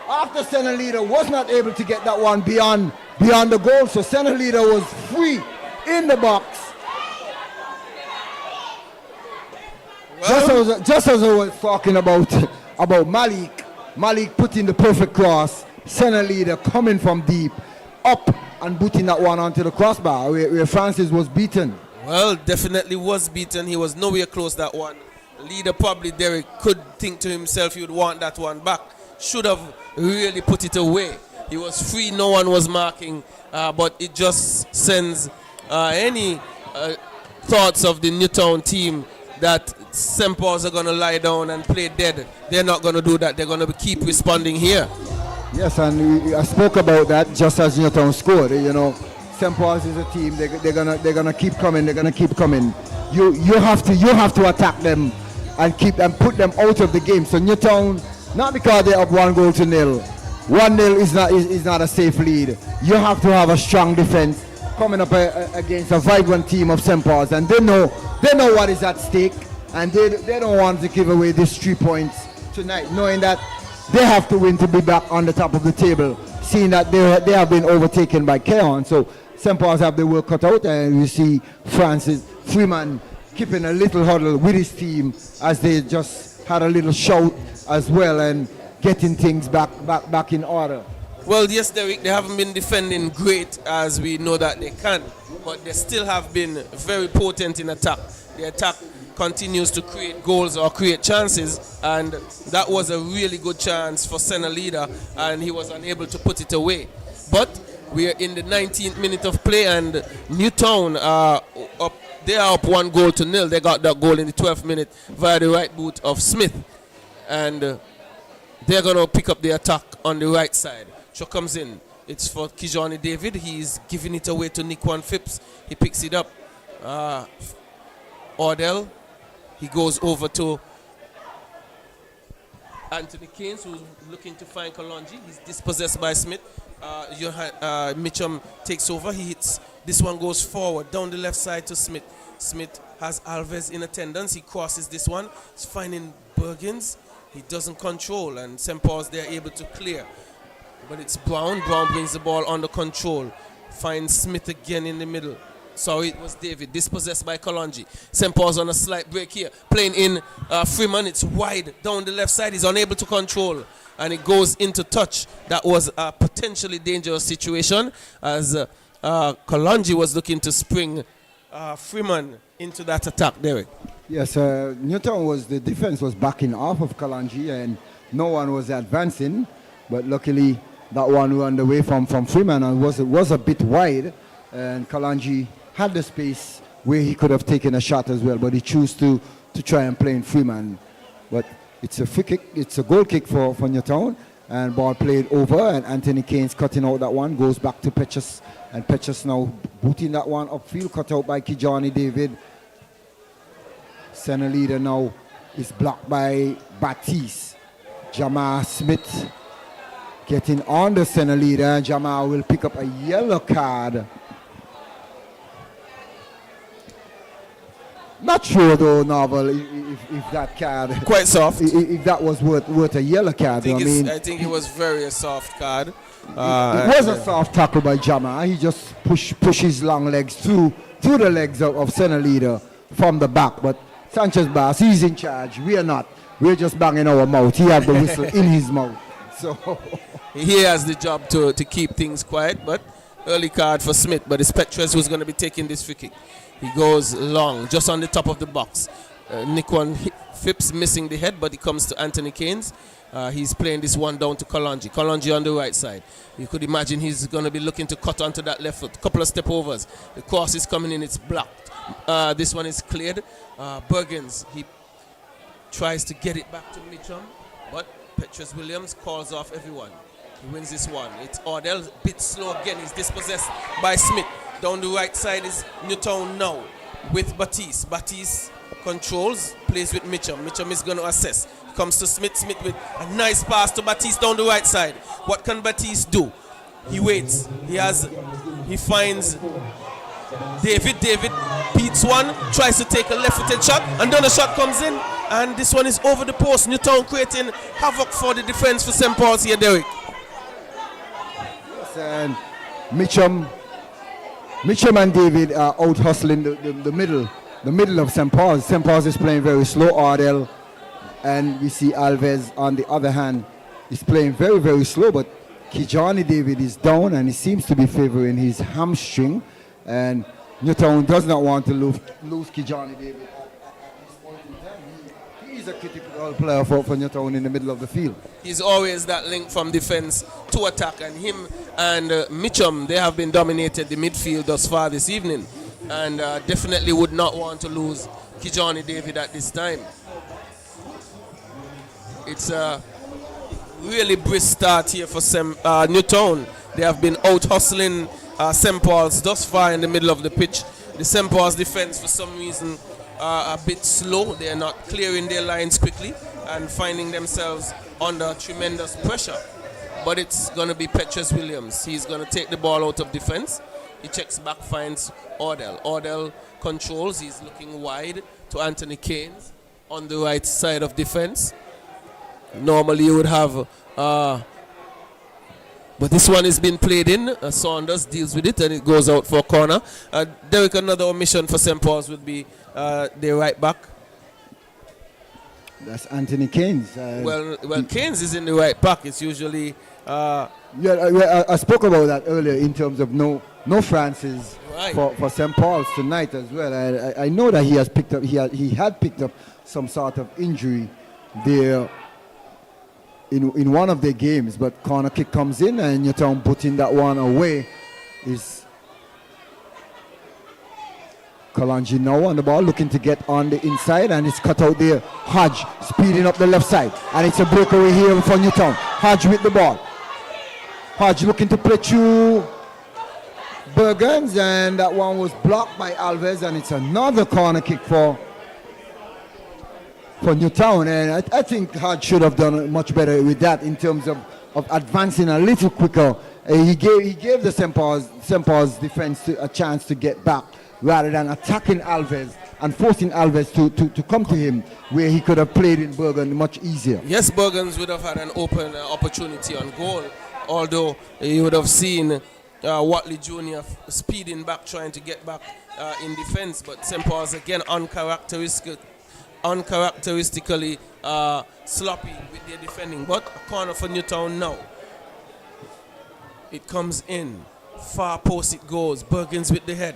after center leader was not able to get that one beyond the goal, so center leader was free in the box. Well, just as I was talking about Malik putting the perfect cross, center leader coming from deep, up and booting that one onto the crossbar where Francis was beaten.
Well, definitely was beaten. He was nowhere close that one. Leader probably Derek could think to himself he would want that one back. Should have really put it away. He was free, no one was marking, but it just sends any thoughts of the Newtown team that St. Paul's are going to lie down and play dead. They're not going to do that. They're going to keep responding here.
Yes, and I spoke about that just as Newtown scored. You know, St. Paul's is a team. They're gonna keep coming. They're gonna keep coming. You have to attack them and put them out of the game. So Newtown, not because they're up 1-0. 1-0 is not a safe lead. You have to have a strong defense coming up against a vibrant team of St. Paul's, and they know what is at stake, and they don't want to give away these 3 points tonight, knowing that they have to win to be back on the top of the table, seeing that they have been overtaken by Cayon. So St. Paul's have their work cut out, and we see Freeman keeping a little huddle with his team as they just had a little shout as well and getting things back in order.
Well, yes, Derek, they haven't been defending great as we know that they can, but they still have been very potent in attack. The attack continues to create goals or create chances, and that was a really good chance for center leader, and he was unable to put it away. But we are in the 19th minute of play, and Newtown are up They are up 1-0. They got that goal in the 12th minute via the right boot of Smith. And they're going to pick up the attack on the right side. Shot comes in. It's for Kijani David. He's giving it away to Nikwan Phipps. He picks it up. Ordell. He goes over to Anthony Keynes, who's looking to find Kalonji. He's dispossessed by Smith. Mitchum takes over. He hits. This one goes forward down the left side to Smith. Smith has Alves in attendance. He crosses this one. He's finding Bergens. He doesn't control, and St. Paul's they're able to clear. But it's Brown. Brown brings the ball under control. Finds Smith again in the middle. Sorry, it was David. Dispossessed by Kalonji. St. Paul's on a slight break here. Playing in Freeman. It's wide down the left side. He's unable to control. And it goes into touch. That was a potentially dangerous situation as Kalonji was looking to spring Freeman into that attack, Derek.
Yes, Newtown the defense was backing off of Kalonji and no one was advancing. But luckily, that one ran away from Freeman and was a bit wide. And Kalonji had the space where he could have taken a shot as well, but he chose to try and play in Freeman. But it's a free kick, it's a goal kick for Newtown, and ball played over, and Anthony Keynes cutting out that one, goes back to Petches, and Petches now booting that one upfield, cut out by Kijani David. Center leader now is blocked by Batiste. Jamal Smith getting on the center leader. Jamal will pick up a yellow card. Not sure though, Novel, if that card
quite soft.
If that was worth a yellow card.
I think it was very soft card.
It was a soft tackle by Jama. He just push his long legs through the legs of center leader from the back. But Sanchez Bass, he's in charge. We are not. We're just banging our mouth. He has the whistle in his mouth. So
he has the job to keep things quiet. But early card for Smith. But it's Petres who's going to be taking this free kick. He goes long, just on the top of the box. Nikwan Phipps missing the head, but he comes to Anthony Keynes. He's playing this one down to Kalonji. Kalonji on the right side. You could imagine he's going to be looking to cut onto that left foot. Couple of step overs. The cross is coming in, it's blocked. This one is cleared. Bergens, he tries to get it back to Mitchum, but Petrus Williams calls off everyone. He wins this one. It's Ordell, bit slow again. He's dispossessed by Smith. Down the right side is Newtown now with Batiste. Batiste controls, plays with Mitchum. Mitchum is going to assess. Comes to Smith. Smith with a nice pass to Batiste down the right side. What can Batiste do? He waits. He finds David. David beats one, tries to take a left-footed shot, and then the shot comes in, and this one is over the post. Newtown creating havoc for the defense for St. Paul's here, Derek.
Yes, and Mitchum and David are out hustling the middle of St. Paul's. St. Paul's is playing very slow. Ordell, and we see Alves on the other hand is playing very, very slow, but Kijani David is down and he seems to be favoring his hamstring, and Newtown does not want to lose Kijani David at this point in time. He is a critical player for Newtown in the middle of the field.
He's always that link from defense to attack, and him and Mitchum, they have been dominated the midfield thus far this evening, and definitely would not want to lose Kijani David at this time. It's a really brisk start here for Newtown. They have been out hustling St. Paul's thus far in the middle of the pitch. The St. Paul's defense for some reason are a bit slow. They are not clearing their lines quickly and finding themselves under tremendous pressure. But it's going to be Petrus Williams. He's going to take the ball out of defense. He checks back, finds Ordell. Ordell controls. He's looking wide to Anthony Keynes on the right side of defense. Normally you would have, but this one has been played in. Saunders deals with it and it goes out for a corner. Derek, another omission for St. Paul's would be their right back.
That's Anthony Keynes.
Well, Keynes is in the right back. It's usually.
I spoke about that earlier in terms of no Francis
right.
for St. Paul's tonight as well. I know that he has picked up. He had picked up some sort of injury there in one of their games, but corner kick comes in and Newtown putting that one away is Kalanji now on the ball, looking to get on the inside, and it's cut out there. Hodge speeding up the left side, and it's a breakaway here for Newtown. Hodge with the ball. Hodge looking to play through Bergens, and that one was blocked by Alves, and it's another corner kick for Newtown. And I think Hodge should have done much better with that in terms of advancing a little quicker. He gave the St. Paul's defense a chance to get back, rather than attacking Alves and forcing Alves to come to him, where he could have played in Bergen much easier.
Yes, Bergens would have had an open opportunity on goal, although you would have seen Watley Jr. speeding back, trying to get back in defense. But St. Paul's again uncharacteristically sloppy with their defending. But a corner for Newtown now. It comes in, far post it goes. Bergens with the head,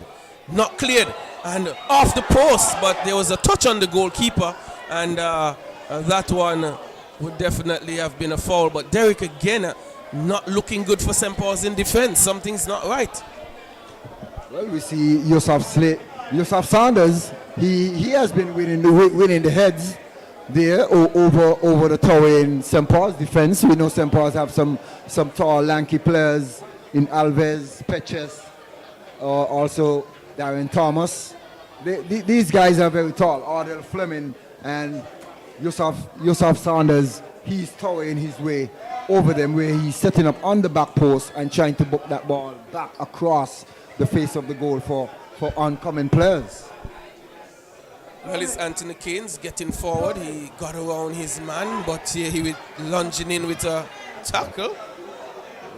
not cleared and off the post, but there was a touch on the goalkeeper, and that one would definitely have been a foul. But Derek again not looking good for St. Paul's in defense. Something's not right.
Well, we see Yusuf Sanders. He has been winning the heads there over the tower in St. Paul's defense. We know St. Paul's have some tall, lanky players in Alves, Peches, also Darren Thomas. These guys are very tall. Ardell Fleming and Yusuf Sanders. He's towering his way over them, where he's setting up on the back post and trying to book that ball back across the face of the goal for oncoming players.
Well, it's Anthony Keynes getting forward. He got around his man, but here he was lunging in with a tackle.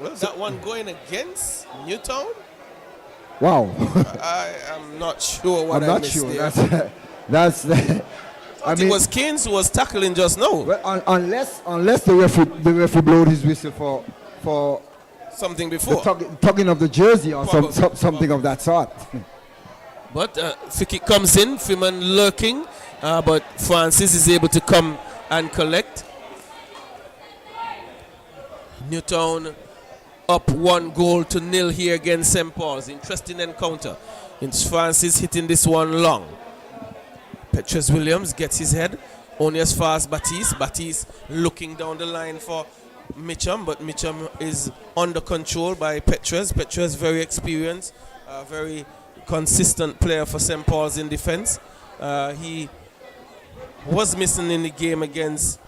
Well, that one going against Newtown?
Wow.
I am not sure what
I'm
I
not
missed
sure.
there.
That's
I mean, it was Keynes who was tackling just now.
Well, unless the referee blowed his whistle for
something before,
the tugging of the jersey or something of that sort.
But free kick comes in, Freeman lurking, but Francis is able to come and collect. Newtown up 1-0 here against St. Paul's. Interesting encounter. It's Francis hitting this one long. Petrus Williams gets his head only as far as Batiste. Batiste looking down the line for Mitchum, but Mitchum is under control by Petrus. Petrus very experienced, very consistent player for St. Paul's in defense. He was missing in the game against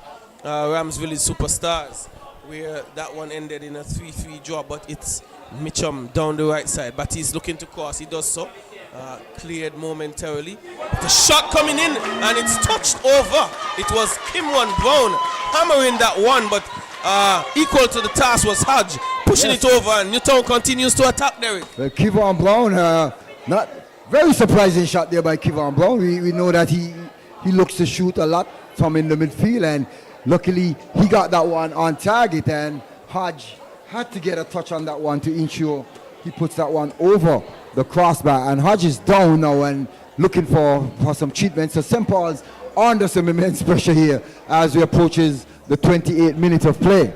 Ramsville Superstars, where that one ended in a 3-3 draw, but it's Mitchum down the right side. Batiste looking to cross, he does so. Cleared momentarily. The shot coming in, and it's touched over. It was Kimwan Brown hammering that one, but equal to the task was Hodge pushing it over, and Newtown continues to attack Derek.
Kivon Brown, not very surprising shot there by Kivon Brown. We know that he looks to shoot a lot from in the midfield, and luckily he got that one on target, and Hodge had to get a touch on that one to ensure he puts that one over the crossbar. And Hodge is down now and looking for some treatment. So St. Paul's under some immense pressure here as we approaches the 28th minute of play.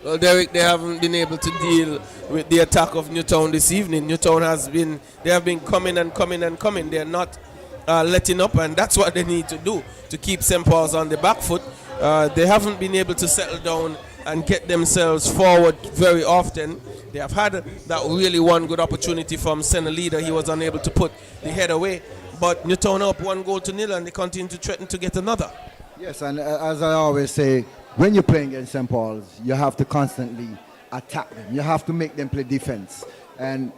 Well, Derek, they haven't been able to deal with the attack of Newtown this evening. Newtown they have been coming and coming and coming. They're not letting up, and that's what they need to do to keep St. Paul's on the back foot. They haven't been able to settle down and get themselves forward very often. They have had that really one good opportunity from Senna Leader. He was unable to put the head away, but Newtown up 1-0, and they continue to threaten to get another.
Yes, and as I always say, when you're playing against St. Paul's, you have to constantly attack them. You have to make them play defense, and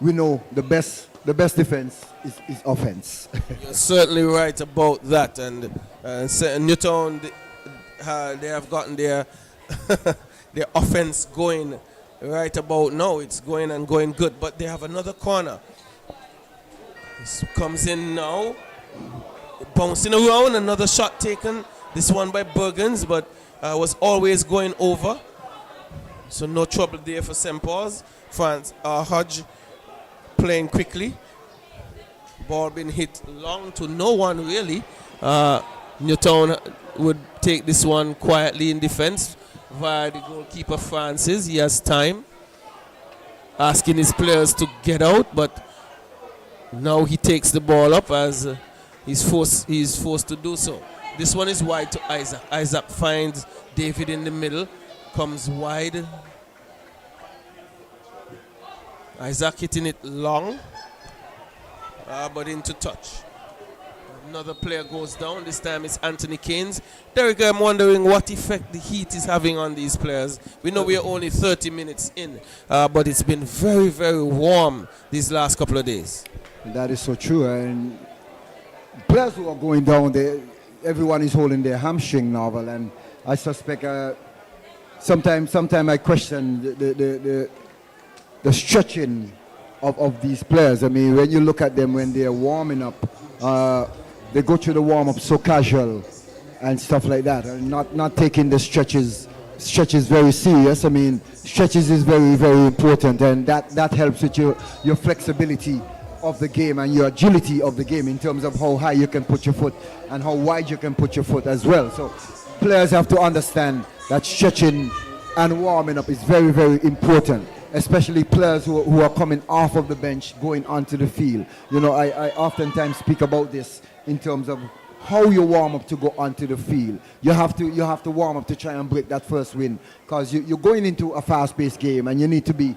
we know the best defense is offense.
You're certainly right about that, and Newtown, they have gotten their their offense going right about now. It's going and going good, but they have another corner. This comes in now, bouncing around, another shot taken, this one by Bergens, but was always going over, so no trouble there for St. Paul's. Hodge playing quickly, ball being hit long to no one really. Newtown would take this one quietly in defense via the goalkeeper Francis. He has time, asking his players to get out, but
Now he takes the ball up as he's forced to do so. This one is wide to Isaac. Isaac finds David in the middle, comes wide. Isaac hitting it long, but into touch. Another player goes down. This time it's Anthony Keynes. Derek, I'm wondering what effect the heat is having on these players. We know we are only 30 minutes in, but it's been very, very warm these last couple of days.
That is so true. And players who are going down, everyone is holding their hamstring novel, and I suspect sometimes I question the stretching of these players. I mean, when you look at them when they are warming up, they go through the warm-up so casual and stuff like that, and not taking the stretches very serious. I mean, stretches is very, very important, and that helps with your flexibility of the game and your agility of the game in terms of how high you can put your foot and how wide you can put your foot as well. So players have to understand that stretching and warming up is very, very important, especially players who are coming off of the bench going onto the field. You know, I oftentimes speak about this in terms of how you warm up to go onto the field. You have to warm up to try and break that first win, because you're going into a fast-paced game and you need to be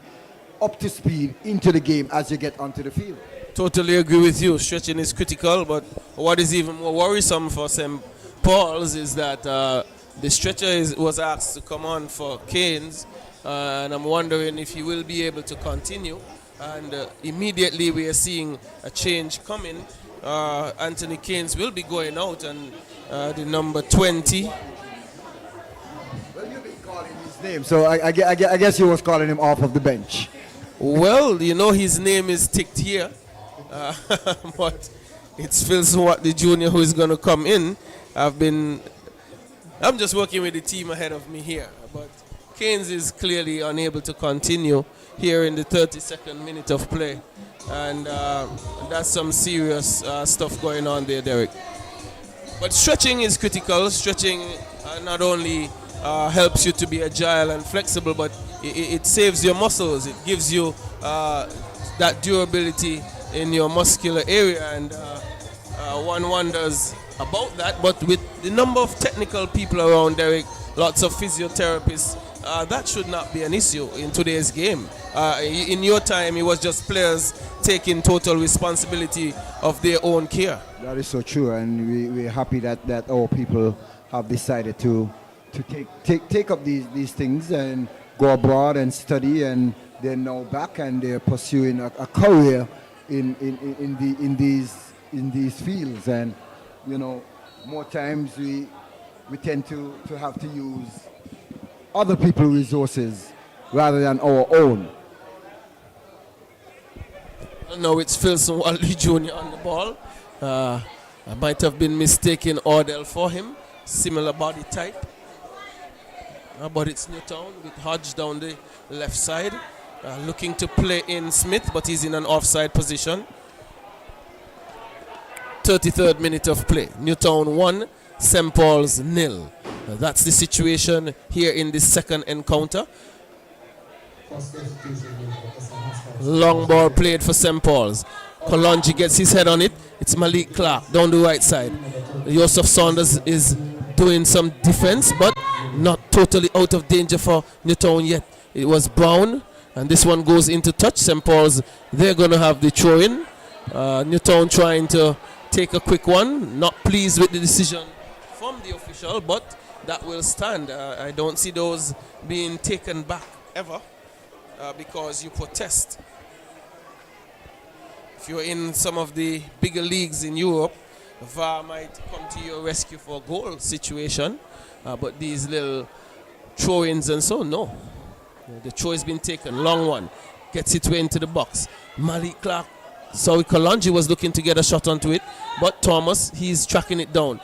up to speed into the game as you get onto the field.
Totally agree with you. Stretching is critical, but what is even more worrisome for St. Paul's is that the stretcher was asked to come on for Keynes, and I'm wondering if he will be able to continue. And immediately we are seeing a change coming. Anthony Keynes will be going out, and the number 20.
Well, you've been calling his name, so I guess you was calling him off of the bench.
Well, you know his name is ticked here, but it's Phil Swart, the junior, who is going to come in. I'm just working with the team ahead of me here, but Keynes is clearly unable to continue here in the 32nd minute of play. And that's some serious stuff going on there, Derek. But stretching is critical. Stretching not only helps you to be agile and flexible, but it saves your muscles. It gives you that durability in your muscular area, and one wonders about that. But with the number of technical people around, Derek, lots of physiotherapists, that should not be an issue in today's game. In your time, it was just players taking total responsibility of their own care.
That is so true, and we're happy that our people have decided to take up these things and go abroad and study, and they're now back and they're pursuing a career in these fields. And you know, more times we tend to have to use other people's resources rather than our own.
Now it's Philson Wally Jr. on the ball. I might have been mistaken Ordell for him. Similar body type. But it's Newtown with Hodge down the left side. Looking to play in Smith, but he's in an offside position. 33rd minute of play. Newtown 1, St. Paul's 0. That's the situation here in the second encounter. Long ball played for St. Paul's. Kalonji gets his head on it. It's Malik Clark down the right side. Joseph Saunders is doing some defense, but not totally out of danger for Newtown yet. It was Brown, and this one goes into touch. St. Paul's, they're going to have the throw-in. Newtown trying to take a quick one. Not pleased with the decision from the official, but that will stand. I don't see those being taken back ever because you protest. If you're in some of the bigger leagues in Europe, VAR might come to your rescue for a goal situation, but these little throw-ins and so, no. The throw has been taken, long one, gets it way into the box. Malik Clark, sorry, Kalonji was looking to get a shot onto it, but Thomas, he's tracking it down.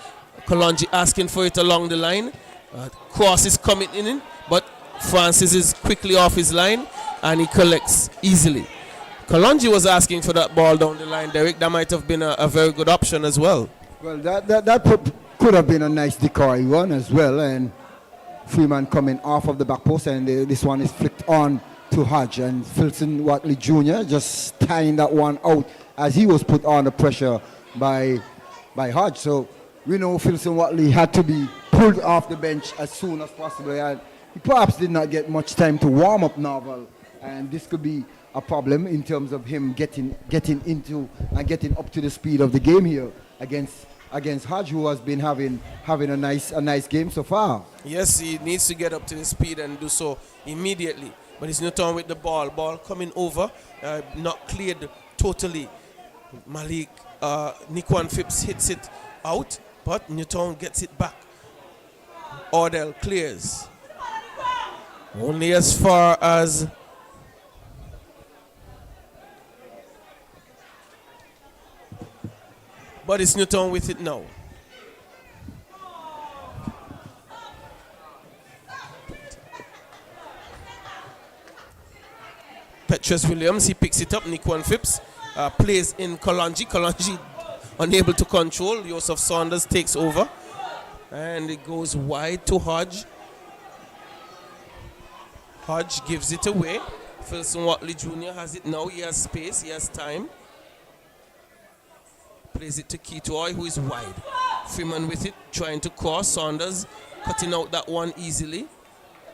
Kalonji asking for it along the line. Cross is coming in, but Francis is quickly off his line, and he collects easily. Kalonji was asking for that ball down the line, Derek. That might have been a very good option as well.
Well, that could have been a nice decoy one as well, and Freeman coming off of the back post, and this one is flicked on to Hodge, and Filson Watley Jr. just tying that one out as he was put under pressure by Hodge. So we know Filson Watley had to be pulled off the bench as soon as possible, and he perhaps did not get much time to warm up Novel, and this could be a problem in terms of him getting into and getting up to the speed of the game here against Hodge, who has been having a nice game so far.
Yes, he needs to get up to the speed and do so immediately. But it's Newtown with the ball coming over, not cleared totally. Malik, Nikwan Phipps hits it out, but Newtown gets it back. Ordell clears. Only as far as but it's Newtown with it now. Petrus Williams, he picks it up. Nikwan Phipps plays in Kalanji. Kalanji unable to control. Joseph Saunders takes over. And it goes wide to Hodge. Hodge gives it away. Filson Watley Jr. has it now. He has space. He has time. Plays it to Kitoy, who is wide. Freeman with it, trying to cross. Saunders cutting out that one easily.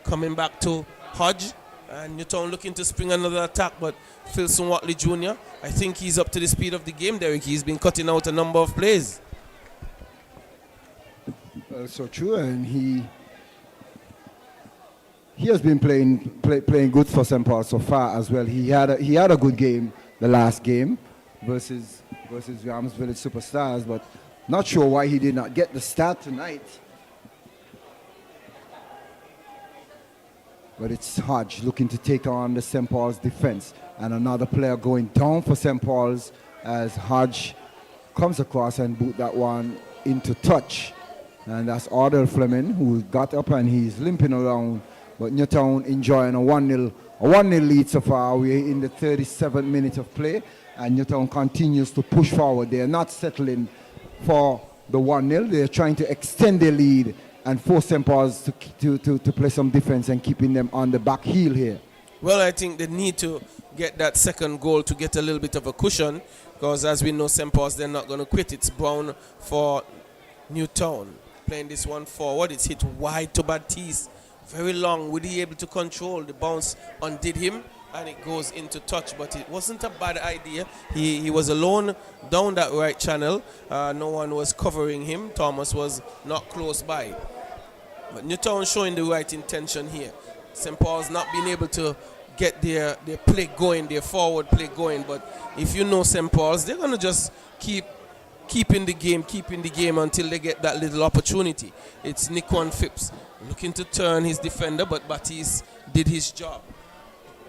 Coming back to Hodge. And Newtown looking to spring another attack, but Filson Watley Jr., I think he's up to the speed of the game, Derek. He's been cutting out a number of plays.
So true, and he has been playing good for St. Paul so far as well. He had a good game the last game versus Rams Village Superstars, but not sure why he did not get the start tonight. But it's Hodge looking to take on the St. Paul's defense, and another player going down for St. Paul's as Hodge comes across and boot that one into touch. And that's Ordell Fleming, who got up and he's limping around. But Newtown enjoying a 1-0 lead so far. We're in the 37th minute of play, and Newtown continues to push forward. They're not settling for the 1-0. They're trying to extend their lead and force St. Paul's to play some defense and keeping them on the back heel here.
Well, I think they need to get that second goal to get a little bit of a cushion, because as we know, St. Paul's, they're not going to quit. It's Brown for Newtown. Playing this one forward. It's hit wide to Baptiste. Very long. Would he able to control? The bounce undid him, and it goes into touch. But it wasn't a bad idea. He was alone down that right channel. No one was covering him. Thomas was not close by. But Newtown showing the right intention here. St. Paul's not being able to get their play going, their forward play going. But if you know St. Paul's, they're going to just keeping the game until they get that little opportunity. It's Nikwan Phipps looking to turn his defender, but Baptiste did his job.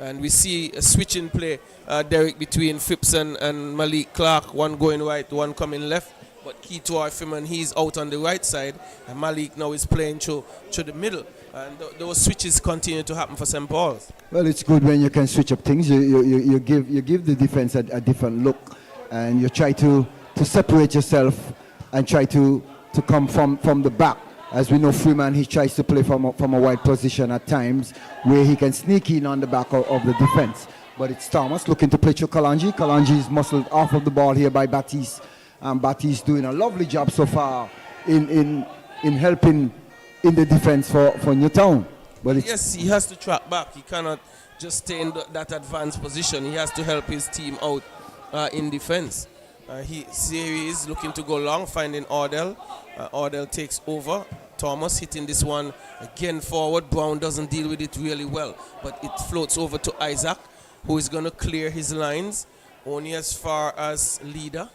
And we see a switching play, Derek, between Phipps and Malik Clark, one going right, one coming left. But Kito Freeman, he's out on the right side, and Malik now is playing through the middle. And those switches continue to happen for St. Paul's.
Well, it's good when you can switch up things. You give the defense a different look, and you try to separate yourself and try to come from the back. As we know, Freeman, he tries to play from a wide position at times where he can sneak in on the back of the defense. But it's Thomas looking to play to Kalanji. Kalanji is muscled off of the ball here by Baptiste. And Baptiste doing a lovely job so far in helping in the defense for Newtown. But
yes, he has to track back. He cannot just stay in that advanced position. He has to help his team out in defense. He is looking to go long, finding Ordell. Ordell takes over. Thomas hitting this one again forward. Brown doesn't deal with it really well, but it floats over to Isaac, who is going to clear his lines only as far as Leader.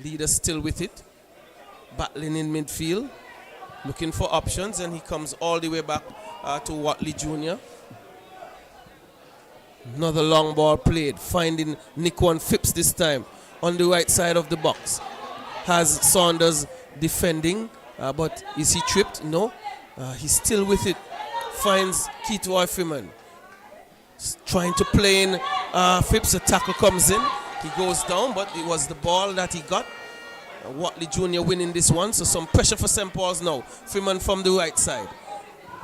Leader still with it, battling in midfield, looking for options, and he comes all the way back to Watley Jr. Another long ball played, finding Nikwan Phipps this time on the right side of the box. Has Saunders defending, but is he tripped? No. He's still with it. Finds Kito Freeman. Trying to play in Phipps. A tackle comes in. He goes down, but it was the ball that he got. Watley Jr. winning this one, so some pressure for St. Paul's now. Freeman from the right side.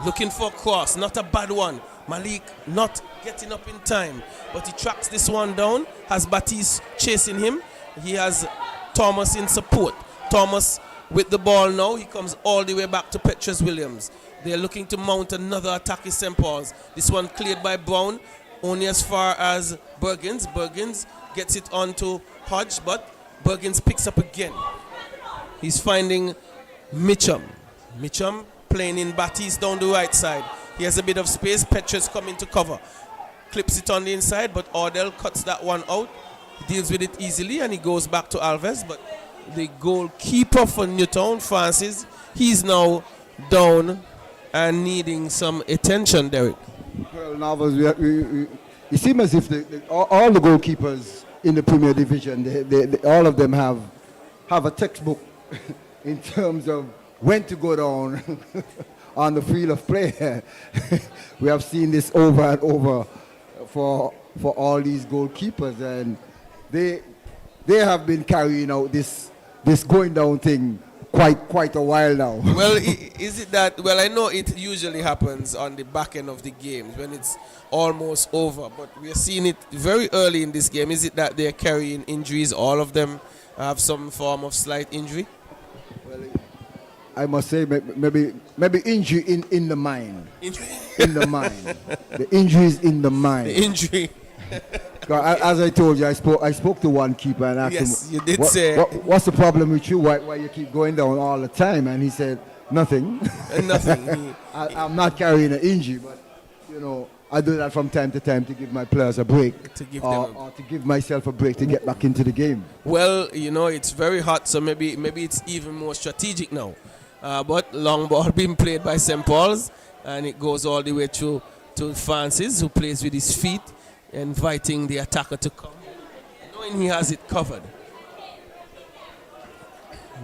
Looking for a cross, not a bad one. Malik not getting up in time, but he tracks this one down, has Batiste chasing him. He has Thomas in support. Thomas with the ball now, he comes all the way back to Petrus Williams. They're looking to mount another attack in St. Paul's. This one cleared by Brown, only as far as Bergens. Bergens gets it onto Hodge, but Bergens picks up again. He's finding Mitchum. Mitchum playing in Batiste down the right side. He has a bit of space. Petrus coming to cover. Clips it on the inside, but Ordell cuts that one out. He deals with it easily, and he goes back to Alves. But the goalkeeper for Newtown, Francis, he's now down and needing some attention, Derek.
Well, Novels, it seems as if all the goalkeepers in the Premier Division, all of them have a textbook in terms of when to go down on the field of play. We have seen this over and over for all these goalkeepers, and they have been carrying out this going down thing quite a while now.
Well, is it that? Well, I know it usually happens on the back end of the game when it's almost over, but we are seeing it very early in this game. Is it that they're carrying injuries? All of them have some form of slight injury?
Well, I must say maybe injury in the mind. In the mind. The injury is in the mind.
The injury.
As I told you, I spoke to one keeper and asked him,
you did say.
What's the problem with you? Why you keep going down all the time? And he said, nothing.
Nothing.
I'm not carrying an injury, but you know, I do that from time to time to give my players a break, or to give myself a break to get back into the game.
Well, you know, it's very hot, so maybe it's even more strategic now. But long ball being played by St. Paul's, and it goes all the way through to Francis, who plays with his feet, inviting the attacker to come, knowing he has it covered.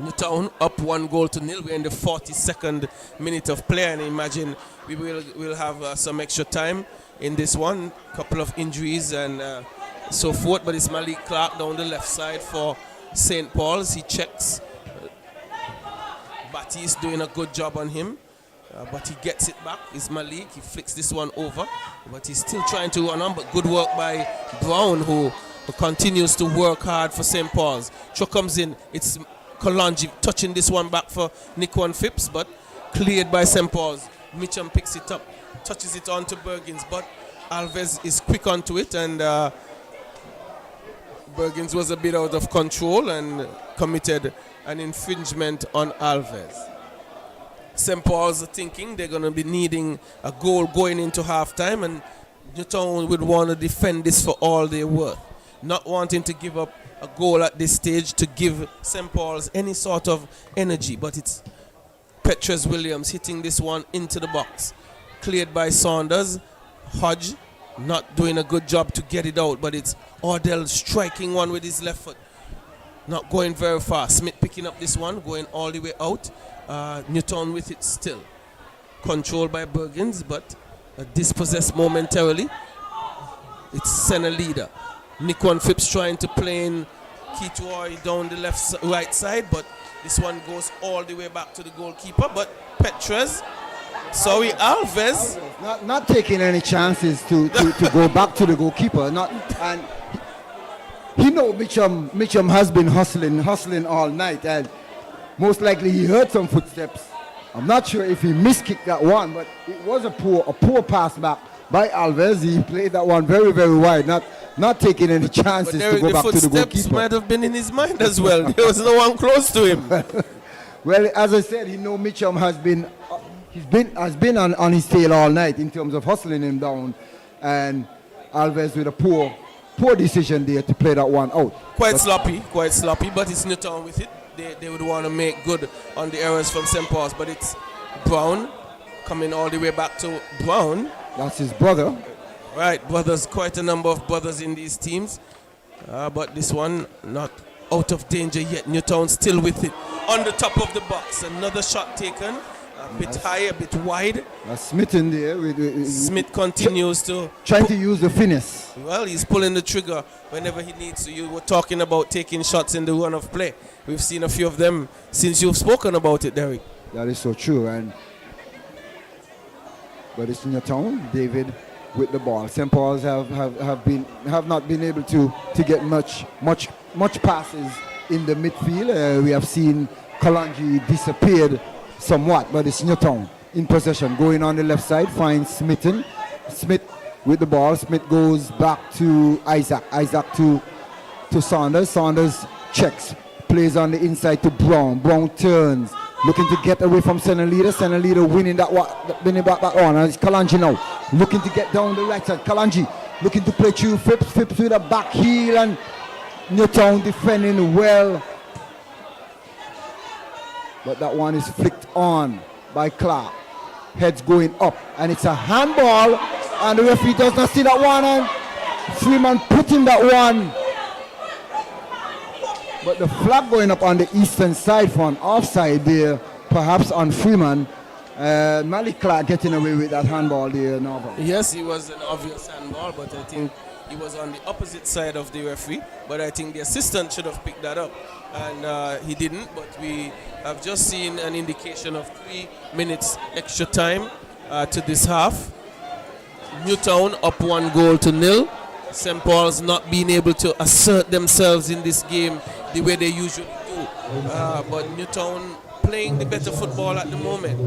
Newtown up 1-0. We're in the 42nd minute of play, and I imagine we'll have some extra time in this one. Couple of injuries and so forth, but it's Malik Clark down the left side for St. Paul's. He checks. Batiste doing a good job on him, but he gets it back. It's Malik. He flicks this one over, but he's still trying to run on. But good work by Brown, who continues to work hard for St. Paul's. Cho comes in. It's Kalonji touching this one back for Nikon Phipps, but cleared by St. Paul's. Mitchum picks it up, touches it on to Bergens, but Alves is quick onto it, and Bergens was a bit out of control and committed an infringement on Alves. St. Paul's are thinking they're going to be needing a goal going into halftime, and Newtown would want to defend this for all they're worth, not wanting to give up a goal at this stage to give St. Paul's any sort of energy. But it's Petrus Williams hitting this one into the box, cleared by Saunders. Hodge not doing a good job to get it out, but it's Ordell striking one with his left foot, not going very far. Smith picking up this one, going all the way out. Newtown with it still, controlled by Bergens, but dispossessed momentarily. It's center leader Nikon Phipps trying to play in Kitoy down the right side, but this one goes all the way back to the goalkeeper. But Alves
not taking any chances to go back to the goalkeeper. And he know Mitchum has been hustling all night, and most likely he heard some footsteps. I'm not sure if he miskicked that one, but it was a poor pass back by Alves. He played that one very, very wide, not taking any chances to go back to the goalkeeper.
The footsteps might have been in his mind as well. There was no one close to him.
Well, as I said, he know Mitchum has been on his tail all night in terms of hustling him down, and Alves with a poor decision there to play that one out.
Quite sloppy, but it's Newtown with it. They would want to make good on the errors from St. Paul's, but it's Brown coming all the way back to Brown.
That's his brother.
Right, brothers, quite a number of brothers in these teams. But this one not out of danger yet. Newtown still with it. On the top of the box, another shot taken. A bit high, a bit wide.
Smith in there.
Smith continues to...
Trying to use the finesse.
Well, he's pulling the trigger whenever he needs to. You were talking about taking shots in the run of play. We've seen a few of them since you've spoken about it, Derek.
That is so true. But it's Newtown. David with the ball. St. Paul's have not been able to get much passes in the midfield. We have seen Kalonji disappeared somewhat, but it's Newtown in possession. Going on the left side, finds Smith with the ball. Smith goes back to Isaac. Isaac to Saunders. Saunders checks. Plays on the inside to Brown. Brown turns. Looking to get away from Senna Leader. Senna Leader winning that back on. And it's Kalonji now. Looking to get down the right side. Kalonji looking to play through Phipps. Phipps with a back heel, and Newtown defending well. But that one is flicked on by Clark. Heads going up, and it's a handball, and the referee does not see that one, and Freeman putting that one. But the flag going up on the eastern side for an offside there, perhaps on Freeman. Malik Clark getting away with that handball there, Norval.
Yes, it was an obvious handball, but I think he was on the opposite side of the referee. But I think the assistant should have picked that up, and he didn't. But we have just seen an indication of 3 minutes extra time to this half. Newtown up 1-0. St. Paul's not being able to assert themselves in this game the way they usually do. But Newtown playing the better football at the moment.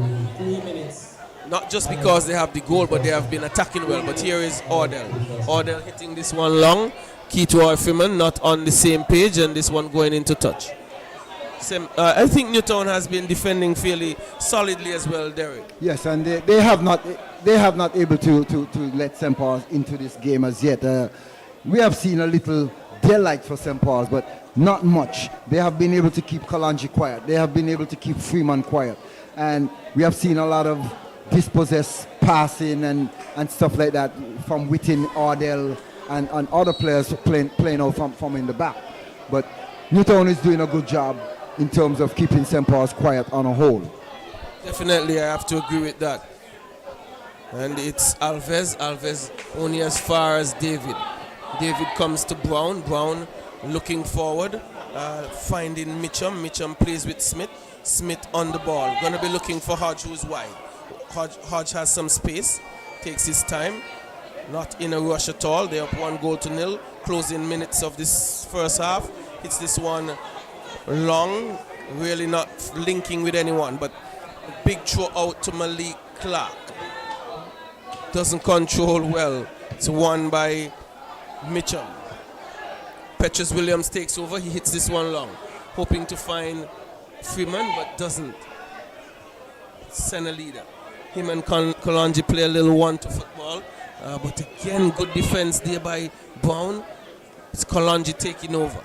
Not just because they have the goal, but they have been attacking well. But here is Ordell. Ordell hitting this one long. Keto Freeman not on the same page, and this one going into touch. I think Newtown has been defending fairly solidly as well, Derek.
Yes, and they have not able to let St. Paul's into this game as yet. We have seen a little daylight for St. Paul's, but not much. They have been able to keep Kalonji quiet. They have been able to keep Freeman quiet. And we have seen a lot of dispossessed passing and stuff like that from within Ordell and other players playing out from in the back. But Newtown is doing a good job in terms of keeping St. Paul's quiet on a whole.
Definitely, I have to agree with that. And it's Alves. Alves only as far as David. David comes to Brown. Brown looking forward, finding Mitchum. Mitchum plays with Smith. Smith on the ball. Going to be looking for Hodge, who's wide. Hodge has some space. Takes his time. Not in a rush at all. They're up 1-0. Closing minutes of this first half. Hits this one long, really not linking with anyone, but a big throw out to Malik Clark. Doesn't control well. It's won by Mitchell. Petrus Williams takes over. He hits this one long, hoping to find Freeman, but doesn't. Senna Leader. Him and Kalonji play a little one-to football, but again, good defense there by Brown. It's Kalonji taking over.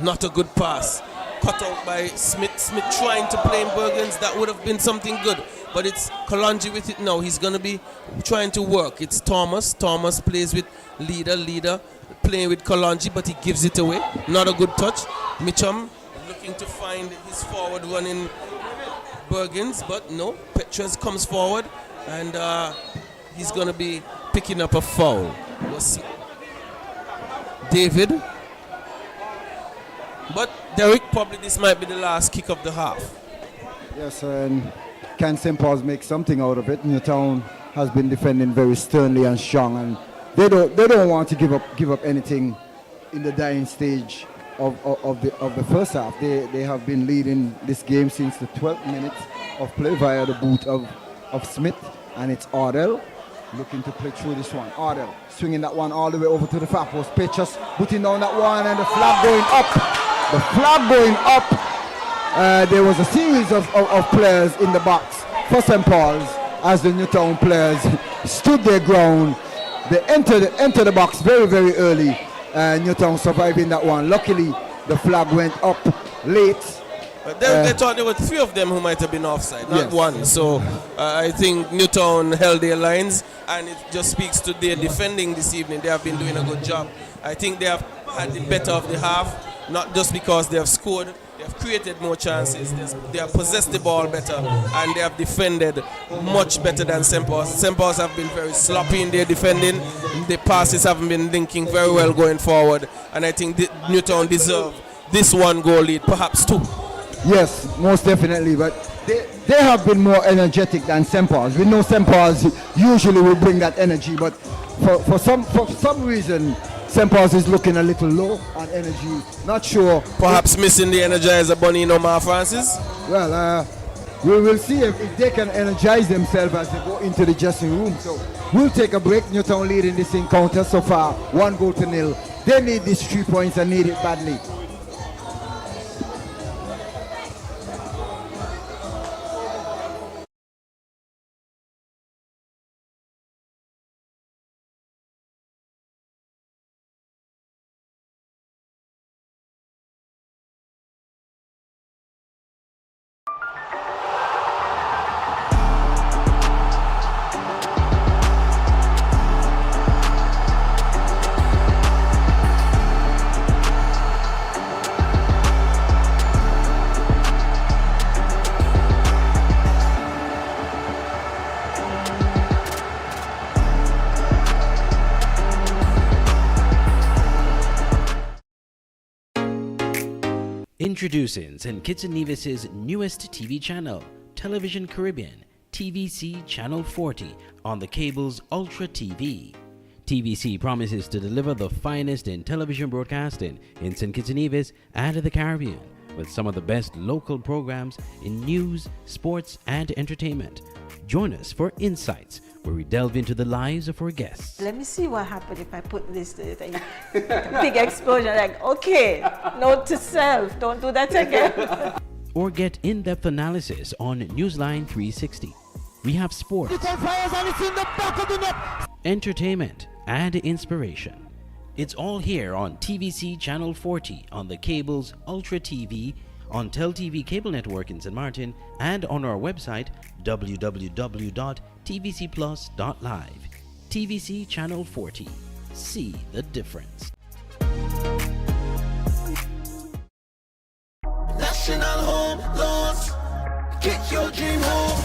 Not a good pass. Cut out by Smith. Smith trying to play in Bergens. That would have been something good. But it's Kalonji with it now. He's going to be trying to work. It's Thomas. Thomas plays with Leader. Leader playing with Kalonji, but he gives it away. Not a good touch. Mitchum looking to find his forward running Bergens, but no. Petrus comes forward, and he's going to be picking up a foul. We'll see. David. But Derek, probably this might be the last kick of the half.
Yes, and can St. Paul's make something out of it? Newtown has been defending very sternly and strong, and they don't want to give up anything in the dying stage of the first half. They have been leading this game since the 12th minute of play via the boot of Smith, and it's Ordell looking to play through this one. Ordell swinging that one all the way over to the far post. Petrus putting down that one, and the flag going up. The flag going up. There was a series of players in the box for St. Paul's as the Newtown players stood their ground. They entered the box very, very early. Newtown surviving that one. Luckily, the flag went up late.
But they thought there were 3 of them who might have been offside, not one. So I think Newtown held their lines, and it just speaks to their defending this evening. They have been doing a good job. I think they have had the better of the half, not just because they have scored. They have created more chances. They have possessed the ball better, and they have defended much better than St. Paul's. St. Paul's have been very sloppy in their defending. The passes haven't been linking very well going forward, and I think Newtown deserve this 1-goal lead, perhaps 2.
Yes, most definitely. But they have been more energetic than St. Paul's. We know St. Paul's usually will bring that energy, but for some reason, St. Paul's is looking a little low on energy. Not sure.
Perhaps missing the energizer bunny in Omar Francis?
Well, we will see if they can energize themselves as they go into the dressing room. So we'll take a break. Newtown leading this encounter so far, 1-0. They need these 3 points and need it badly.
Introducing St. Kitts and Nevis's newest TV channel, Television Caribbean, TVC Channel 40 on the cable's Ultra TV. TVC promises to deliver the finest in television broadcasting in St. Kitts and Nevis and the Caribbean, with some of the best local programs in news, sports, and entertainment. Join us for Insights, where we delve into the lives of our guests.
Let me see what happens if I put this to it. Big explosion, like, okay, note to self, don't do that again.
Or get in-depth analysis on Newsline 360. We have sports, entertainment, and inspiration. It's all here on TVC Channel 40 on the cable's Ultra TV, on TelTV Cable Network in St. Martin, and on our website www.tvcplus.live. TVC Channel 40. See the difference.
National Home Loans. Get your dream home.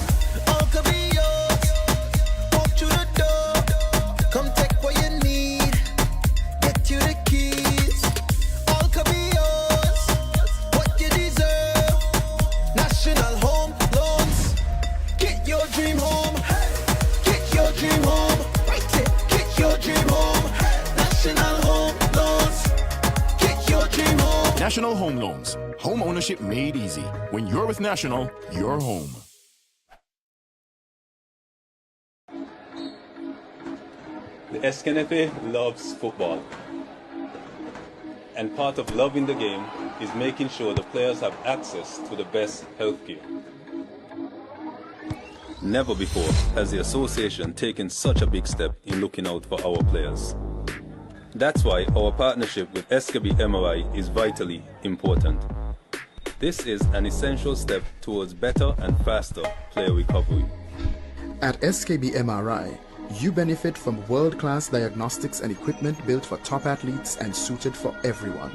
All could be yours. Walk through the door. Come take what you need. Get you the keys. All could be yours. What you deserve. National Home Loans. Get your dream home. Get your dream home. Get your dream home. National Home Loans. Get your dream home.
National Home Loans. Home ownership made easy. When you're with National, you're home.
The SKNFA loves football. And part of loving the game is making sure the players have access to the best healthcare. Never before has the association taken such a big step in looking out for our players. That's why our partnership with SKBMRI is vitally important. This is an essential step towards better and faster player recovery.
At SKBMRI, you benefit from world-class diagnostics and equipment built for top athletes and suited for everyone.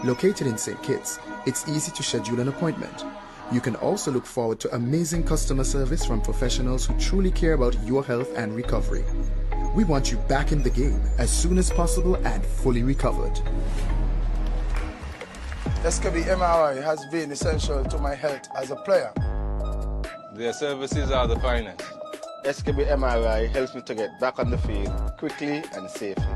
Located in St. Kitts, it's easy to schedule an appointment. You can also look forward to amazing customer service from professionals who truly care about your health and recovery. We want you back in the game as soon as possible and fully recovered.
SKB MRI has been essential to my health as a player.
Their services are the finest. SKB MRI helps me to get back on the field quickly and safely.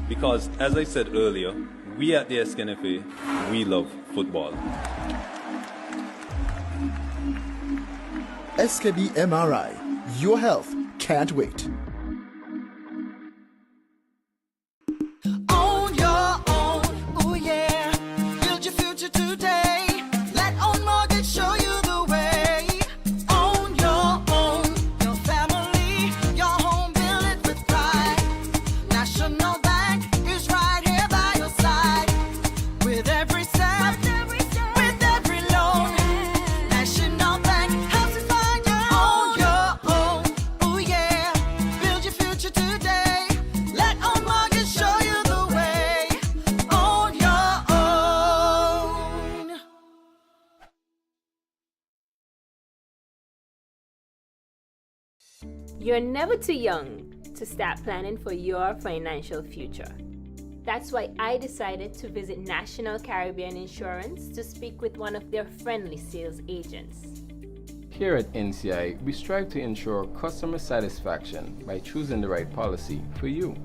Because, as I said earlier, we at the SKNFA, we love football.
SKB MRI. Your health can't wait.
Own your own, ooh yeah. Build your future today. Let Own Mortgage show you the way. Own your family, your home, build it with pride. National Bank is right here by your side. With every step, with every loan. National Bank helps you find your own, ooh yeah. Build your future today. Let Own Mortgage show you the way. Own your own.
You're never too young to start planning for your financial future. That's why I decided to visit National Caribbean Insurance to speak with one of their friendly sales agents.
Here at NCI, we strive to ensure customer satisfaction by choosing the right policy for you.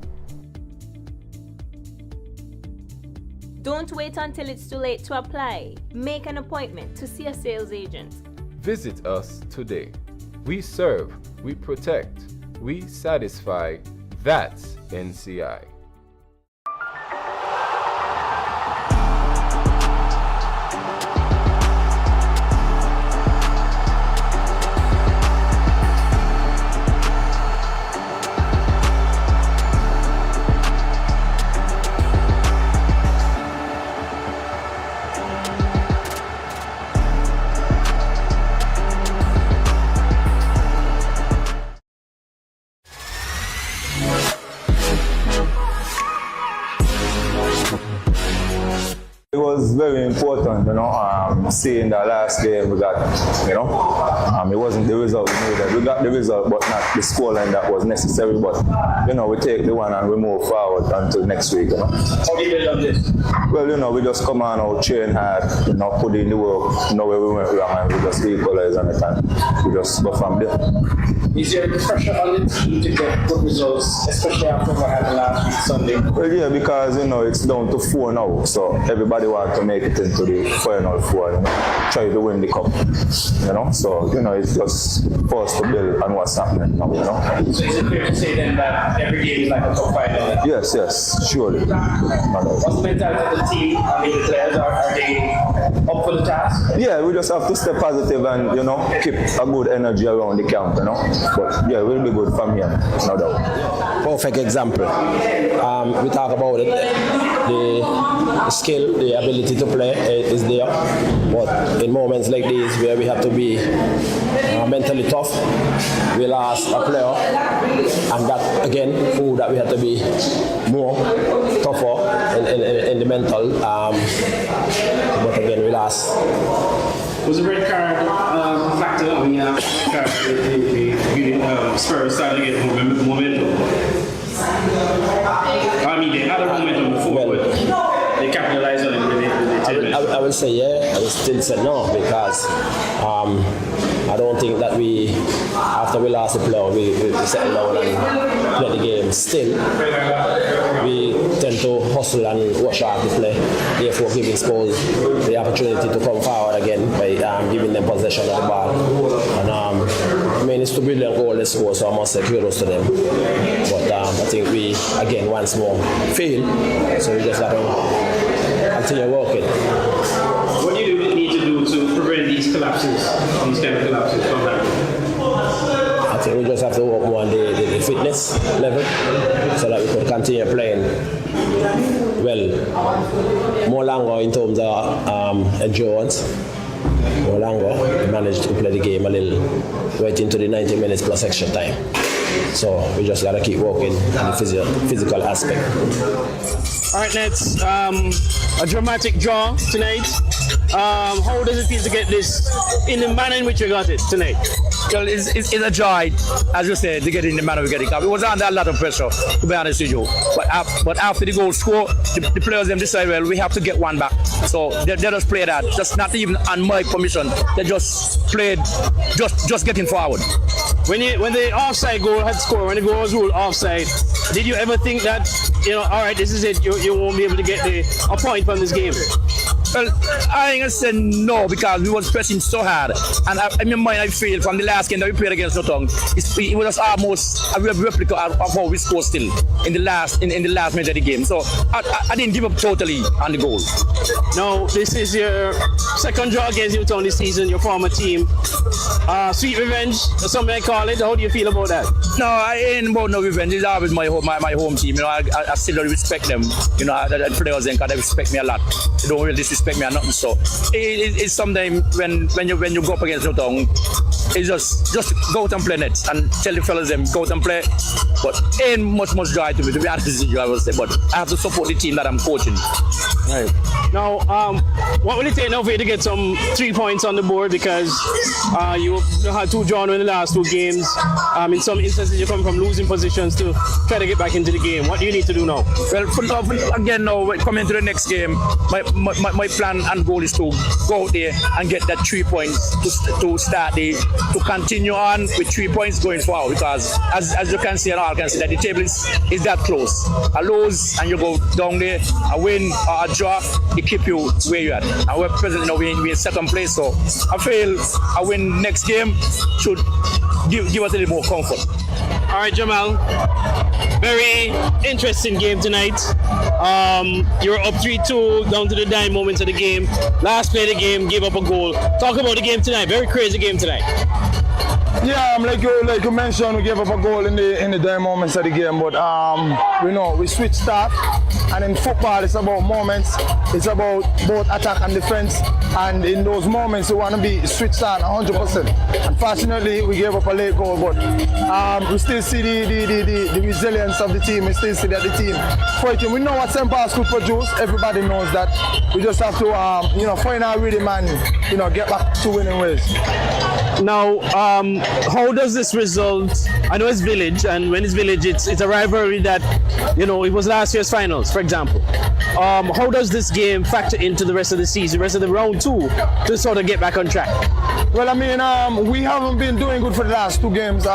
Don't wait until it's too late to apply. Make an appointment to see a sales agent.
Visit us today. We serve, we protect, we satisfy. That's NCI.
It was very important, seeing the last game we got, it wasn't the result we needed. We got the result, but not the scoreline that was necessary. But, we take the one and we move forward until next week.
How do you build on this?
Well, we just come on out, train hard, put in the work, know where we went wrong, and we just equalize on it, and we just go from there.
Is there pressure on the team to get good results, especially after what happened last week Sunday?
Well, yeah, because, it's down to 4 now, so everybody wants to make it into the final 4, try to win the cup, so, it's just for us to build on what's happening now,
So is it fair to say then that every game is like a cup final?
Yes, surely.
What's the mentality of the team? I mean, the players, are they up for the task?
Yeah, we just have to stay positive and, keep a good energy around the camp, But, yeah, we'll be good from here, no doubt.
Perfect example. We talk about it. The skill, the ability to play is there. But in moments like these where we have to be mentally tough, we lost a player. And that, again, proved that we have to be more tougher in the mental. But again, we lost.
Was the red card factor? I mean, the Spurs started to get momentum. I mean, they had a momentum before, but they capitalized on it with the 10 minutes.
I will say yeah. I will still say no because I don't think that after we lost the play, we settled down and played the game. Still, we tend to hustle and rush out the play, therefore giving Spurs the opportunity to come forward again by giving them possession of the ball. And it's 2 brilliant goals they score, so I must say kudos to them. But I think we, again, once more fail, so we just have to continue working.
What do you need to do to prevent these collapses, these kind of collapses from happening?
I think we just have to work more on the fitness level so that we could continue playing well, more longer in terms of endurance. More longer, we managed to play the game a little right into the 90 minutes plus extra time. So we just got to keep working on the physical aspect.
All right, Nets, a dramatic draw tonight. How does it feel to get this in the manner in which you got it tonight?
Well, it's a joy, as you said, to get in the manner we get it. It was under a lot of pressure, to be honest with you. But after the goal score, the players them decide, well, we have to get one back. So they just play that, just not even on my permission. They just played, just getting forward.
When the offside goal had scored, when the goal was ruled offside, did you ever think that, all right, this is it, you won't be able to get a point from this game?
Well, I ain't gonna say no because we was pressing so hard, and in my mind I feel from the last game that we played against Newtown, it was almost a replica of how we scored still in the last minute of the game. So I didn't give up totally on the goal.
Now this is your second draw against Newtown this season, your former team. Sweet revenge, or something I call it. How do you feel about that?
No, I ain't about no revenge. It's always my home team. I still respect them. The players and they respect me a lot. They don't really disrespect me or nothing. So it's sometimes when you go up against Newtown, it's just go out and play nets and tell the fellas them go out and play. But ain't much joy to me, to be honest with you, I will say. But I have to support the team that I'm coaching.
Right. Now, what will it take now for you to get some 3 points on the board? Because you had 2 drawn in the last 2 games. In some instances, you're coming from losing positions to try to get back into the game. What do you need to do now?
Well, again, now coming to the next game, my plan and goal is to go out there and get that 3 points to continue on with 3 points going forward. Because as you can see and all can see that the table is that close. A lose and you go down there, a win or a draw, it keep you where you're at. And we're presently now we're in second place, so I feel a win next game should give us a little more comfort.
All right, Jamal. Very interesting game tonight. You're up 3-2 down to the dying moments of the game. Last play of the game, gave up a goal. Talk about the game tonight. Very crazy game tonight.
Yeah, like you mentioned, we gave up a goal in the dying moments of the game, but we switched start, and in football it's about moments, it's about both attack and defense, and in those moments you want to be switched on 100%. Unfortunately, we gave up a late goal, but we still see the resilience of the team. We still see that the team fighting. We know what St. Paul's could produce. Everybody knows that. We just have to find our rhythm and get back to winning ways.
Now, how does this result? I know it's Village, and when it's Village, it's a rivalry that, it was last year's finals, for example. How does this game factor into the rest of the season, the rest of the round 2, to sort of get back on track?
Well, I mean, we haven't been doing good for the last 2 games.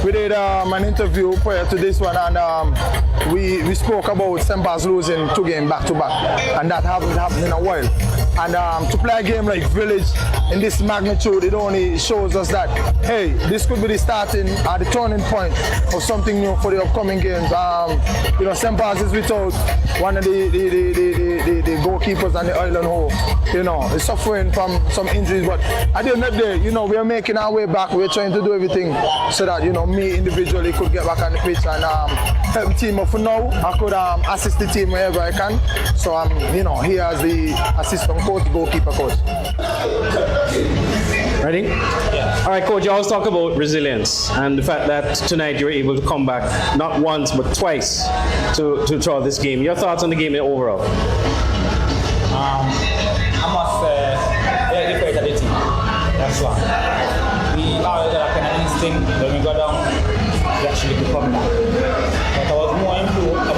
We did an interview prior to this one, and we spoke about St. Paul's losing 2 games back to back, and that hasn't happened in a while. And to play a game like Village in this magnitude, it only shows us that, hey, this could be the starting or the turning point of something new for the upcoming games. St. Paul's is without one of the goalkeepers on the island who, is suffering from some injuries. But at the end of the day, we are making our way back. We're trying to do everything so that, me individually could get back on the pitch and help the team. But for now, I could assist the team wherever I can. So I'm, here as the assistant coach, goalkeeper coach.
Ready? Yeah. All right, Coach, you always talk about resilience and the fact that tonight you were able to come back not once but twice to draw this game. Your thoughts on the game overall?
I must say, very different at the team. That's one. We always have a kind of instinct when we go down, we actually keep coming back. But I was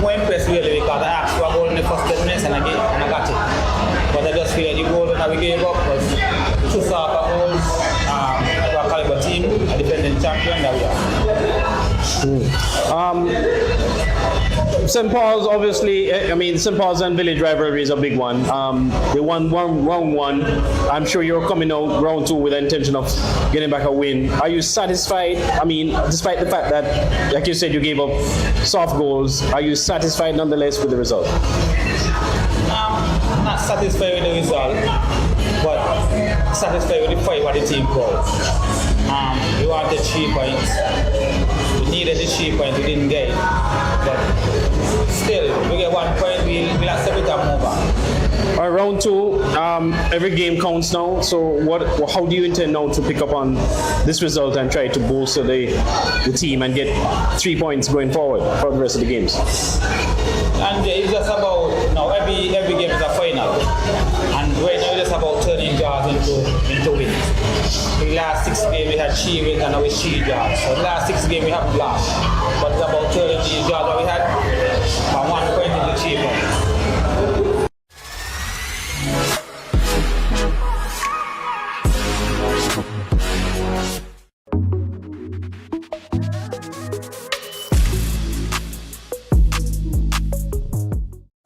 more impressed really because I asked for a goal in the first 10 minutes and I got it. But I just feel the goal that we gave up was 2 soccer goals, a caliber team, a defending champion that we are.
St. Paul's, obviously, St. Paul's and Village rivalry is a big one. They won round 1. I'm sure you're coming out round 2 with the intention of getting back a win. Are you satisfied? Despite the fact that, like you said, you gave up soft goals, are you satisfied nonetheless with the result?
Not satisfied with the result, but satisfied with the fight what the team called. We wanted 3 points. We needed the 3 points, we didn't get it. But still, we get 1 point, we'll accept it and move on.
All right, round 2, every game counts now. So how do you intend now to pick up on this result and try to bolster the team and get 3 points going forward for the rest of the games?
And it's just about, every game is a final. And right now it's just about turning draws into wins. The last 6 games we had 3 wins and now it's 3 draws. So the last 6 games we haven't lost. But it's about turning these draws that we had from 1 point into 3 points.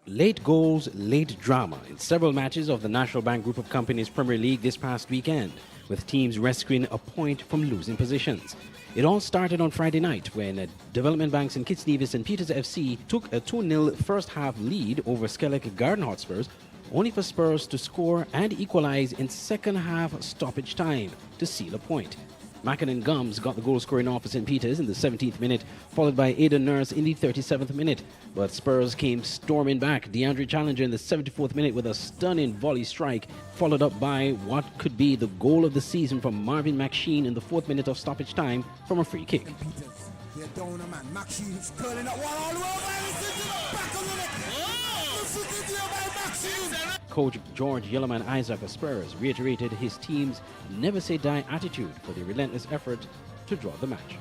Late goals, late drama in several matches of the National Bank Group of Companies Premier League this past weekend, with teams rescuing a point from losing positions. It all started on Friday night when Development Bank St. Kitts Nevis and Peters FC took a 2-0 first half lead over Skellig Garden HOTSPURS, only for Spurs to score and equalize in second half stoppage time to seal a point. Mackinnon Gums got the goal scoring off for St. Peters in the 17th minute, followed by Aidan Nurse in the 37th minute. But Spurs came storming back. DeAndre Challenger in the 74th minute with a stunning volley strike, followed up by what could be the goal of the season from Marvin McSheen in the 4th minute of stoppage time from a free kick. Coach George Yellowman Isaac of Spurs reiterated his team's never-say-die attitude for the relentless effort to draw the match.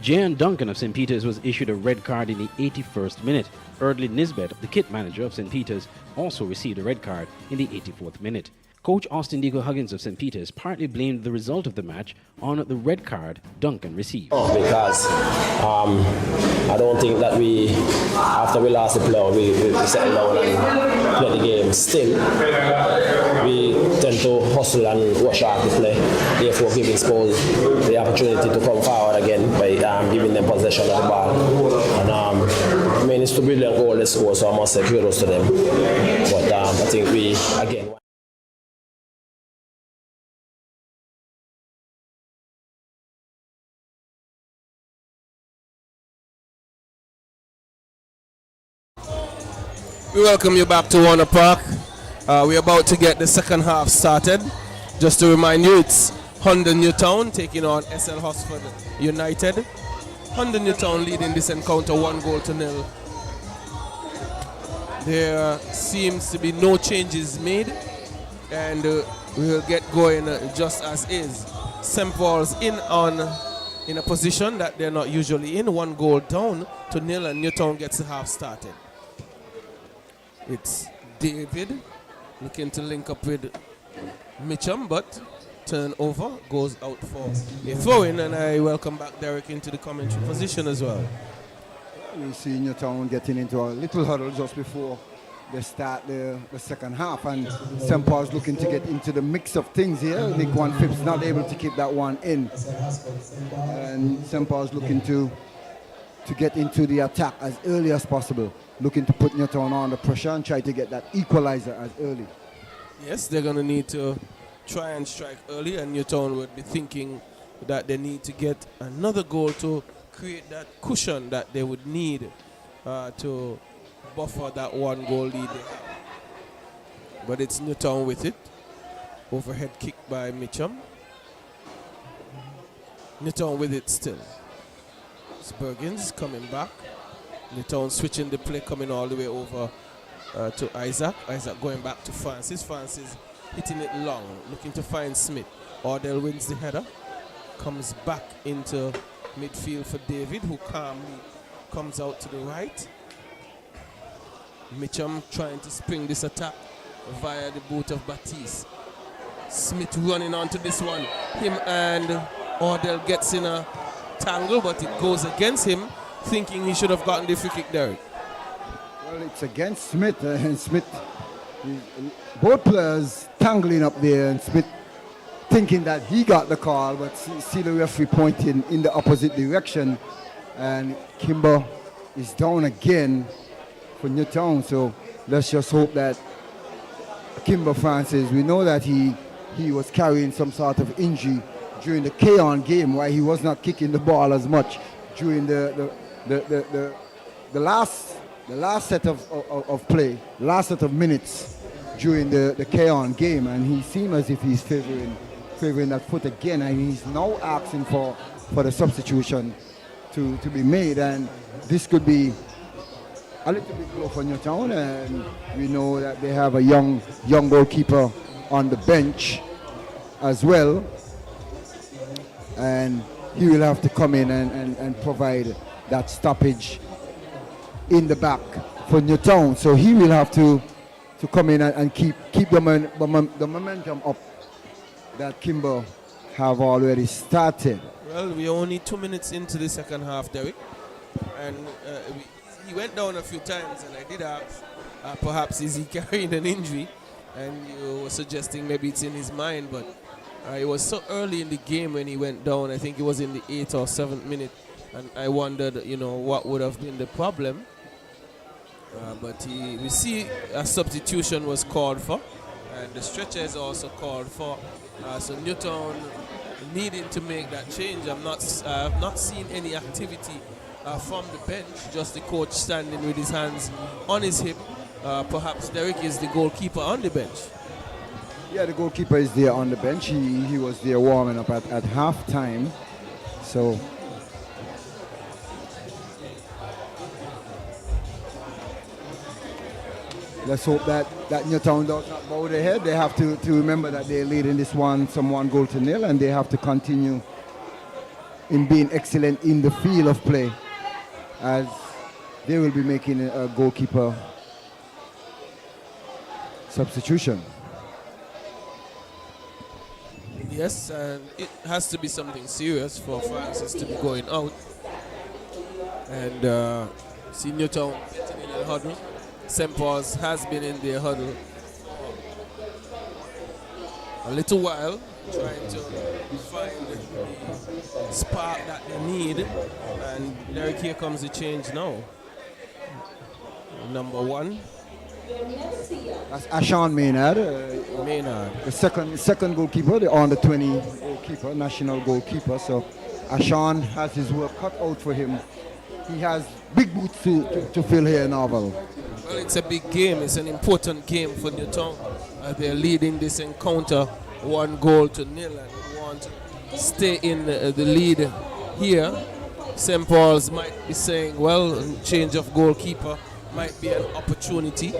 Jan Duncan of St. Peter's was issued a red card in the 81st minute. Erdley Nisbet, the kit manager of St. Peter's, also received a red card in the 84th minute. Coach Austin Deco Huggins of St. Peter's partly blamed the result of the match on the red card Duncan received.
Because I don't think that after we lost the play, we settled down and played the game. Still, we tend to hustle and rush out the play, therefore giving Spurs the opportunity to come forward again by giving them possession of the ball. And I mean, it's a brilliant goal they score, so I must say kudos to them. But I think we, again,
we welcome you back to Warner Park. We're about to get the second half started. Just to remind you, it's Honda Newtown taking on SL Hotspurs United. Honda Newtown leading this encounter 1-0. There seems to be no changes made, and we'll get going just as is. St. Paul's in a position that they're not usually in, 1 down to 0, and Newtown gets the half started. It's David looking to link up with Mitchum, but turnover goes out for a throw-in, and I welcome back Derek into the commentary position as well.
We see Newtown getting into a little huddle just before they start the second half, and St. Paul's looking to get into the mix of things here. Nick One Phipps not able to keep that one in, and St. Paul's looking to get into the attack as early as possible, looking to put Newtown under pressure and try to get that equalizer as early.
Yes, they're going to need to try and strike early, and Newtown would be thinking that they need to get another goal to create that cushion that they would need to buffer that 1-goal lead they have. But it's Newtown with it. Overhead kick by Mitchum. Newtown with it still. Spurgins coming back. Newtown switching the play, coming all the way over to Isaac. Isaac going back to Francis. Francis hitting it long, looking to find Smith. Ordell wins the header. Comes back into midfield for David, who calmly comes out to the right. Mitchum trying to spring this attack via the boot of Batiste. Smith running onto this one. Him and Ordell gets in a tangle, but it goes against him, thinking he should have gotten the free kick, Derek.
Well, it's against Smith, and Smith, both players tangling up there, and Smith thinking that he got the call, but see the referee pointing in the opposite direction, and Kimber is down again for Newtown. So let's just hope that Kimber Francis, we know that he was carrying some sort of injury during the Cayon game, why he was not kicking the ball as much during the last set of play, last set of minutes during the Cayon game, and he seemed as if he's favoring that foot again, and he's now asking for the substitution to be made, and this could be a little bit low for Newtown, and we know that they have a young goalkeeper on the bench as well, and he will have to come in and provide that stoppage in the back for Newtown. So he will have to come in and keep the momentum up that Kimber have already started.
Well, we're only 2 minutes into the second half, Derek, and he went down a few times, and I did ask, perhaps is he carrying an injury, and you were suggesting maybe it's in his mind, but it was so early in the game when he went down. I think it was in the 8th or 7th minute, and I wondered, what would have been the problem. But we see a substitution was called for, and the stretcher is also called for. So Newtown needing to make that change. I have not seen any activity from the bench, just the coach standing with his hands on his hip. Perhaps Derek is the goalkeeper on the bench.
Yeah, the goalkeeper is there on the bench. He was there warming up at half time. So let's hope that Newtown does not bow their head. They have to remember that they're leading this one 1-0, and they have to continue in being excellent in the field of play, as they will be making a goalkeeper substitution.
Yes, and it has to be something serious for Francis to be going out. And see Newtown getting in a huddle. St. Paul's has been in their huddle a little while, trying to find the spark that they need. And Derek, here comes the change now. Number 1.
That's Ashawn Maynard. The second goalkeeper, the under-20 goalkeeper, national goalkeeper. So Ashawn has his work cut out for him. He has big boots to fill here in Oval.
Well, it's a big game. It's an important game for Newtown. They're leading this encounter 1-0 and we want to stay in the lead here. St. Paul's might be saying, well, change of goalkeeper might be an opportunity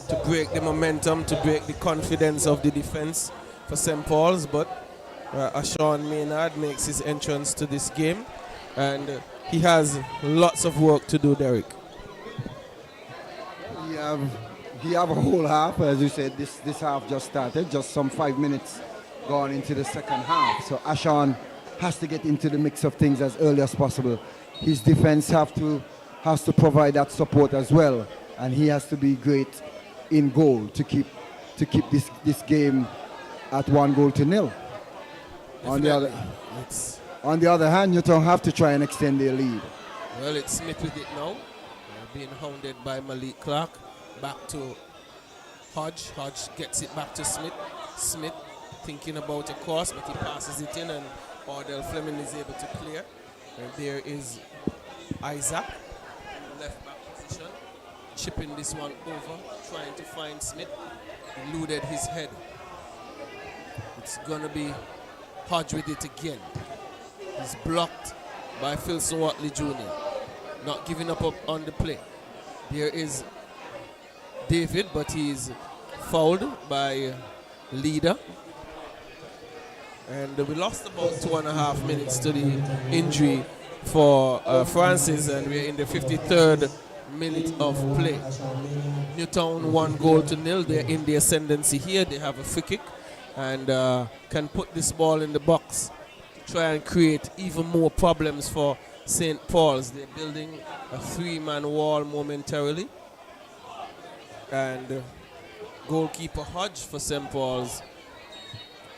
to break the momentum, to break the confidence of the defense for St. Paul's, but Ashawn Maynard makes his entrance to this game, and he has lots of work to do, Derek.
He have a whole half, as you said. This half just started, just some 5 minutes gone into the second half. So Ashawn has to get into the mix of things as early as possible. His defense has to provide that support as well, and he has to be great in goal to keep this game at 1-0. On the other hand, Newtown have to try and extend their lead.
Well, it's Smith with it now, being hounded by Malik Clark. Back to Hodge. Hodge gets it back to Smith. Smith thinking about a cross, but he passes it in, and Ordell Fleming is able to clear. And there is Isaac, left back position, chipping this one over, trying to find Smith. Eluded his head. It's going to be Hodge with it again. He's blocked by Philson Watley Jr. Not giving up on the play. There is David, but he's fouled by Leader. And we lost about 2.5 minutes to the injury for Francis, and we're in the 53rd minute of play. Newtown 1-0. They're in the ascendancy here. They have a free kick and can put this ball in the box to try and create even more problems for St. Paul's. They're building a 3-man wall momentarily. And goalkeeper Hodge for St. Paul's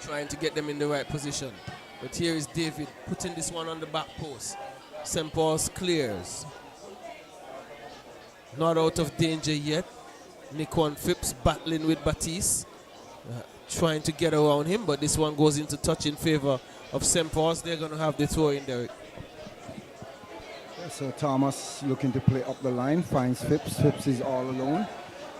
trying to get them in the right position. But here is David putting this one on the back post. St. Paul's clears. Not out of danger yet. Nikon Phipps battling with Batiste. Trying to get around him, but this one goes into touch in favor of St. Paul's. They're going to have the throw in, Derek.
So Thomas looking to play up the line, finds Phipps. Phipps is all alone.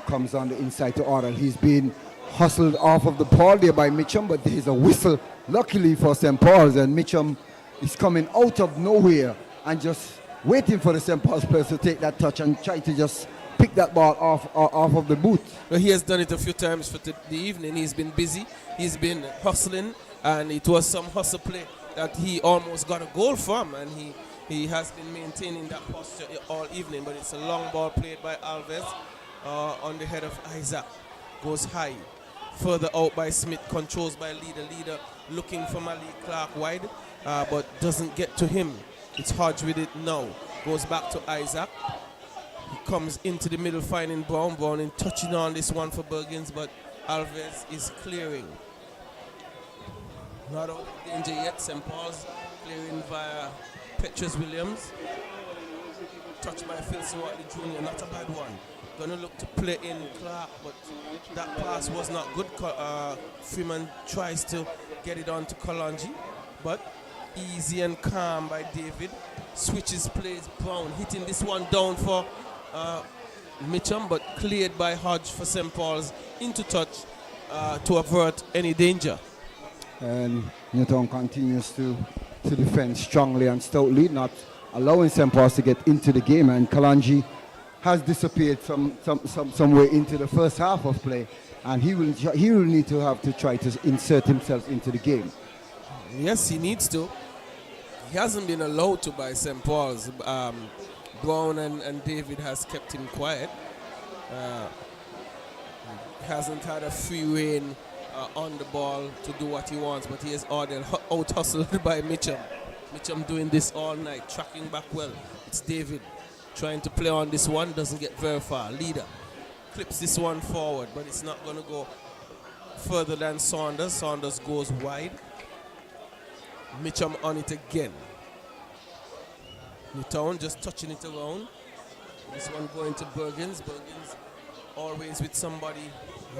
Comes on the inside to Ordell. He's been hustled off of the ball there by Mitchum, but there's a whistle, luckily for St. Paul's, and Mitchum is coming out of nowhere and just waiting for the St. Paul's players to take that touch and try to just pick that ball off of the boot.
Well, he has done it a few times for the evening. He's been busy. He's been hustling, and it was some hustle play that he almost got a goal from, and he has been maintaining that posture all evening, but it's a long ball played by Alves on the head of Isaac. Goes high. Further out by Smith, controls by Leader. Leader looking for Malik Clark wide, but doesn't get to him. It's Hodge with it now. Goes back to Isaac. He comes into the middle, finding Brown. Brown and touching on this one for Bergens, but Alves is clearing. Not out of danger yet. St. Paul's clearing via Petrus Williams. Touched by Philson Watley Jr. Not a bad one. Gonna look to play in Clark, but that pass was not good. Freeman tries to get it on to Kalonji, but easy and calm by David. Switches plays Brown, hitting this one down for Mitchum, but cleared by Hodge for St. Paul's into touch to avert any danger.
And Newtown continues to defend strongly and stoutly, not allowing St. Paul's to get into the game, and Kalonji has disappeared somewhere into the first half of play, and he will need to have to try to insert himself into the game.
Yes, he needs to. He hasn't been allowed to by St. Paul's. Brown and David has kept him quiet. He hasn't had a free rein on the ball to do what he wants, but he is out-hustled by Mitchum. Mitchum doing this all night, tracking back well. It's David trying to play on this one, doesn't get very far. Leader clips this one forward, but it's not going to go further than Saunders. Saunders goes wide. Mitchum on it again. Newtown just touching it around. This one going to Bergens. Bergens always with somebody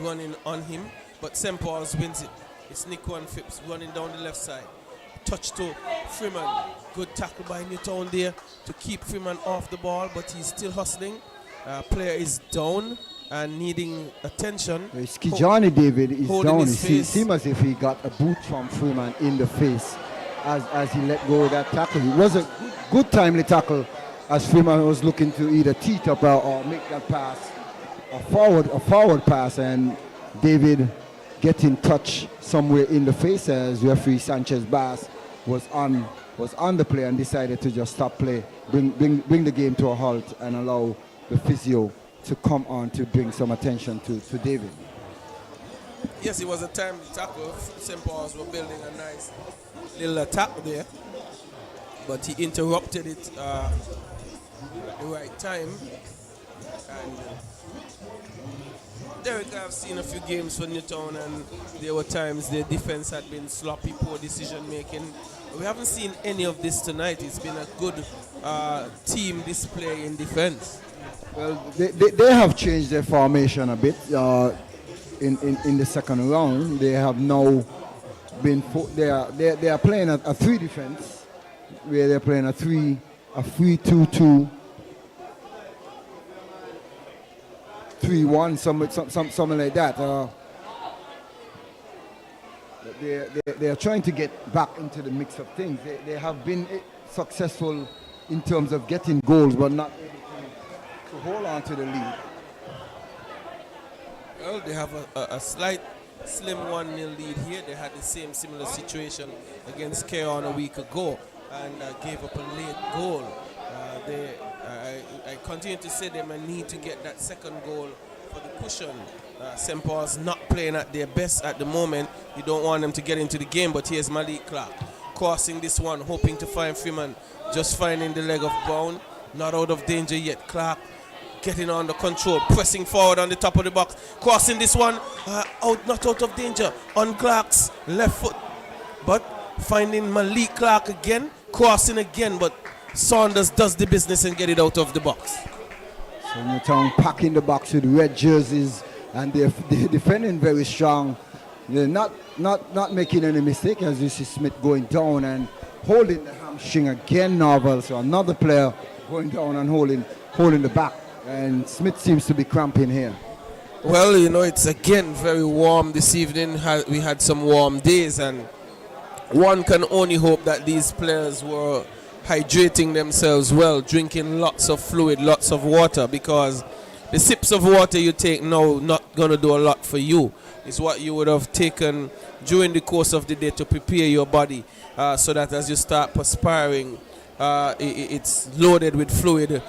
running on him, but St. Paul's wins it. It's Nico and Phipps running down the left side. Touch to Freeman. Good tackle by Newtown there to keep Freeman off the ball, but he's still hustling. Player is down and needing attention.
Johnny David is
holding
down.
his
It
face.
seems as if he got a boot from Freeman in the face as he let go of that tackle. It was a good timely tackle as Freeman was looking to either tee it up or make that pass, a forward pass, and David getting touch somewhere in the face as referee Sanchez Bass was on the play and decided to just stop play, bring the game to a halt and allow the physio to come on to bring some attention to David.
Yes, it was a timely tackle. St. Paul's were building a nice little attack there, but he interrupted it at the right time. And Derek, I've seen a few games for Newtown, and there were times their defense had been sloppy, poor decision making. We haven't seen any of this tonight. It's been a good team display in defense.
Well, they have changed their formation a bit in the second round. They have now been they are playing a 3 defense, where they're playing a 3-2-2, 3-1, something like that. They are trying to get back into the mix of things. They have been successful in terms of getting goals, but not able to hold on to the lead.
Well, they have a slight slim 1-0 lead here. They had the same similar situation against Cayon a week ago and gave up a late goal. I continue to say they may need to get that second goal for the cushion. St. Paul's not playing at their best at the moment. You don't want them to get into the game, but here's Malik Clark crossing this one, hoping to find Freeman, just finding the leg of Brown. Not out of danger yet. Clark getting under control, pressing forward on the top of the box, crossing this one, not out of danger, on Clark's left foot, but finding Malik Clark again, crossing again, but Saunders does the business and get it out of the box.
So Newtown packing the box with red jerseys, and they're defending very strong. They're not making any mistake, as you see Smith going down and holding the hamstring again, Novel. So another player going down and holding the back. And Smith seems to be cramping here.
Well, you know, it's again very warm this evening. We had some warm days, and one can only hope that these players were hydrating themselves well, drinking lots of fluid, lots of water, because the sips of water you take now not going to do a lot for you. It's what you would have taken during the course of the day to prepare your body so that as you start perspiring, it's loaded with fluid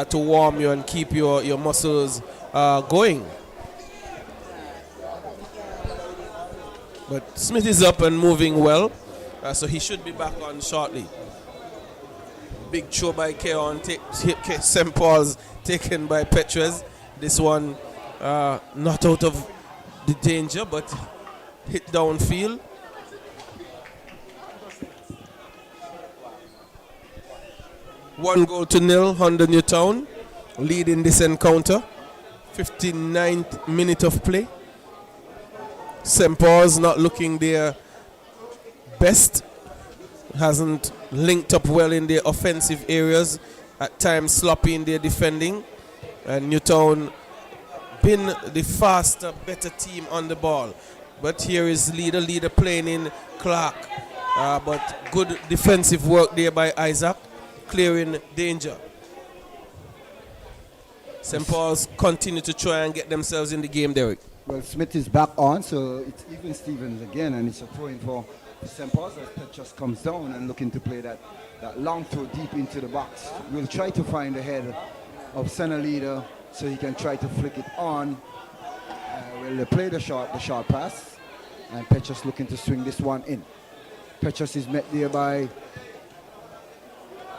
to warm you and keep your muscles going. But Smith is up and moving well, so he should be back on shortly. Big throw by Cayon, St. Paul's taken by Petres. This one not out of the danger, but hit downfield. One goal to nil under Newtown, leading this encounter. 59th minute of play. St. Paul's not looking their best. Hasn't linked up well in their offensive areas. At times sloppy in their defending. And Newtown been the faster, better team on the ball. But here is leader playing in Clark. But good defensive work there by Isaac, clearing danger. St. Paul's continue to try and get themselves in the game, Derek.
Well, Smith is back on, so it's even Stevens again, and it's a throw in for St. Paul's as Pet just comes down and looking to play that long throw deep into the box. We'll try to find the head of center leader so he can try to flick it on. Well, they play the short pass, and Petrus looking to swing this one in. Petrus is met there by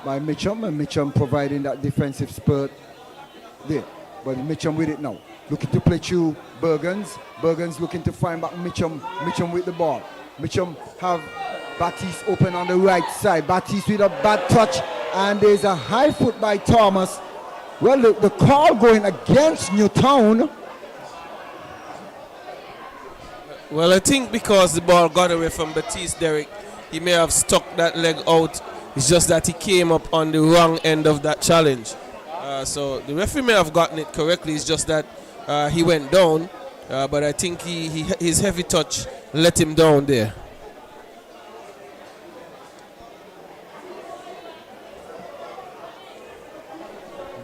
Mitchum, and Mitchum providing that defensive spurt there. But Mitchum with it now. Looking to play through Bergens. Bergens looking to find back Mitchum. Mitchum with the ball. Mitchum have Batiste open on the right side. Batiste with a bad touch. And there's a high foot by Thomas. Well, the call going against Newtown.
Well, I think because the ball got away from Batiste, Derek, he may have stuck that leg out. It's just that he came up on the wrong end of that challenge. So the referee may have gotten it correctly. It's just that he went down. But I think his heavy touch let him down there.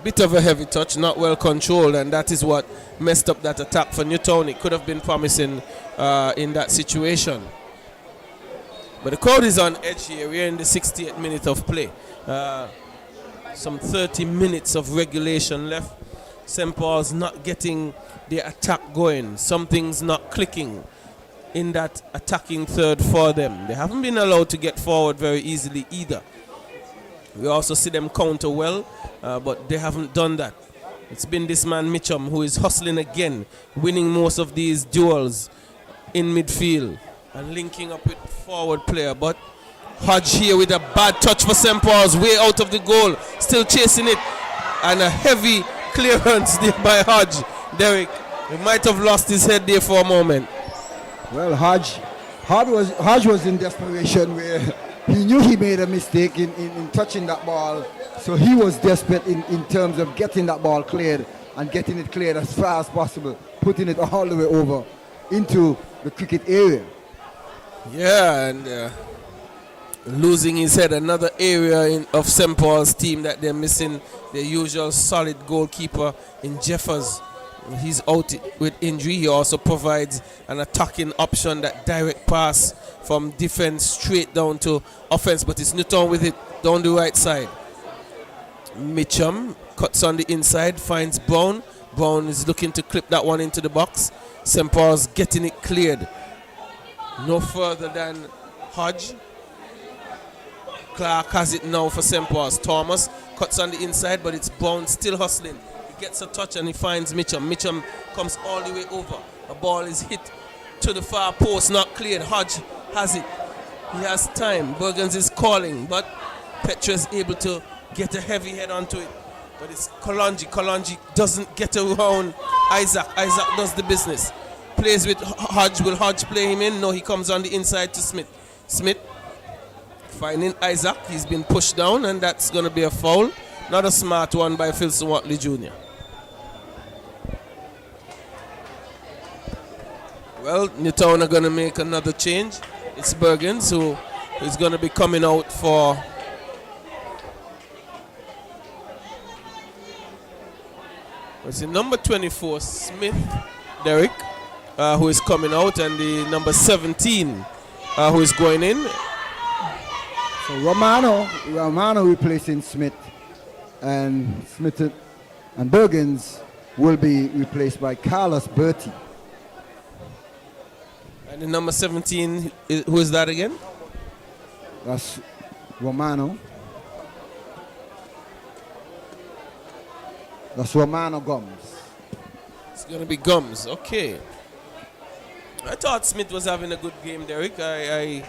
Bit of a heavy touch, not well controlled, and that is what messed up that attack for Newtown. It could have been promising in that situation. But the crowd is on edge here. We're in the 68th minute of play. Some 30 minutes of regulation left. St. Paul's not getting the attack going. Something's not clicking in that attacking third for them. They haven't been allowed to get forward very easily either. We also see them counter well, but they haven't done that. It's been this man Mitchum who is hustling again, winning most of these duels in midfield and linking up with forward player. But Hodge here with a bad touch for St. Paul's, way out of the goal, still chasing it, and a heavy clearance there by Hodge. Derek, he might have lost his head there for a moment.
Well, Hodge was in desperation where he knew he made a mistake in touching that ball, so he was desperate in terms of getting that ball cleared and getting it cleared as far as possible, putting it all the way over into the cricket area.
Yeah, and losing his head, another area of St. Paul's team that they're missing their usual solid goalkeeper in Jeffers. He's out with injury. He also provides an attacking option, that direct pass from defense straight down to offense, but it's Newtown with it down the right side. Mitchum cuts on the inside, finds Brown. Brown is looking to clip that one into the box. St. Paul's getting it cleared. No further than Hodge. Clark has it now for St. Paul's. Thomas cuts on the inside, but it's Brown still hustling. He gets a touch and he finds Mitchum. Mitchum comes all the way over. The ball is hit to the far post, not cleared. Hodge has it. He has time. Bergens is calling, but Petra is able to get a heavy head onto it. But it's Kalonji. Kalonji doesn't get around Isaac. Isaac does the business. Plays with Hodge. Will Hodge play him in? No, he comes on the inside to Smith. Smith finding Isaac. He's been pushed down, and that's going to be a foul. Not a smart one by Philson Watley Jr. Well, Newtown are going to make another change. It's Bergens who is going to be coming out for what's it, number 24, Smith, Derek, who is coming out, and the number 17 who is going in.
So Romano replacing Smith, and Bergens will be replaced by Carlos Bertie.
And the number 17, who is that again?
That's Romano. That's Romano Gums.
It's going to be Gums, okay. I thought Smith was having a good game, Derek. I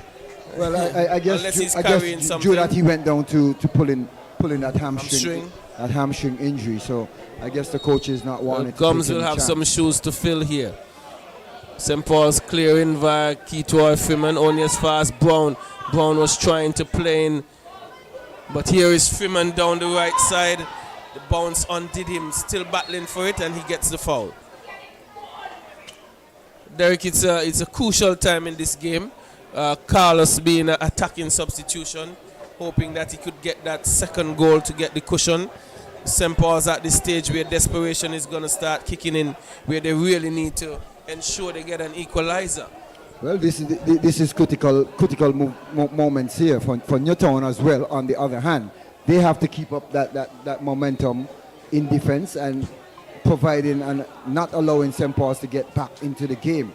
guess due that he went down to pulling that hamstring injury. So I guess the coach is not wanting to
Gums will have some shoes to fill here. St. Paul's clearing via Kito Freeman, only as far as Brown. Brown was trying to play in, but here is Freeman down the right side. The bounce undid him, still battling for it, and he gets the foul. Derek, it's a crucial time in this game. Carlos being an attacking substitution, hoping that he could get that second goal to get the cushion. St. Paul's at this stage where desperation is going to start kicking in, where they really need to ensure they get an equalizer.
Well, this is critical moments here for Newtown as well. On the other hand, they have to keep up that momentum in defense and providing and not allowing St. Paul's to get back into the game,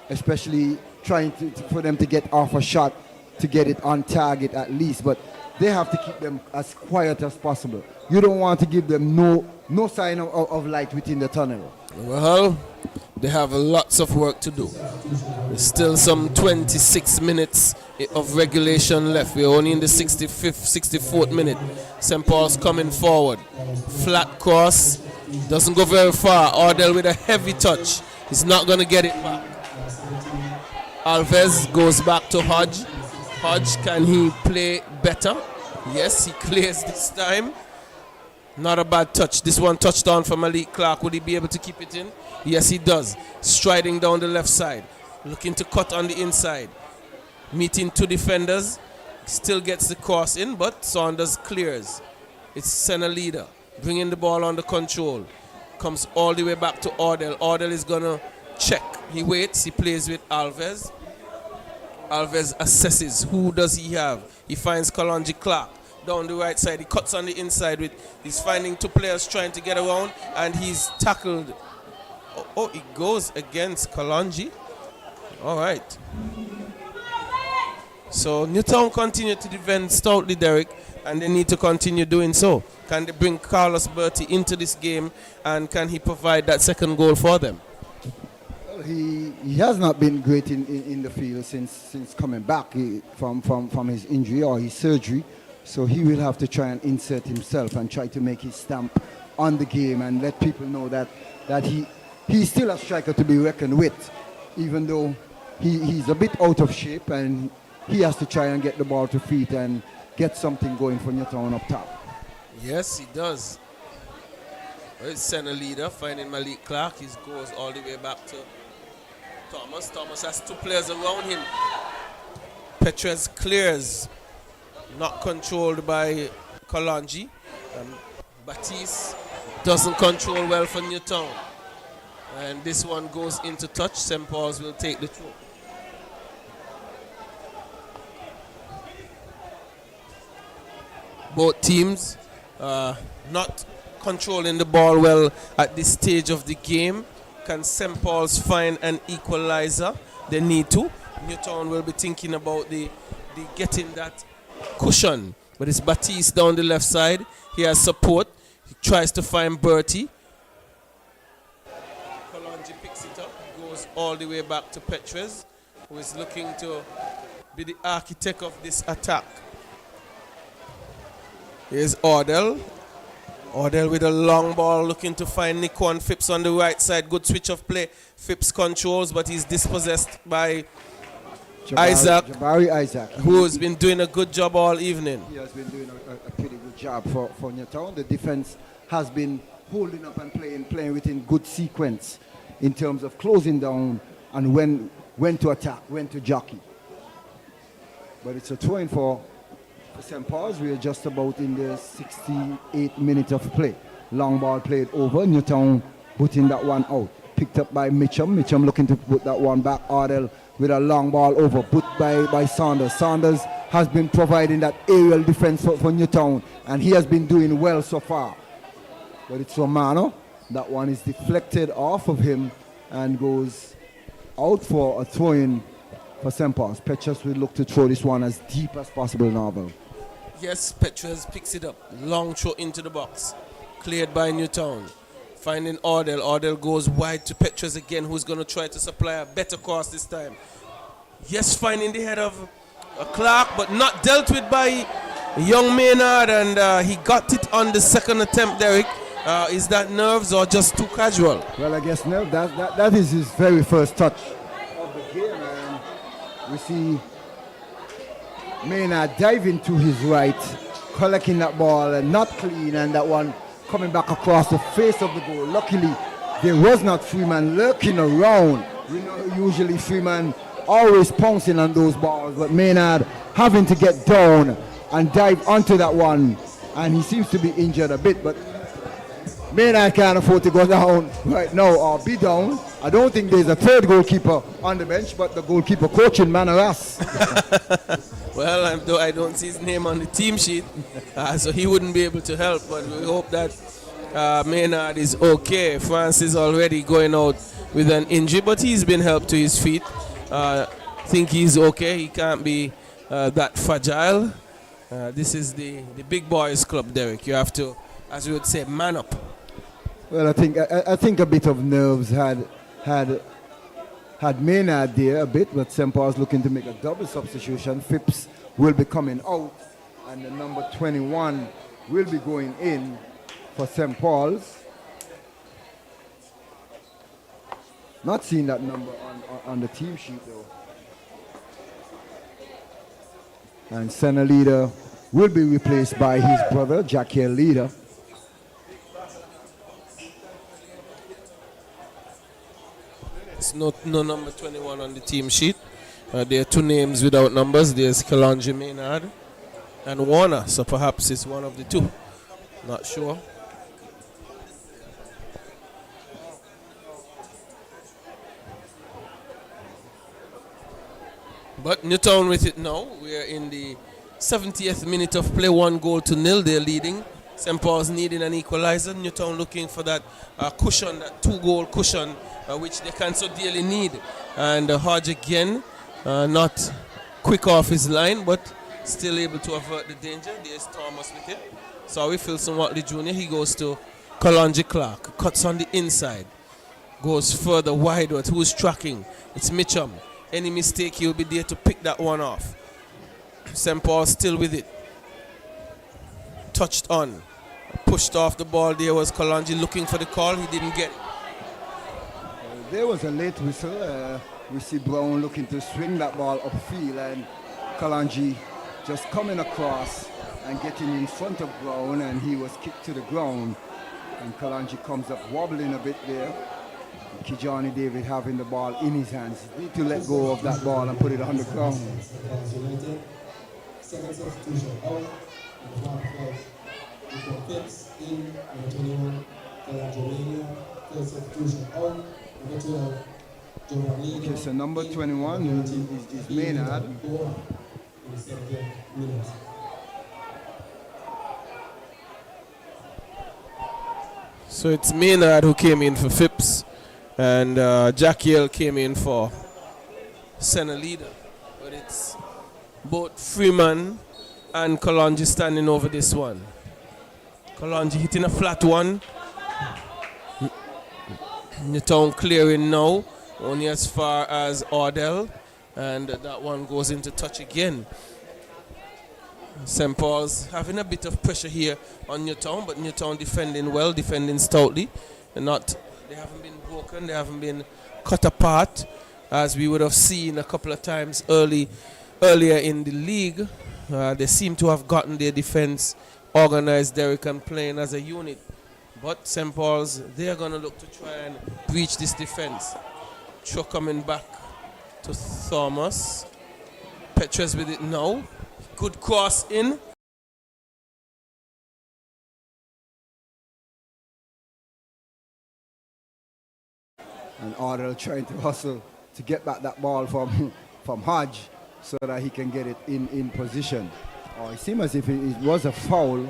especially trying for them to get off a shot to get it on target at least. But they have to keep them as quiet as possible. You don't want to give them no sign of light within the tunnel.
Well, they have lots of work to do. There's still some 26 minutes of regulation left. We're only in the 64th minute. St. Paul's coming forward. Flat cross. Doesn't go very far. Ordell with a heavy touch. He's not going to get it back. Alves goes back to Hodge. Hodge, can he play better? Yes, he clears this time. Not a bad touch. This one touched on for Malik Clark. Would he be able to keep it in? Yes, he does. Striding down the left side. Looking to cut on the inside. Meeting two defenders. Still gets the cross in, but Saunders clears. It's center leader. Bringing the ball under control. Comes all the way back to Ordell. Ordell is going to check. He waits. He plays with Alves. Alves assesses. Who does he have? He finds Kalonji Clark down the right side. He cuts on the inside. He's finding two players trying to get around, and he's tackled. Oh, he goes against Kalonji. All right. So Newtown continue to defend stoutly, Derek, and they need to continue doing so. Can they bring Carlos Bertie into this game, and can he provide that second goal for them?
Well, he has not been great in the field since coming back from his injury or his surgery. So he will have to try and insert himself and try to make his stamp on the game and let people know that he's still a striker to be reckoned with, even though he's a bit out of shape, and he has to try and get the ball to feet and get something going for Newtown up top.
Yes, he does. Well, it's center leader finding Malik Clark. He goes all the way back to Thomas. Thomas has two players around him. Petres clears. Not controlled by Kalonji. Batiste doesn't control well for Newtown. And this one goes into touch. St. Paul's will take the throw. Both teams not controlling the ball well at this stage of the game. Can St. Paul's find an equalizer? They need to. Newtown will be thinking about the getting that cushion. But it's Batiste down the left side. He has support. He tries to find Bertie. Kalonji picks it up. Goes all the way back to Petres, who is looking to be the architect of this attack. Here's Ordell. Ordell with a long ball looking to find Nikon Phipps on the right side. Good switch of play. Phipps controls, but he's dispossessed by
Jabari Isaac,
who has been doing a good job all evening.
He has been doing a pretty good job for Newtown. The defense has been holding up and playing within good sequence in terms of closing down and when to attack, when to jockey. But it's a throw-in for St. Paul's. We are just about in the 68th minute of play. Long ball played over. Newtown putting that one out. Picked up by Mitchum. Mitchum looking to put that one back. Ordell with a long ball over, put by Saunders. Saunders has been providing that aerial defense for Newtown, and he has been doing well so far. But it's Romano. That one is deflected off of him and goes out for a throw-in for St. Paul's. Petres will look to throw this one as deep as possible, Novel.
Yes, Petres picks it up. Long throw into the box. Cleared by Newtown. Finding Ordell. Ordell goes wide to Petres again, who's going to try to supply a better cross this time. Yes, finding the head of Clark, but not dealt with by young Maynard, and he got it on the second attempt, Derek. Is that nerves or just too casual?
Well, I guess nerve. That is his very first touch of the game, and we see Maynard diving to his right, collecting that ball and not clean, and that one coming back across the face of the goal. Luckily, there was not Freeman lurking around. You know, usually Freeman always pouncing on those balls, but Maynard having to get down and dive onto that one, and he seems to be injured a bit, but Maynard can't afford to go down right now or be down. I don't think there's a third goalkeeper on the bench, but the goalkeeper coaching Manaras.
Well, though I don't see his name on the team sheet, so he wouldn't be able to help. But we hope that Maynard is okay. France is already going out with an injury, but he's been helped to his feet. I think he's okay. He can't be that fragile. This is the big boys club, Derek. You have to, as we would say, man up.
Well, I think a bit of nerves had Maynard there a bit, but St. Paul's looking to make a double substitution. Phipps will be coming out, and the number 21 will be going in for St. Paul's. Not seeing that number on the team sheet though. And center leader will be replaced by his brother, Jackie Leader.
It's no number 21 on the team sheet. There are two names without numbers. There's Kalonji Maynard and Warner, so perhaps it's one of the two. Not sure. But Newtown with it now. We're in the 70th minute of play, 1-0. They're leading. St. Paul's needing an equalizer. Newtown looking for that cushion, that 2-goal cushion, which they can so dearly need. And Hodge again, not quick off his line, but still able to avert the danger. There's Thomas with it. Sorry, Philson Watley Jr. He goes to Kalonji Clark. Cuts on the inside. Goes further wide, but who's tracking? It's Mitchum. Any mistake, he'll be there to pick that one off. St. Paul still with it. Touched on. Pushed off the ball. There was Kalonji looking for the call. He didn't get it.
There was a late whistle. We see Brown looking to swing that ball upfield, and Kalonji just coming across and getting in front of Brown, and he was kicked to the ground. And Kalonji comes up wobbling a bit there. Kijani David having the ball in his hands. Need to let go of that ball and put it on the ground.
Second substitution out, and one for Phipps in, number 21, Romania. Third substitution out, number 12, Jovan.
Okay, so number 21 is Maynard.
In the 7th minute.
So it's Maynard who came in for Phipps, and Jackiel came in for center leader. But it's both Freeman and Kalonji standing over this one. Kalonji hitting a flat one. Newtown clearing now, only as far as Ordell, and that one goes into touch again. St. Paul's having a bit of pressure here on Newtown, but Newtown defending well, defending stoutly. They haven't been broken, they haven't been cut apart, as we would have seen a couple of times earlier in the league. They seem to have gotten their defense organized, Derek, and playing as a unit. But St. Paul's, they are going to look to try and breach this defense. Cho coming back to Thomas. Petres with it now. Good cross in.
And Ordell trying to hustle to get back that ball from Hodge so that he can get it in position. It seemed as if it was a foul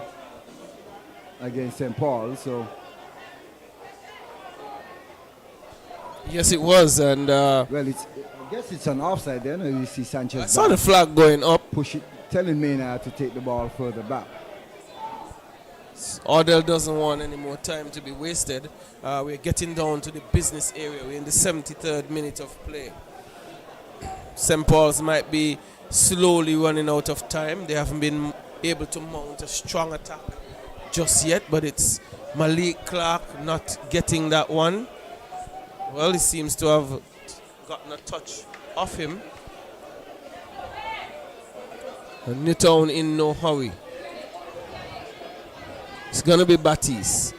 against St. Paul, so.
Yes, it was, and
well, I guess it's an offside then. You see Sanchez.
I saw the flag going up.
Push it, telling Maynard to take the ball further back.
Ordell doesn't want any more time to be wasted. We're getting down to the business area. We're in the 73rd minute of play. St. Paul's might be slowly running out of time. They haven't been able to mount a strong attack just yet, but it's Malik Clark not getting that one. Well, he seems to have gotten a touch off him. And Newtown in no hurry. It's going to be Batiste.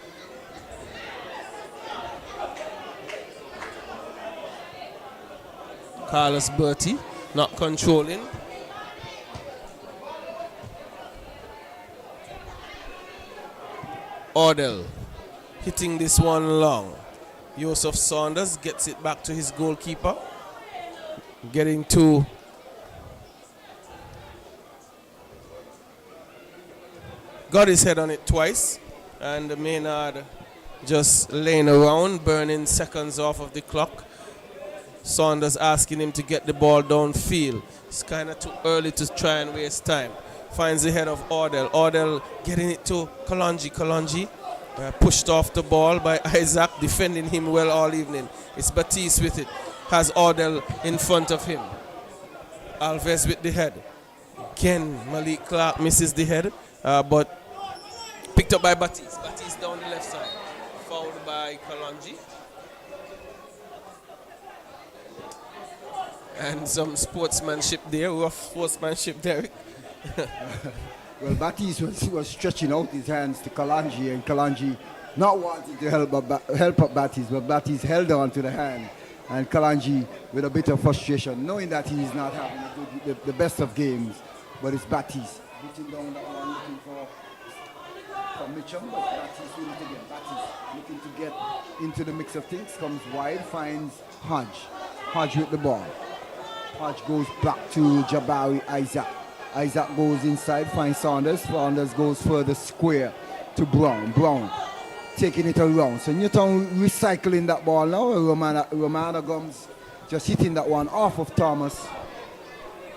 Carlos Bertie not controlling. Ordell. hitting this one long. Joseph Saunders gets it back to his goalkeeper. Getting to got his head on it twice, and Maynard just laying around, burning seconds off of the clock. Saunders asking him to get the ball downfield. It's kind of too early to try and waste time. Finds the head of Ordell. Ordell getting it to Kalonji. Kalonji pushed off the ball by Isaac, defending him well all evening. It's Batiste with it. Has Ordell in front of him. Alves with the head. Again, Malik Clark misses the head, but picked up by Batiste. Batiste down the left side. Fouled by Kalonji. And some sportsmanship there, rough sportsmanship there.
Well, Batiste was stretching out his hands to Kalonji, and Kalonji not wanting to help up Batiste, but Batiste held on to the hand. And Kalonji, with a bit of frustration, knowing that he is not having the best of games, but it's Batiste beating down that one, looking for Mitchum, but Batiste will it again. Batiste looking to get into the mix of things, comes wide, finds Hodge. Hodge with the ball. Hodge goes back to Jabari Isaac. Isaac goes inside, finds Saunders. Saunders goes further square to Brown. Brown taking it around. So Newtown recycling that ball now. Romana Gums just hitting that one off of Thomas.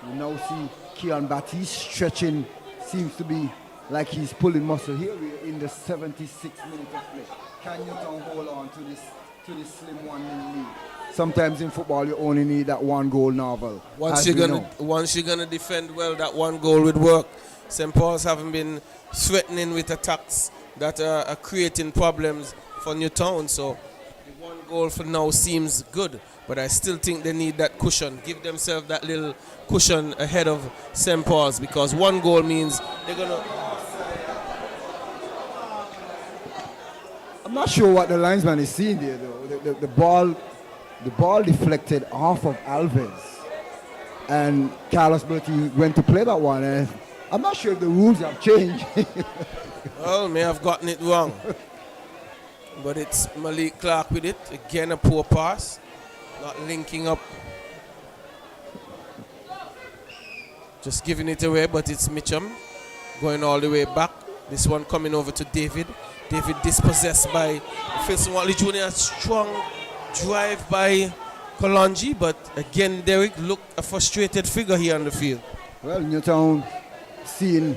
You now see Cayon Batiste stretching. Seems to be like he's pulling muscle. Here we are in the 76th minute of play. Can Newtown hold on to this slim 1-0 lead? Sometimes in football you only need that one goal novel.
Once you're gonna defend well, that one goal would work. St. Paul's haven't been threatening with attacks that are creating problems for Newtown. So the one goal for now seems good, but I still think they need that cushion. Give themselves that little cushion ahead of St. Paul's, because one goal means they're gonna.
I'm not sure what the linesman is seeing there though. The ball deflected off of Alves, and Carlos Berti went to play that one, and I'm not sure if the rules have changed.
Well, may have gotten it wrong, but it's Malik Clark with it. Again, a poor pass, not linking up, just giving it away, but it's Mitchum going all the way back. This one coming over to David. David dispossessed by Filson Watley Jr. Strong drive by Kalonji, but again Derek looked a frustrated figure here on the field.
Well, Newtown seeing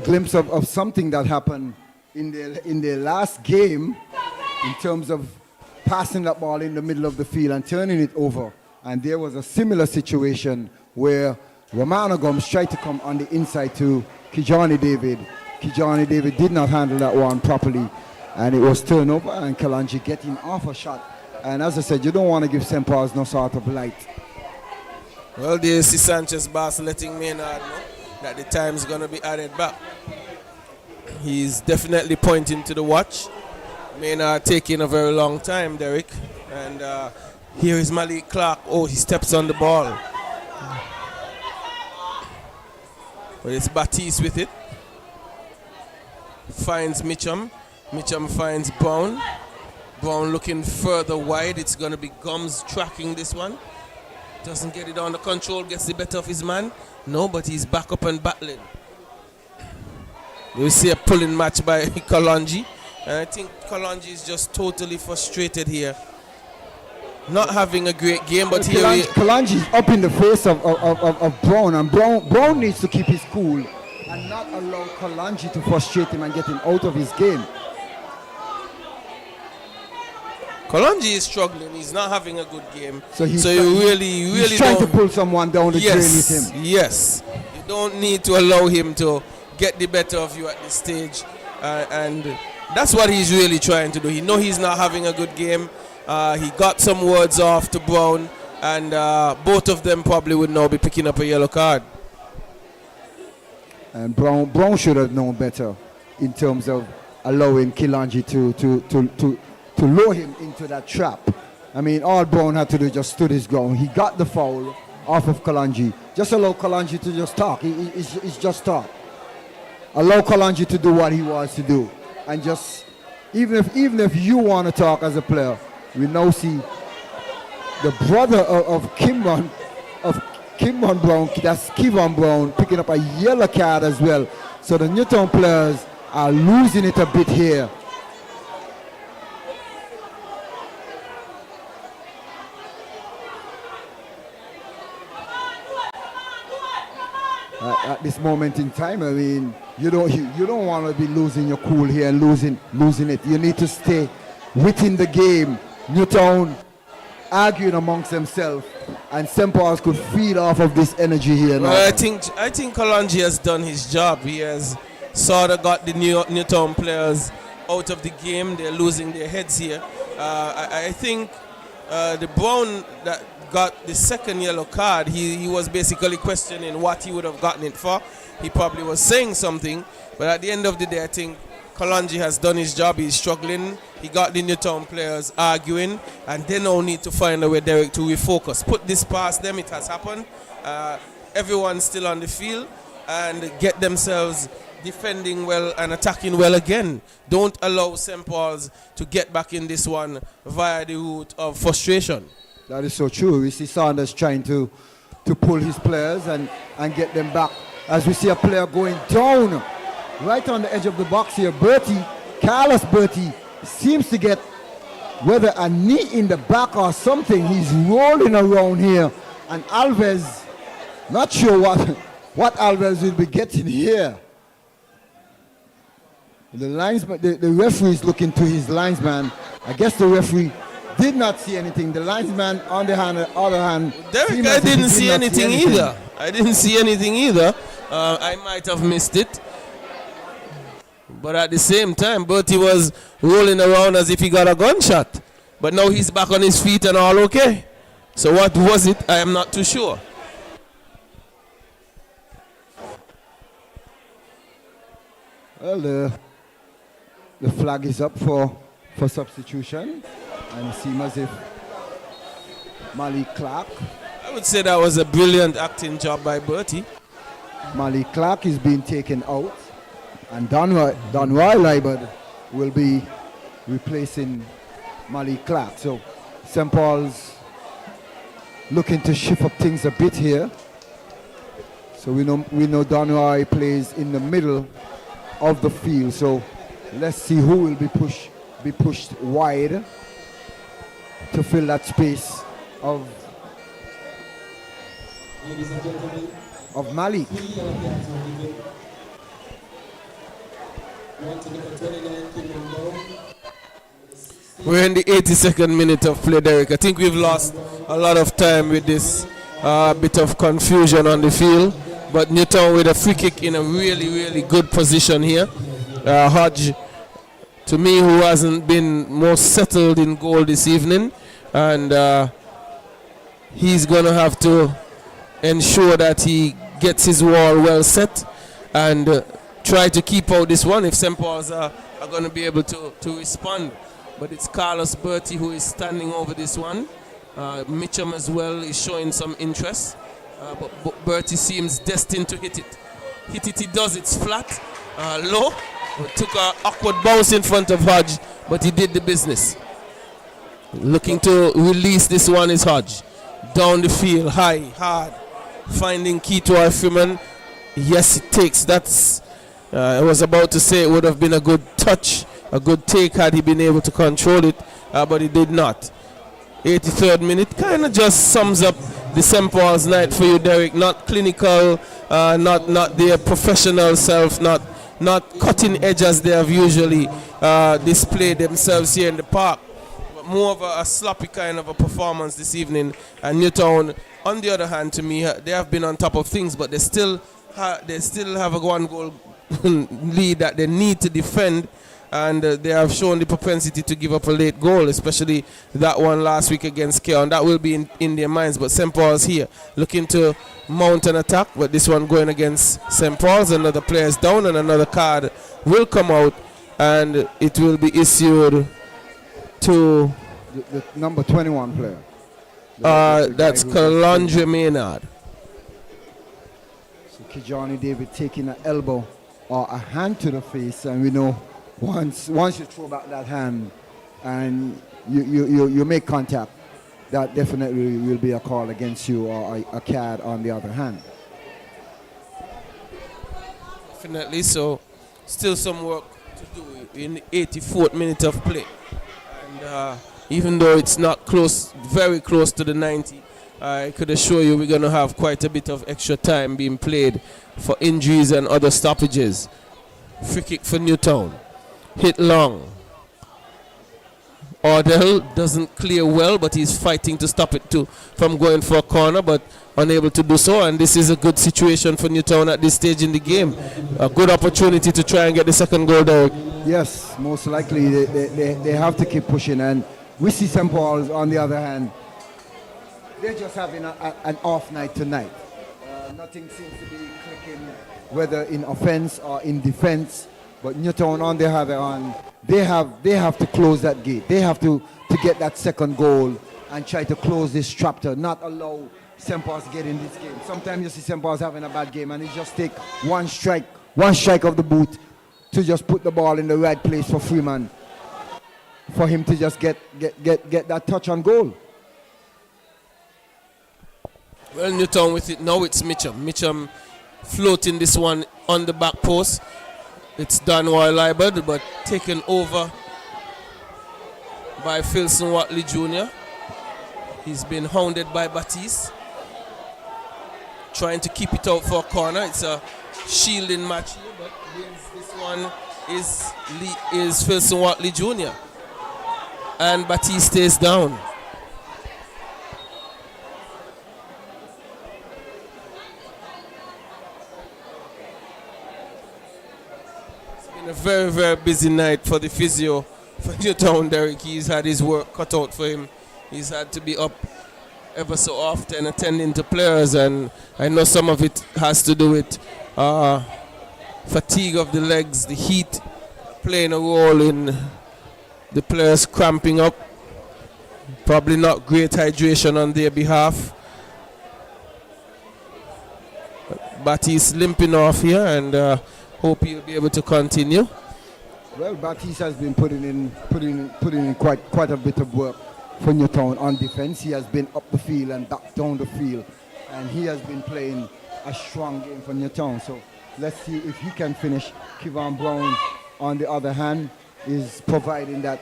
glimpse of something that happened in their last game in terms of passing that ball in the middle of the field and turning it over. And there was a similar situation where Romano Gomes tried to come on the inside to Kijani David. Kijani David did not handle that one properly, and it was turnover, and Kalonji getting off a shot. And as I said, you don't want to give St. Paul's no sort of light.
Well, there's Sanchez Bass letting Maynard know that the time's going to be added back. He's definitely pointing to the watch. Maynard taking a very long time, Derek. And here is Malik Clark. Oh, he steps on the ball. But it's Batiste with it. Finds Mitchum. Mitchum finds Brown. Brown looking further wide. It's going to be Gums tracking this one. Doesn't get it under control. Gets the better of his man. No, but he's back up and battling. We see a pulling match by Kalonji. And I think Kalonji is just totally frustrated here. Not having a great game, but here
Kalonji is up in the face of Brown. And Brown needs to keep his cool and not allow Kalonji to frustrate him and get him out of his game.
Kalonji is struggling. He's not having a good game.
So he's
really
trying to pull someone down the drain with him.
Yes. You don't need to allow him to get the better of you at this stage. And that's what he's really trying to do. He knows he's not having a good game. He got some words off to Brown. And both of them probably would now be picking up a yellow card.
And Brown should have known better in terms of allowing Kalonji to lure him into that trap. I mean, all Brown had to do just stood his ground. He got the foul off of Kalonji. Just allow Kalonji to just talk. He's just talk. Allow Kalonji to do what he wants to do. And just even if you want to talk as a player, we now see the brother of Kimon Brown, that's Kevon Brown, picking up a yellow card as well. So the Newtown players are losing it a bit here. At this moment in time, I mean, you don't want to be losing your cool here and losing it. You need to stay within the game. Newtown arguing amongst themselves, and St. Paul's could feed off of this energy here.
Well, I think Kalonji has done his job. He has sort of got the Newtown players out of the game. They're losing their heads here. I think the Brown that got the second yellow card, he was basically questioning what he would have gotten it for. He probably was saying something, but at the end of the day, I think Kalonji has done his job. He's struggling. He got the Newtown players arguing, and they now need to find a way, Derek, to refocus. Put this past them. It has happened. Everyone's still on the field, and get themselves defending well and attacking well again. Don't allow St. Paul's to get back in this one via the route of frustration.
That is so true. We see Saunders trying to pull his players and get them back. As we see a player going down right on the edge of the box here. Carlos Bertie seems to get whether a knee in the back or something. He's rolling around here. And Alves, not sure what Alves will be getting here. The linesman, the referee is looking to his linesman. I guess the referee did not see anything. The linesman on the other hand.
Derek, I didn't see anything either. I didn't see anything either. I might have missed it. But at the same time, Bertie was rolling around as if he got a gunshot. But now he's back on his feet and all okay. So what was it? I am not too sure.
Well, the flag is up for substitution. And it seems as if Malik Clark.
I would say that was a brilliant acting job by Bertie.
Malik Clark is being taken out. And Donroy Leibert will be replacing Malik Clark. So St. Paul's looking to shift up things a bit here. So we know Donroy plays in the middle of the field. So let's see who will be pushed wide to fill that space of Malik.
We're in the 82nd minute of play, Derek. I think we've lost a lot of time with this bit of confusion on the field. But Newtown with a free kick in a really, really good position here. Hodge, to me, who hasn't been most settled in goal this evening. And he's going to have to ensure that he gets his wall well set and try to keep out this one if St. Paul's are going to be able to respond. But it's Carlos Bertie who is standing over this one. Mitchum as well is showing some interest. But Bertie seems destined to hit it. He does. It's flat, low. It took an awkward bounce in front of Hodge, but he did the business. Looking to release this one is Hodge. Down the field, high, hard. Finding Keto Freeman. Yes, it takes. That's. I was about to say it would have been a good touch, a good take had he been able to control it, but he did not. 83rd minute kind of just sums up the St. Paul's night for you, Derek. Not clinical, not their professional self, not cutting edge as they have usually displayed themselves here in the park. But more of a sloppy kind of a performance this evening. And Newtown, on the other hand, to me, they have been on top of things, but they still have a one-goal lead that they need to defend, and they have shown the propensity to give up a late goal, especially that one last week against Cayon. That will be in their minds, but St. Paul's here looking to mount an attack, but this one going against St. Paul's. Another player is down and another card will come out, and it will be issued to
the number 21 player.
That's Calandre Maynard. So
Kijani David taking an elbow or a hand to the face, and we know
once you throw back that hand and you make contact, that definitely will be a call against you or a card on the other hand.
Definitely. So still some work to do in the 84th minute of play. And even though it's not close, very close to the 90, I could assure you we're going to have quite a bit of extra time being played for injuries and other stoppages. Free kick for Newtown. Hit long. Ordell doesn't clear well, but he's fighting to stop it from going for a corner, but unable to do so. And this is a good situation for Newtown at this stage in the game. A good opportunity to try and get the second goal, Derek.
Yes, most likely they have to keep pushing. And we see St. Paul's, on the other hand, they're just having an off night tonight. Nothing seems to be clicking, whether in offense or in defense. But Newtown, on the other hand, they have to close that gate. They have to get that second goal and try to close this chapter, not allow St. Paul's to get in this game. Sometimes you see St. Paul's having a bad game and it just take one strike of the boot to just put the ball in the right place for Freeman, for him to just get that touch on goal.
Well, Newtown with it now. It's Mitchum. Mitchum floating this one on the back post. It's done while libeled, but taken over by Philson Watley Jr. He's been hounded by Batiste, trying to keep it out for a corner. It's a shielding match here, but this one is Philson Watley Jr. And Batiste stays down. A very, very busy night for the physio for Newtown, Derek. He's had his work cut out for him. He's had to be up ever so often attending to players, and I know some of it has to do with fatigue of the legs, the heat playing a role in the players cramping up. Probably not great hydration on their behalf. Batiste limping off here, and hope he'll be able to continue.
Well, Batiste has been putting in quite a bit of work for Newtown on defense. He has been up the field and back down the field, and he has been playing a strong game for Newtown. So let's see if he can finish. Kevon Brown, on the other hand, is providing that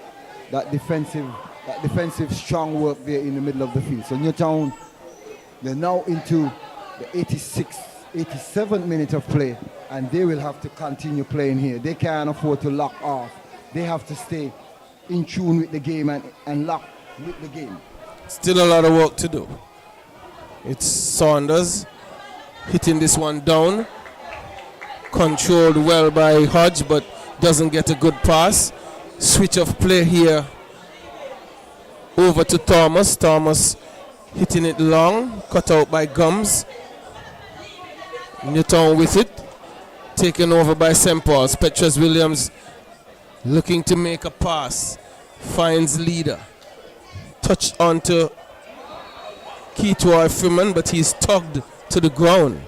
defensive strong work there in the middle of the field. So Newtown, they're now into the 87th minute of play, and they will have to continue playing here. They can't afford to lock off. They have to stay in tune with the game and lock with the game.
Still a lot of work to do. It's Saunders hitting this one down. Controlled well by Hodge, but doesn't get a good pass. Switch of play here over to Thomas. Thomas hitting it long, cut out by Gums. Newtown with it, taken over by St. Paul's. Petrus Williams looking to make a pass, finds leader. Touch onto Keetoy Freeman, but he's tugged to the ground.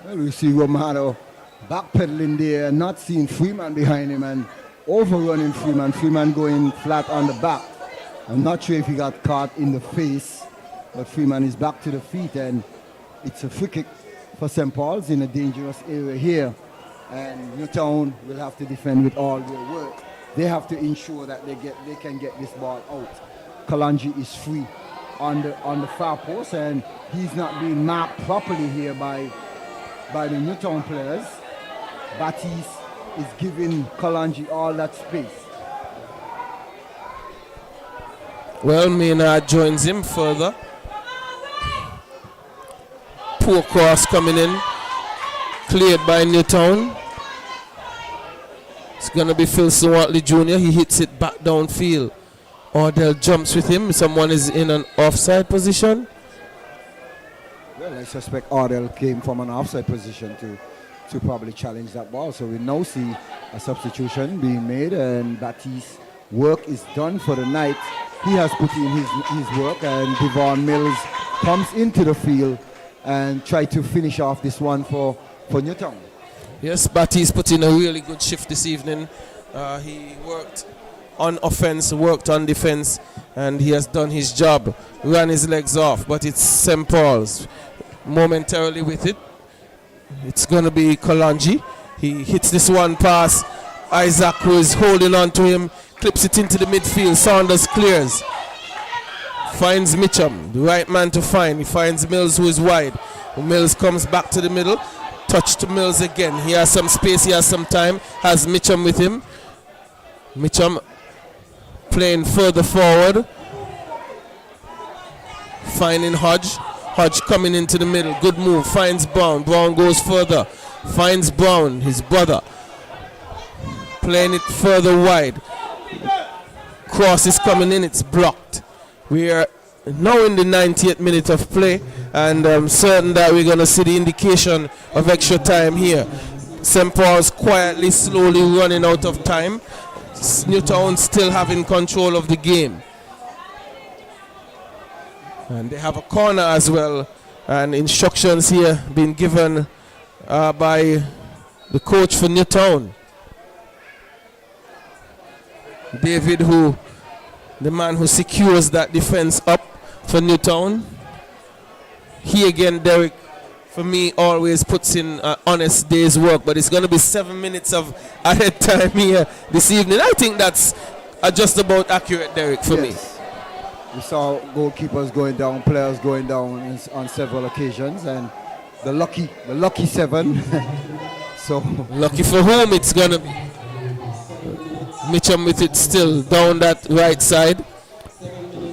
Well, we see Romano backpedaling there, not seeing Freeman behind him and overrunning Freeman. Freeman going flat on the back. I'm not sure if he got caught in the face, but Freeman is back to the feet, and it's a free kick for St. Paul's in a dangerous area here. And Newtown will have to defend with all their work. They have to ensure that they can get this ball out. Kalanji is free on the far post, and he's not being marked properly here by the Newtown players. Batiste is giving Kalanji all that space.
Well, Maynard joins him further. Poor cross coming in, cleared by Newtown. It's going to be Philson Watley Jr. He hits it back downfield. Ordell jumps with him. Someone is in an offside position.
Well, I suspect Ordell came from an offside position to probably challenge that ball. So we now see a substitution being made, and Batiste's work is done for the night. He has put in his work, and Devon Mills comes into the field and try to finish off this one for for Newtown.
Yes, Batty's put in a really good shift this evening. He worked on offense, worked on defense, and he has done his job. Ran his legs off, but it's St. Paul's momentarily with it. It's going to be Kalonji. He hits this one pass. Isaac, who is holding on to him, clips it into the midfield. Saunders clears. Finds Mitchum, the right man to find. He finds Mills, who is wide. Mills comes back to the middle. Touch to Mills again. He has some space, he has some time. Has Mitchum with him. Mitchum playing further forward. Finding Hodge. Hodge coming into the middle. Good move. Finds Brown. Brown goes further. Finds Brown, his brother. Playing it further wide. Cross is coming in. It's blocked. We are now in the 90th minute of play, and I'm certain that we're going to see the indication of extra time here. St. Paul's quietly, slowly running out of time. Newtown still having control of the game. And they have a corner as well, and instructions here being given by the coach for Newtown. David, the man who secures that defense up for Newtown. He again, Derek, for me, always puts in an honest day's work, but it's going to be 7 minutes of added time here this evening. I think that's just about accurate, Derek, for me.
We saw goalkeepers going down, players going down on several occasions, and the lucky 7. So
lucky for whom it's going to be. Mitchum with it still down that right side,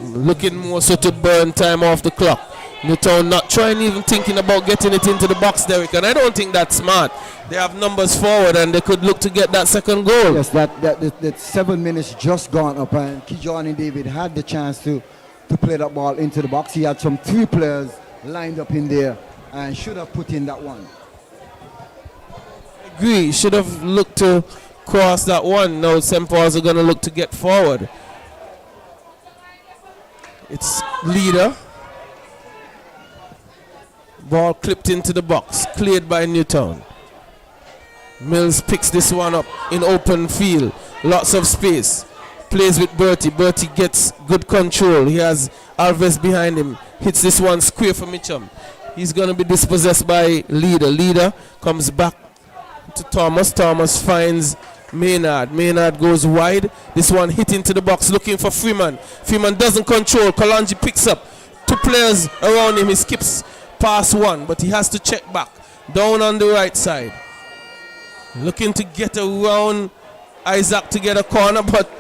looking more so to burn time off the clock. Newtown not trying, even thinking about getting it into the box, Derek, and I don't think that's smart. They have numbers forward and they could look to get that second goal.
Yes, that 7 minutes just gone up, and Kijani David had the chance to play that ball into the box. He had some 3 players lined up in there and should have put in that one.
I agree, should have looked to cross that one. Now St. Paul's are going to look to get forward. It's Leader. Ball clipped into the box, cleared by Newtown. Mills picks this one up in open field, lots of space. Plays with Bertie. Bertie gets good control. He has Alves behind him. Hits this one square for Mitchum. He's going to be dispossessed by Leader. Leader comes back to Thomas. Thomas finds Maynard. Maynard goes wide. This one hit into the box looking for Freeman. Freeman doesn't control. Kalonji picks up 2 players around him. He skips past one, but he has to check back. Down on the right side. Looking to get around Isaac to get a corner, but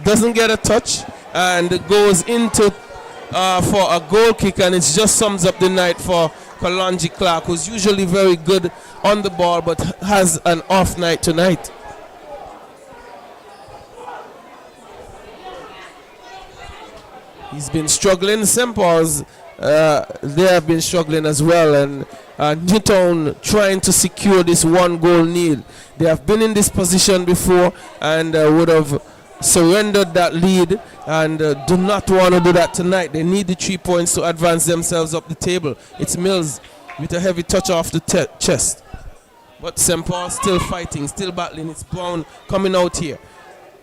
doesn't get a touch. And goes into for a goal kick, and it just sums up the night for Kalonji Clark, who's usually very good on the ball, but has an off night tonight. He's been struggling. St. Paul's, they have been struggling as well, and Newtown trying to secure this 1 goal lead. They have been in this position before and would have surrendered that lead, and do not want to do that tonight. They need the 3 points to advance themselves up the table. It's Mills with a heavy touch off the chest, but St. Paul still fighting, still battling. It's Brown coming out here,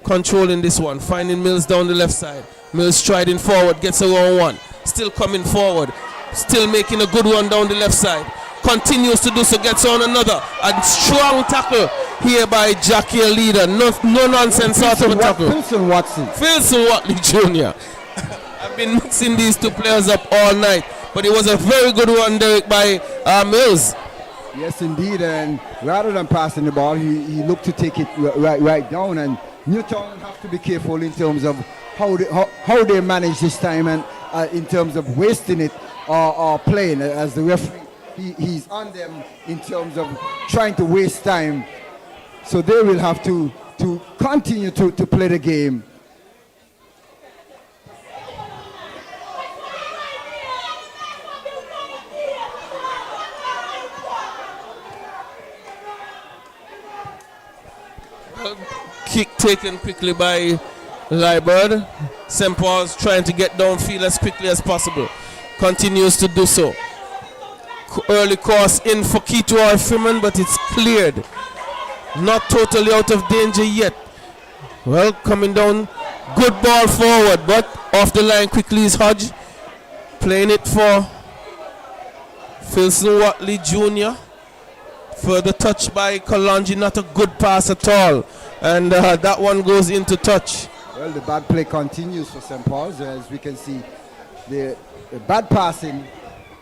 controlling this one, finding Mills down the left side. Mills striding forward, gets around one, still coming forward, still making a good one down the left side. Continues to do so, gets on another. A strong tackle here by Jackie Leader. No nonsense sort of a tackle.
Philson Watson.
Philson Watley Jr. I've been mixing these 2 players up all night, but it was a very good one, Derek, by Mills.
Yes, indeed, and rather than passing the ball, he looked to take it right down, and Newtown have to be careful in terms of how they manage this time, and in terms of wasting it or playing as the referee. He's on them in terms of trying to waste time. So they will have to continue to play the game.
Kick taken quickly by Liebert. St. Paul's trying to get downfield as quickly as possible. Continues to do so. early cross in for Keto Freeman, but it's cleared. Not totally out of danger yet. Well, coming down, good ball forward, but off the line quickly is Hodge. Playing it for Philson Watley Jr. Further touch by Kalonji, not a good pass at all. And that one goes into touch.
Well, the bad play continues for St. Paul's. As we can see, the bad passing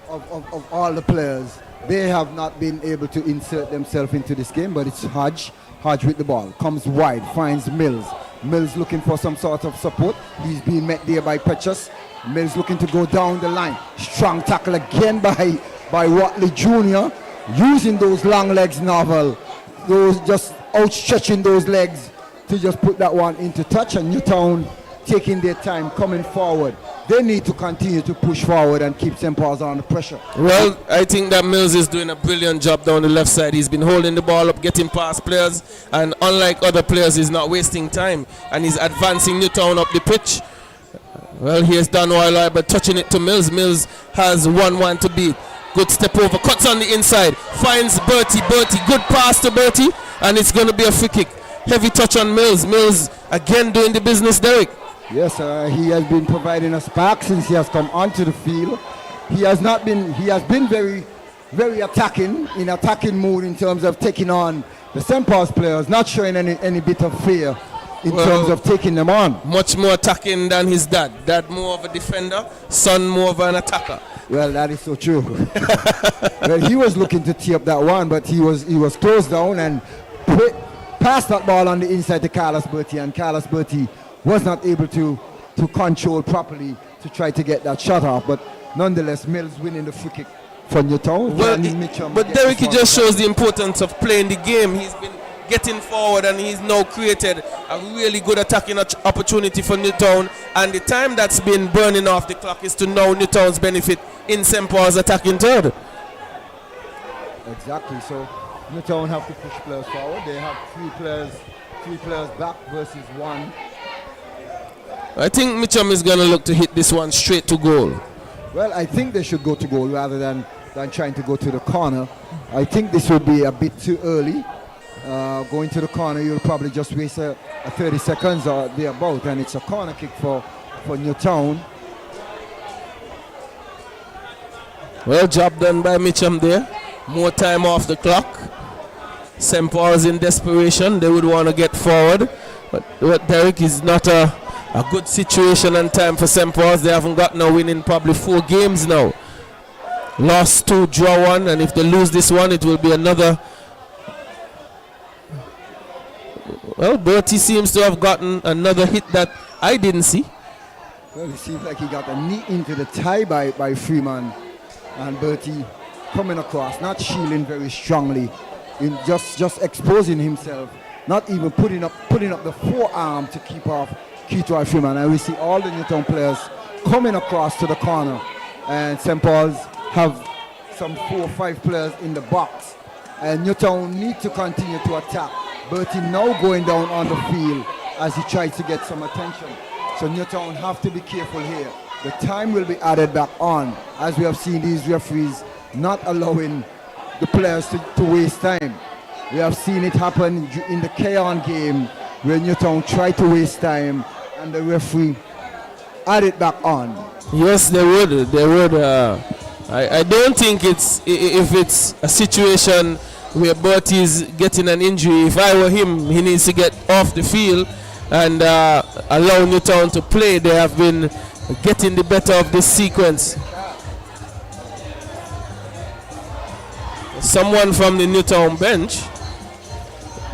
of all the players. They have not been able to insert themselves into this game, but it's Hodge. Hodge with the ball. Comes wide, finds Mills. Mills looking for some sort of support. He's being met there by Petrus. Mills looking to go down the line. Strong tackle again by Watley Jr. Using those long legs, Novel. Those just outstretching those legs to just put that one into touch. And Newtown taking their time, coming forward. They need to continue to push forward and keep St. Paul's under pressure.
Well, I think that Mills is doing a brilliant job down the left side. He's been holding the ball up, getting past players, and unlike other players, he's not wasting time, and he's advancing Newtown up the pitch. Well, here's Danwai, but touching it to Mills. Mills has 1-1 to beat. Good step over, cuts on the inside, finds Bertie. Good pass to Bertie, and it's going to be a free kick. Heavy touch on Mills. Mills again doing the business, Derek.
Yes, he has been providing a spark since he has come onto the field. He has been very, very attacking mood in terms of taking on the St. Paul's players, not showing any bit of fear in terms of taking them on.
Much more attacking than his dad. Dad more of a defender, son more of an attacker.
Well, that is so true. Well, he was looking to tee up that one, but he was closed down and passed that ball on the inside to Carlos Bertie, and Carlos Bertie was not able to control properly to try to get that shot off. But nonetheless, Mills winning the free kick for Newtown.
Well, but Derek, he just shows the importance of playing the game. He's been getting forward, and he's now created a really good attacking opportunity for Newtown. And the time that's been burning off the clock is to now Newtown's benefit in St. Paul's attacking third.
Exactly. So Newtown have to push players forward. They have three players back versus one.
I think Mitchum is going to look to hit this one straight to goal.
Well, I think they should go to goal rather than trying to go to the corner. I think this will be a bit too early. Going to the corner, you'll probably just waste a 30 seconds or thereabout, and it's a corner kick for Newtown.
Well, job done by Mitchum there. More time off the clock. St. Paul's in desperation. They would want to get forward. But what Derek is not a good situation and time for St. Paul's. They haven't gotten a win in probably 4 games now. Lost 2, draw 1, and if they lose this one, it will be another. Well, Bertie seems to have gotten another hit that I didn't see.
Well, it seems like he got a knee into the thigh by Freeman, and Bertie coming across, not shielding very strongly, in just exposing himself, not even putting up the forearm to keep off Keto Freeman. And we see all the Newtown players coming across to the corner, and St. Paul's have some 4 or 5 players in the box, and Newtown need to continue to attack. Bertie now going down on the field as he tries to get some attention. So Newtown have to be careful here. The time will be added back on, as we have seen these referees not allowing the players to waste time. We have seen it happen in the Cayon game where Newtown tried to waste time and the referee added back on.
Yes, they would. I don't think if it's a situation where Bertie's getting an injury. If I were him, he needs to get off the field and allow Newtown to play. They have been getting the better of this sequence. Someone from the Newtown bench,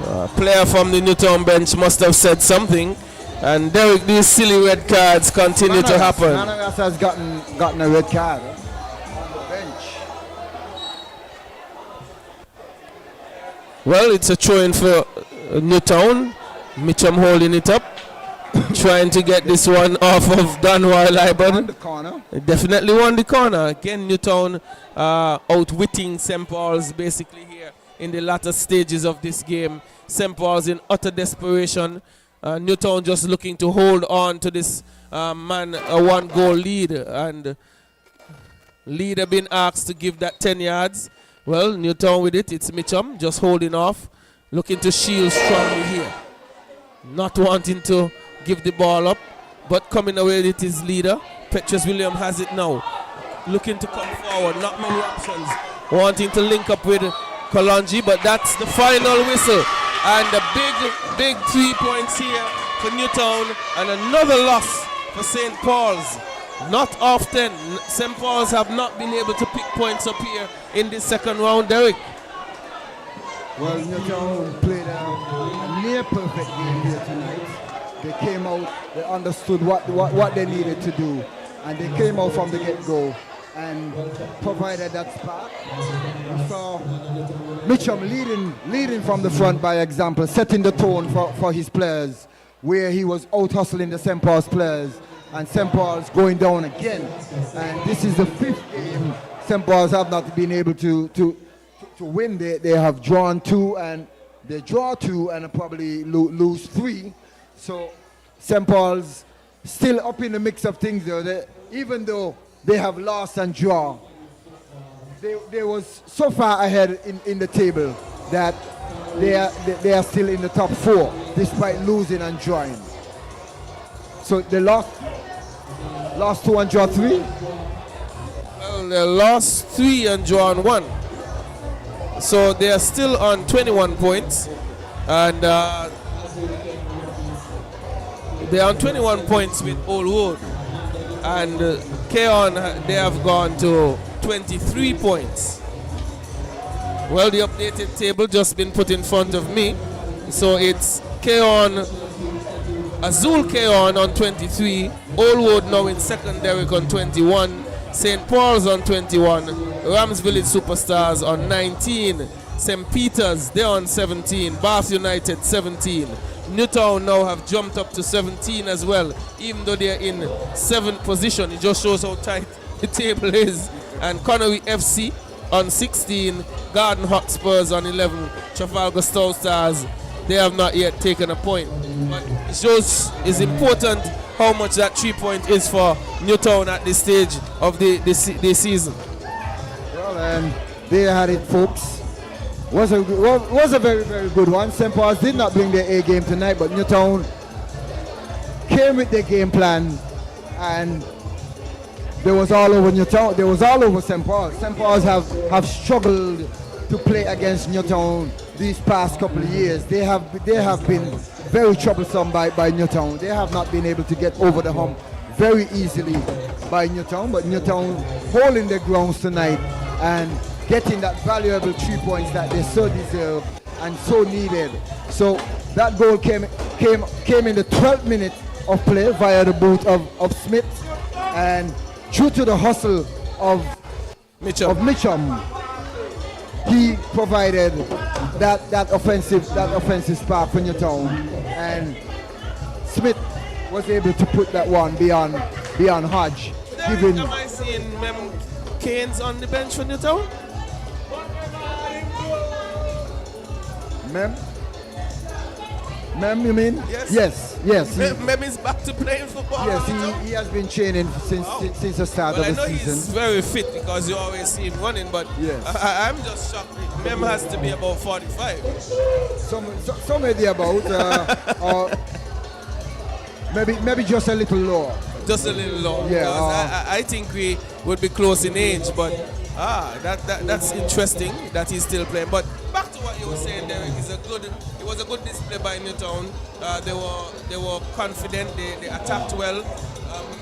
a player from the Newtown bench must have said something, and Derek, these silly red cards continue to happen.
Managas has gotten a red card on the bench.
Well, it's a throw-in for Newtown. Mitchum holding it up, trying to get this one off of Danwai Liban.
The corner.
Definitely won the corner. Again, Newtown outwitting St. Paul's basically here in the latter stages of this game. St. Paul's in utter desperation. Newtown just looking to hold on to this 1-goal lead. And Leader been asked to give that 10 yards. Well, Newtown with it. It's Mitchum just holding off. Looking to shield strongly here. Not wanting to give the ball up, but coming away with his leader. Petrus William has it now. Looking to come forward. Not many options. Wanting to link up with Kalonji, but that's the final whistle. And the big 3 points here for Newtown. And another loss for St. Paul's. Not often St. Paul's have not been able to pick points up here in this second round, Derek.
Well, Newtown played a near perfect game here tonight. They came out, they understood what they needed to do, and they came out from the get-go and provided that spark. We saw Mitchum leading from the front by example, setting the tone for his players, where he was out-hustling the St. Paul's players, and St. Paul's going down again. And this is the 5th game St. Paul's have not been able to win. They have drawn 2, and they draw 2 and probably lose 3. So St. Paul's still up in the mix of things though. Even though they have lost and draw, they was so far ahead in the table that they are still in the top 4 despite losing and drawing. So they lost 2 and draw 3?
Well, they lost 3 and drawn 1. So they are still on 21 points. And they are on 21 points with Old Wood. And Cayon, they have gone to 23 points. Well, the updated table just been put in front of me. So it's Cayon, Azul Cayon on 23, Old Wood now in second, Derek on 21, St. Paul's on 21, Rams Village Superstars on 19, St. Peter's, they're on 17, Bath United 17. Newtown now have jumped up to 17 as well, even though they're in 7th position. It just shows how tight the table is. And Connery FC on 16, Garden Hotspurs on 11, Trafalgar Stowe Stars, they have not yet taken a point. But it shows it's important how much that 3 point is for Newtown at this stage of the season.
Well, they had it, folks. Was a very, very good one. St. Paul's did not bring their A game tonight, but Newtown came with their game plan, and they was all over Newtown. They was all over St. Paul's. St. Paul's have struggled to play against Newtown these past couple of years. They have been very troublesome by Newtown. They have not been able to get over the hump very easily by Newtown, but Newtown holding their grounds tonight and getting that valuable 3 points that they so deserve and so needed. So that goal came in the 12th minute of play via the boot of Smith, and due to the hustle of Mitchum, he provided that offensive spark for Newtown, and Smith was able to put that one beyond Hodge.
Am I seeing Keynes on the bench for Newtown?
Mem, you mean?
Yes.
Yes.
Mem is back to playing football.
Yes, he has been training since the start of the season.
I know he's very fit because you always see him running, but
yes.
I'm just shocked. Mem has to be about 45.
Somewhere there about, or maybe just a little lower.
Just a little lower.
Yeah.
I think we would be close in age, but that's interesting that he's still playing. But back to what you were saying, Derek, it was a good display by Newtown. They were confident. They attacked well.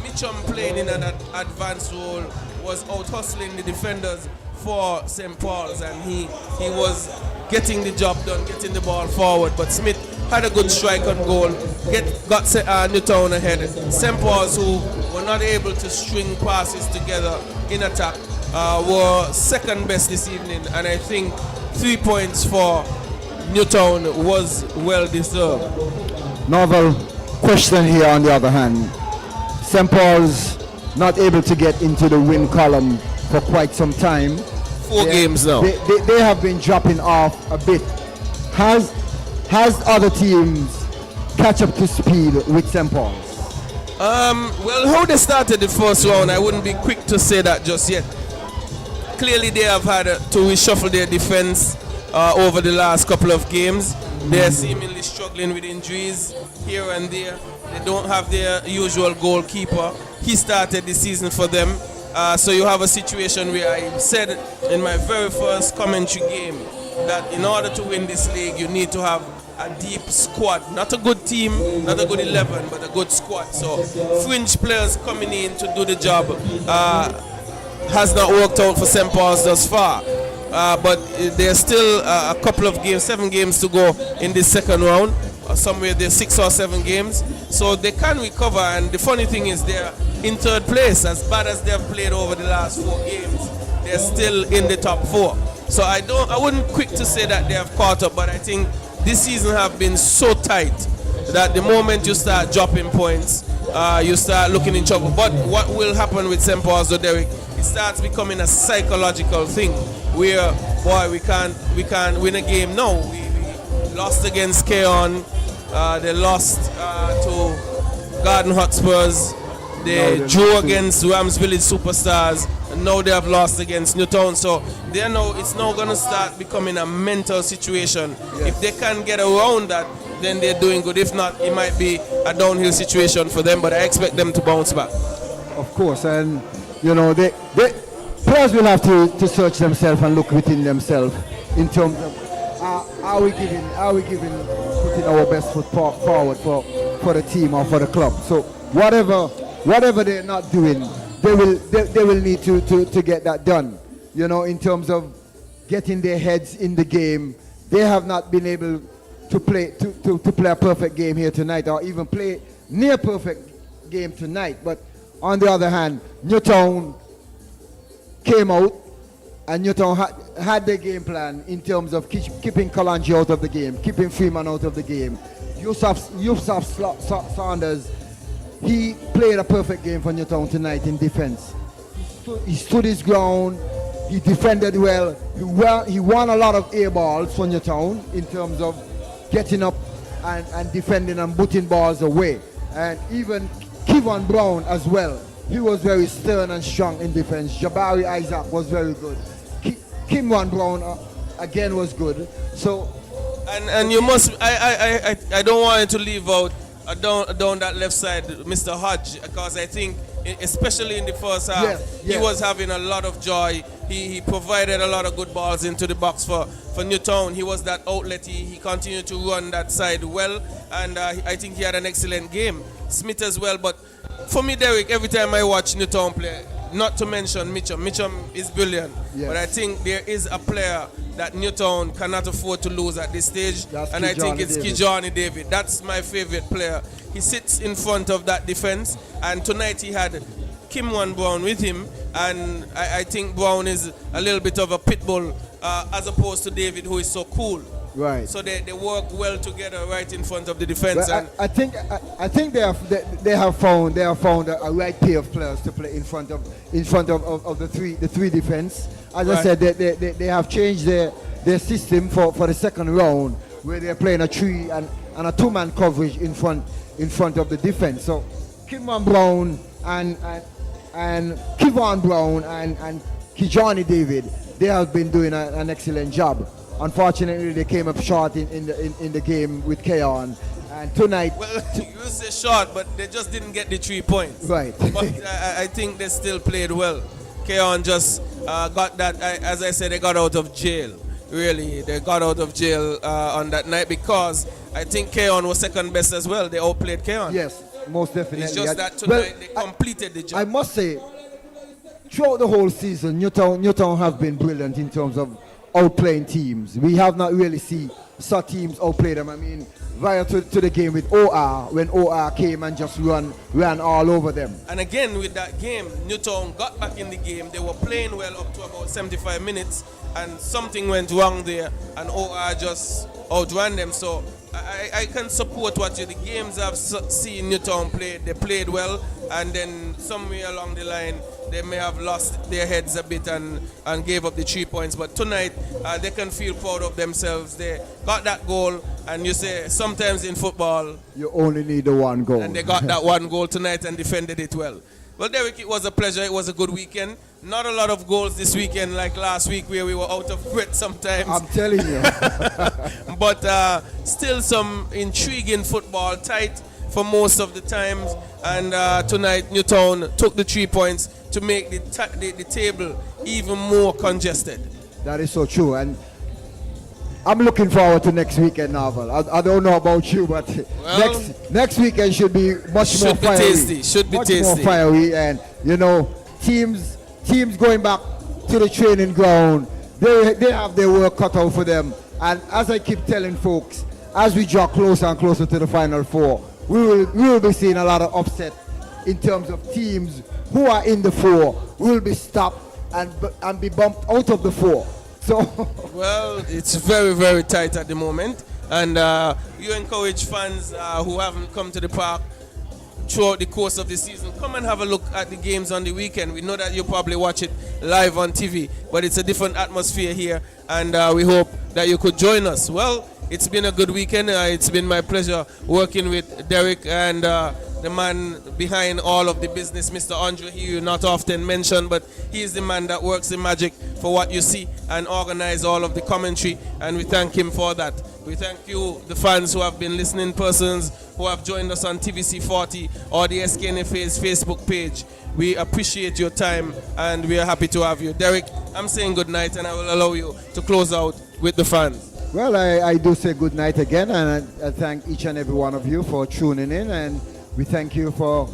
Mitchum playing in an advanced role was out hustling the defenders for St. Paul's, and he was getting the job done, getting the ball forward. But Smith had a good strike on goal, got Newtown ahead. St. Paul's, who were not able to string passes together in attack, were second best this evening, and I think 3 points for Newtown was well deserved.
Novel question here on the other hand. St. Paul's not able to get into the win column for quite some time.
4 games now.
They have been dropping off a bit. Has other teams catch up to speed with St. Paul's?
Well, how they started the first round, I wouldn't be quick to say that just yet. clearly they have had to reshuffle their defense over the last couple of games. They're seemingly struggling with injuries here and there. They don't have their usual goalkeeper. He started the season for them. So you have a situation where I said in my very first commentary game that in order to win this league, you need to have a deep squad. Not a good team, not a good 11, but a good squad. So fringe players coming in to do the job has not worked out for St. Paul's thus far. But there's still a couple of games, 7 games to go in this second round. Somewhere there's 6 or 7 games. So they can recover, and the funny thing is they're in 3rd place. As bad as they've played over the last 4 games, they're still in the top 4. So I wouldn't quick to say that they have caught up, but I think this season have been so tight that the moment you start dropping points, you start looking in trouble. But what will happen with St. Paul's, though, Derek, it starts becoming a psychological thing where, boy, we can't win a game. No, we lost against Cayon. They lost to Garden Hotspurs. They drew against Rams Village Superstars, and now they have lost against Newtown. So it's now going to start becoming a mental situation. Yes. If they can get around that, then they're doing good. If not, it might be a downhill situation for them, but I expect them to bounce back.
Of course, and they players will have to search themselves and look within themselves in terms of are we putting our best foot forward for the team or for the club. So whatever they're not doing, they will need to get that done. In terms of getting their heads in the game, they have not been able to play a perfect game here tonight, or even play near perfect game tonight. But on the other hand, Newtown came out, and Newtown had their game plan in terms of keeping Kalanji out of the game, keeping Freeman out of the game. Yusuf Saunders, he played a perfect game for Newtown tonight in defense. He stood his ground, he defended well, he won a lot of air balls for Newtown in terms of getting up and defending and booting balls away. And even Kevon Brown as well, he was very stern and strong in defense. Jabari Isaac was very good. Kevon Brown again was good. So
and you must, I don't want you to leave out down that left side, Mr. Hodge, because I think, especially in the first half, he was having a lot of joy. He provided a lot of good balls into the box for Newtown. He was that outlet. He continued to run that side well, and I think he had an excellent game. Smith as well. But for me, Derek, every time I watch Newtown play, not to mention Mitchum. Mitchum is brilliant. Yes. But I think there is a player that Newtown cannot afford to lose at this stage. And I think it's Kijani David. That's my favorite player. He sits in front of that defense. And tonight he had Kimwan Brown with him. And I think Brown is a little bit of a pit bull as opposed to David, who is so cool.
Right.
So they work well together right in front of the defense.
Well, I think they have found a right pair of players to play in front of the three defense. As I said, they have changed their system for the second round, where they're playing a 3 and a 2-man coverage in front of the defense. So Kevon Brown and Kevon Brown and Kijani David, they have been doing an excellent job. Unfortunately, they came up short in the game with Cayon. And tonight...
Well, you say short, but they just didn't get the 3 points.
Right.
But I think they still played well. Cayon just got that, as I said, they got out of jail. Really, they got out of jail on that night, because I think Cayon was second best as well. They outplayed Cayon.
Yes, most definitely.
It's just that tonight they completed the job.
I must say, throughout the whole season, Newtown have been brilliant in terms of outplaying teams. We have not really seen such teams outplay them. I mean, prior to the game with OR, when OR came and just ran all over them.
And again, with that game, Newtown got back in the game. They were playing well up to about 75 minutes, and something went wrong there, and OR just outran them. So I can support what the games I've seen Newtown play. They played well, and then somewhere along the line, they may have lost their heads a bit and gave up the 3 points. But tonight, they can feel proud of themselves. They got that goal, and you say sometimes in football,
you only need the one goal.
And they got that one goal tonight and defended it well. Well, Derek, it was a pleasure. It was a good weekend. Not a lot of goals this weekend like last week where we were out of breath sometimes.
I'm telling you.
But still some intriguing football, tight for most of the times. And tonight, Newtown took the 3 points to make the table even more congested.
That is so true. And I'm looking forward to next weekend, Novel. I don't know about you, but next weekend should be much more fiery.
Should be
much
tasty.
More fiery, and you know, teams going back to the training ground, they have their work cut out for them. And as I keep telling folks, as we draw closer and closer to the Final Four, we will be seeing a lot of upset in terms of teams who are in the four will be stopped and be bumped out of the four. So
well, it's very, very tight at the moment, and you encourage fans who haven't come to the park throughout the course of the season, come and have a look at the games on the weekend. We know that you probably watch it live on TV, but it's a different atmosphere here, and we hope that you could join us. Well, it's been a good weekend. It's been my pleasure working with Derek and the man behind all of the business, Mr. Andre, who not often mentioned, but he is the man that works the magic for what you see and organize all of the commentary, and we thank him for that. We thank you, the fans who have been listening, persons who have joined us on TVC 40 or the SKNFA's Facebook page. We appreciate your time and we are happy to have you. Derek, I'm saying good night, and I will allow you to close out with the fans.
well, I do say good night again, and I thank each and every one of you for tuning in, and we thank you for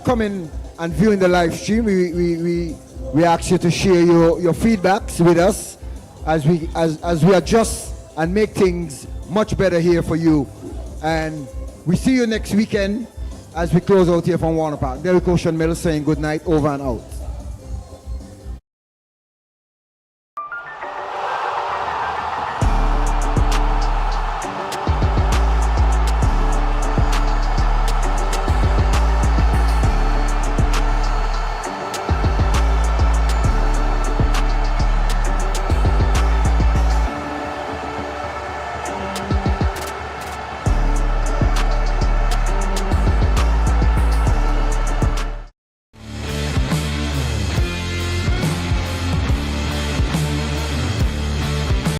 coming and viewing the live stream. We ask you to share your feedbacks with us as we adjust and make things much better here for you. And we see you next weekend as we close out here from Warner Park. Derek Ocean Mill saying good night, over and out.